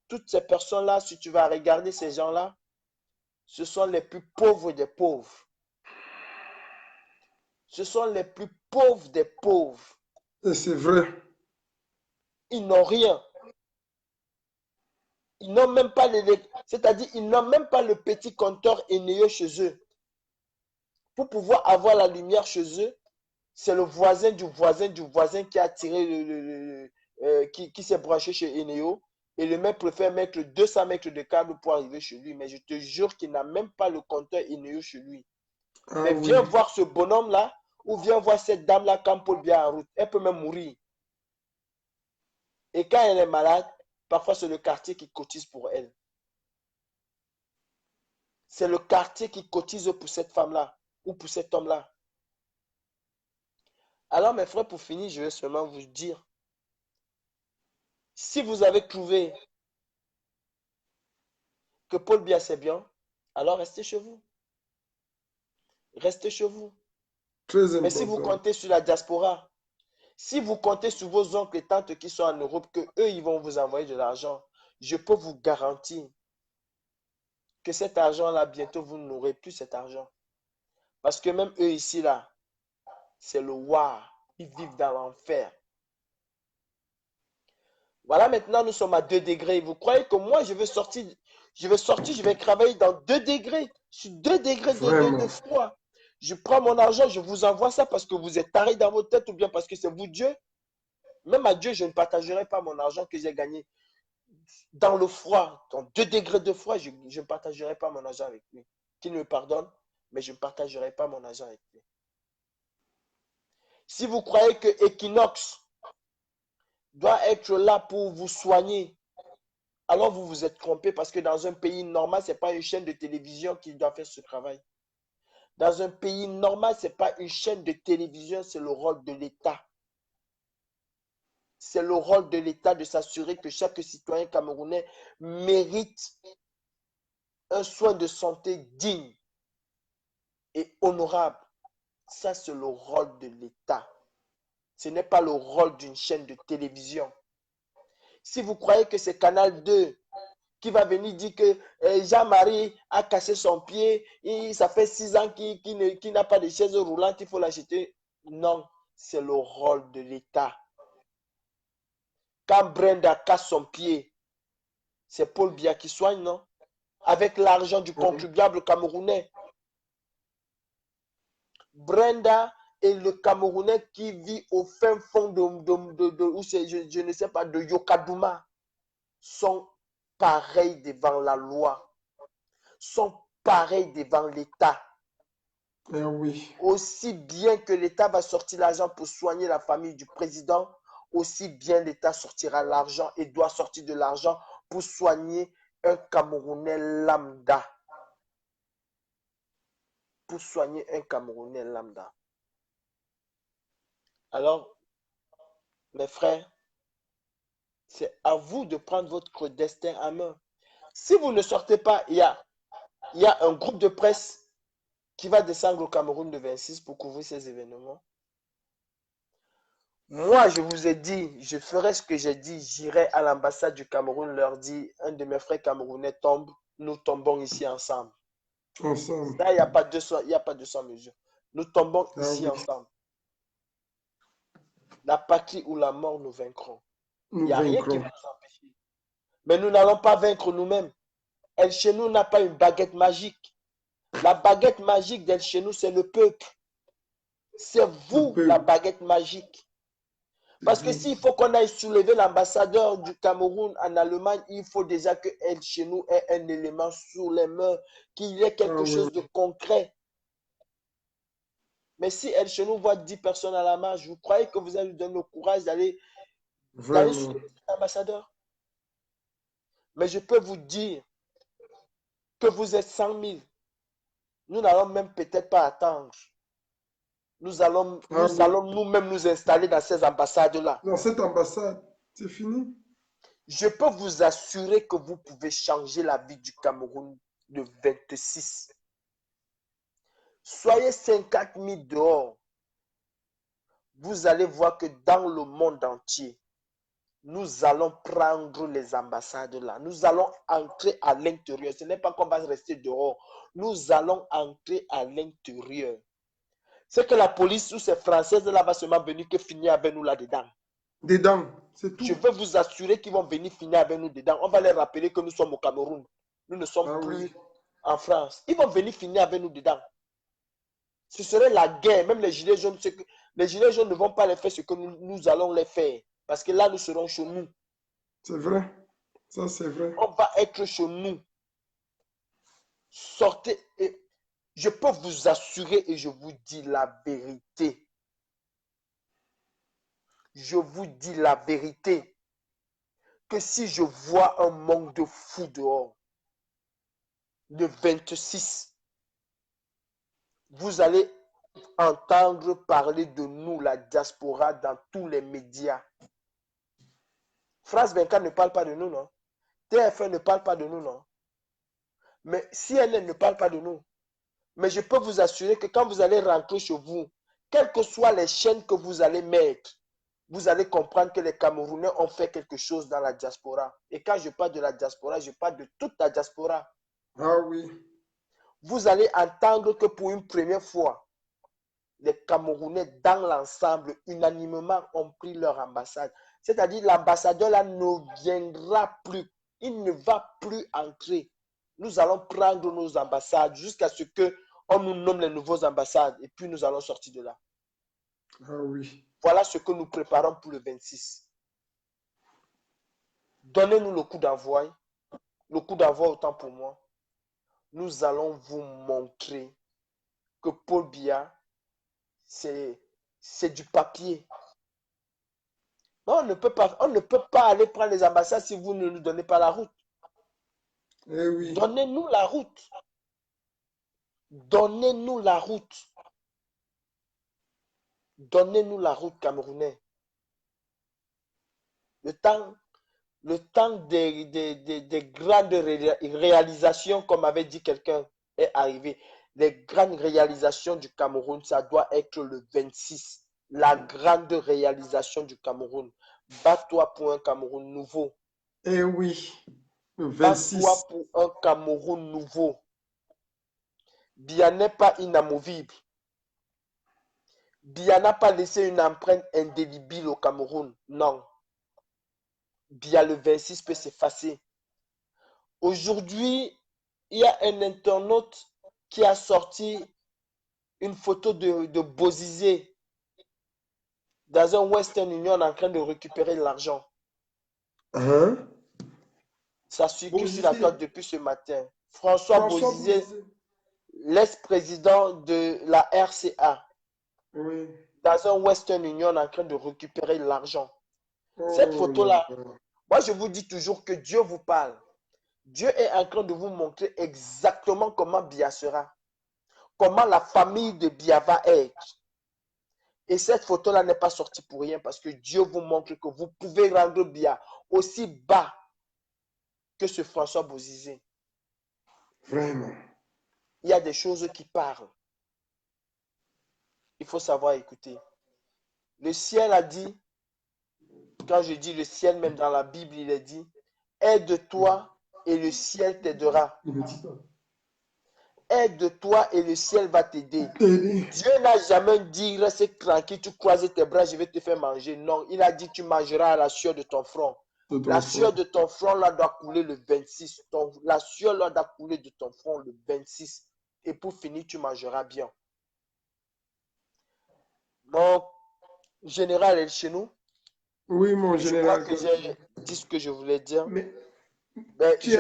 toutes ces personnes-là, si tu vas regarder ces gens-là, ce sont les plus pauvres des pauvres. Ce sont les plus pauvres des pauvres. Et c'est vrai. Ils n'ont rien. Ils n'ont même pas c'est-à-dire ils n'ont même pas le petit compteur Eneo chez eux. Pour pouvoir avoir la lumière chez eux, c'est le voisin du voisin du voisin qui a tiré qui s'est branché chez Eneo. Et le mec préfère mettre 200 mètres de câble pour arriver chez lui. Mais je te jure qu'il n'a même pas le compteur Eneo chez lui. Ah Mais oui. viens voir ce bonhomme-là, ou viens voir cette dame-là quand Paul Biya en route. Elle peut même mourir. Et quand elle est malade, parfois c'est le quartier qui cotise pour elle. C'est le quartier qui cotise pour cette femme-là ou pour cet homme-là. Alors mes frères, pour finir, je vais seulement vous dire, si vous avez trouvé que Paul Biya c'est bien, alors restez chez vous. Restez chez vous. Très Mais si vous important. comptez sur la diaspora, si vous comptez sur vos oncles et tantes qui sont en Europe, que eux ils vont vous envoyer de l'argent, je peux vous garantir que cet argent-là, bientôt, vous n'aurez plus cet argent. Parce que même eux ici, là, c'est le war. Ils vivent dans l'enfer. Voilà, maintenant, nous sommes à 2 degrés. Vous croyez que moi, je vais sortir, je vais travailler dans 2 degrés. Sur 2 degrés de froid. Je prends mon argent, je vous envoie ça parce que vous êtes tarés dans votre tête ou bien parce que c'est vous Dieu. Même à Dieu, je ne partagerai pas mon argent que j'ai gagné dans le froid, dans 2 degrés de froid, je ne partagerai pas mon argent avec lui. Qu'il me pardonne, mais je ne partagerai pas mon argent avec lui. Si vous croyez que Equinox doit être là pour vous soigner, alors vous vous êtes trompé parce que dans un pays normal, ce n'est pas une chaîne de télévision qui doit faire ce travail. Dans un pays normal, ce n'est pas une chaîne de télévision, c'est le rôle de l'État. C'est le rôle de l'État de s'assurer que chaque citoyen camerounais mérite un soin de santé digne et honorable. Ça, c'est le rôle de l'État. Ce n'est pas le rôle d'une chaîne de télévision. Si vous croyez que c'est Canal 2 qui va venir dire que Jean-Marie a cassé son pied, et ça fait 6 ans qu'il n'a pas de chaise roulante, il faut l'acheter. Non, c'est le rôle de l'État. Quand Brenda casse son pied, c'est Paul Biya qui soigne, non? Avec l'argent du contribuable camerounais. Brenda est le Camerounais qui vit au fin fond je ne sais pas, de Yokadouma, sont pareils devant la loi, sont pareils devant l'État. Ah oui. Aussi bien que l'État va sortir l'argent pour soigner la famille du président, aussi bien l'État sortira l'argent et doit sortir de l'argent pour soigner un Camerounais lambda. Pour soigner un Camerounais lambda. Alors, mes frères, c'est à vous de prendre votre destin en main. Si vous ne sortez pas, il y a un groupe de presse qui va descendre au Cameroun de 26 pour couvrir ces événements. Moi, je vous ai dit, je ferai ce que j'ai dit, j'irai à l'ambassade du Cameroun, leur dire, un de mes frères camerounais tombe, nous tombons ici ensemble. Ensemble. Là, il n'y a pas 200 mesures. Nous tombons ici ensemble. La patrie ou la mort, nous vaincrons. Il n'y a rien qui va nous empêcher. Mais nous n'allons pas vaincre nous-mêmes. El Chenou n'a pas une baguette magique. La baguette magique d'El Chenou, c'est le peuple. C'est vous, la baguette magique. Parce que s'il faut qu'on aille soulever l'ambassadeur du Cameroun en Allemagne, il faut déjà que El Chenou ait un élément sous les mains, qu'il y ait quelque chose de concret. Mais si El Chenou voit 10 personnes à la marche, vous croyez que vous allez lui donner le courage d'aller soulever l'ambassadeur? Mais je peux vous dire que vous êtes 100 000. Nous n'allons même peut-être pas attendre. Nous allons nous-mêmes nous installer dans ces ambassades-là. Dans cette ambassade, c'est fini. Je peux vous assurer que vous pouvez changer la vie du Cameroun le 26. Soyez 50 000 dehors. Vous allez voir que dans le monde entier, nous allons prendre les ambassades là. Nous allons entrer à l'intérieur. Ce n'est pas qu'on va rester dehors. Nous allons entrer à l'intérieur. C'est que la police ou ces Françaises là va seulement venir que finir avec nous là-dedans. Dedans, c'est tout. Je veux vous assurer qu'ils vont venir finir avec nous dedans. On va les rappeler que nous sommes au Cameroun. Nous ne sommes plus en France. Ils vont venir finir avec nous dedans. Ce serait la guerre. Même les gilets jaunes, les gilets jaunes ne vont pas les faire ce que nous allons les faire. Parce que là, nous serons chez nous. C'est vrai. Ça, c'est vrai. On va être chez nous. Sortez. Et je peux vous assurer et je vous dis la vérité. Je vous dis la vérité. Que si je vois un manque de fou dehors, le 26, vous allez entendre parler de nous, la diaspora, dans tous les médias. France 24 ne parle pas de nous, non? TF1 ne parle pas de nous, non? Mais CNN ne parle pas de nous. Mais je peux vous assurer que quand vous allez rentrer chez vous, quelles que soient les chaînes que vous allez mettre, vous allez comprendre que les Camerounais ont fait quelque chose dans la diaspora. Et quand je parle de la diaspora, je parle de toute la diaspora. Ah oui. Vous allez entendre que pour une première fois, les Camerounais dans l'ensemble, unanimement, ont pris leur ambassade. C'est-à-dire l'ambassadeur là ne viendra plus. Il ne va plus entrer. Nous allons prendre nos ambassades jusqu'à ce qu'on nous nomme les nouveaux ambassades. Et puis nous allons sortir de là. Ah oui. Voilà ce que nous préparons pour le 26. Donnez-nous le coup d'envoi. Le coup d'envoi autant pour moi. Nous allons vous montrer que Paul Biya, c'est du papier. On ne peut pas aller prendre les ambassades si vous ne nous donnez pas la route. Eh oui. Donnez-nous la route. Donnez-nous la route. Donnez-nous la route, Camerounais. Le temps des grandes réalisations, comme avait dit quelqu'un, est arrivé. Les grandes réalisations du Cameroun, ça doit être le 26. La grande réalisation du Cameroun. Bats-toi pour un Cameroun nouveau. Eh oui. Le 26. Bats-toi pour un Cameroun nouveau. Biya n'est pas inamovible. Biya n'a pas laissé une empreinte indélébile au Cameroun. Non. Biya le 26 peut s'effacer. Aujourd'hui, il y a un internaute qui a sorti une photo de Bozizé dans un Western Union en train de récupérer de l'argent. Hein? Ça circule sur la toile depuis ce matin. François Bozizé, l'ex-président de la RCA, oui, dans un Western Union en train de récupérer de l'argent. Oh Cette photo-là, là là. moi je vous dis toujours que Dieu vous parle. Dieu est en train de vous montrer exactement comment Biya sera. Comment la famille de Biya va être. Et cette photo-là n'est pas sortie pour rien parce que Dieu vous montre que vous pouvez rendre Biya aussi bas que ce François Bozizé. Vraiment. Il y a des choses qui parlent. Il faut savoir écouter. Le ciel a dit, quand je dis le ciel, même dans la Bible, il est dit, aide-toi et le ciel t'aidera. Il ne dit pas. Aide-toi et le ciel va t'aider. Aider. Dieu n'a jamais dit, reste tranquille, tu croises tes bras, je vais te faire manger. Non, il a dit, tu mangeras à la sueur de ton front. La sueur de ton front là doit couler le 26. La sueur là doit couler de ton front le 26. Et pour finir, tu mangeras bien. Mon général est chez nous. Oui, mon général. Je crois que j'ai dit ce que je voulais dire. Mais Ben, tu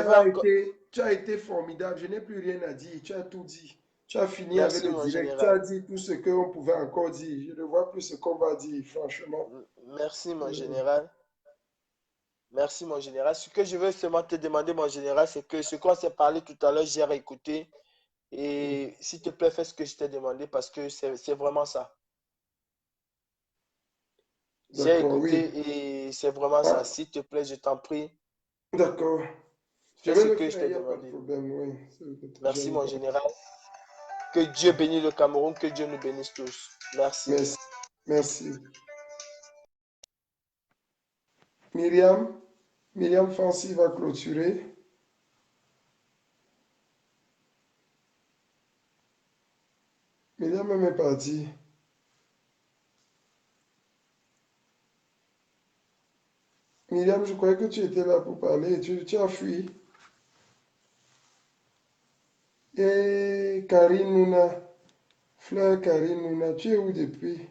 as été formidable. Je n'ai plus rien à dire. Tu as tout dit. Tu as fini Merci, avec le mon direct. Tu général. as dit tout ce qu'on pouvait encore dire. Je ne vois plus ce qu'on va dire, franchement. Merci, mon général. Merci, mon général. Ce que je veux seulement te demander, mon général, c'est que ce qu'on s'est parlé tout à l'heure, j'ai réécouté. Et s'il te plaît, fais ce que je t'ai demandé parce que c'est vraiment ça. J'ai D'accord, écouté oui. et c'est vraiment ça. S'il te plaît, je t'en prie. D'accord. Je C'est vais ce le que je faire, t'ai il n'y a pas de demandé. problème, oui. C'est le Merci, j'aime mon pas. général. Que Dieu bénisse le Cameroun, que Dieu nous bénisse tous. Merci. Merci. Merci. Myriam, Myriam Fancy va clôturer. Myriam même est partie. Myriam, je croyais que tu étais là pour parler et tu as fui. Et Karine Nouna, Fleur Karine Nouna, tu es où depuis?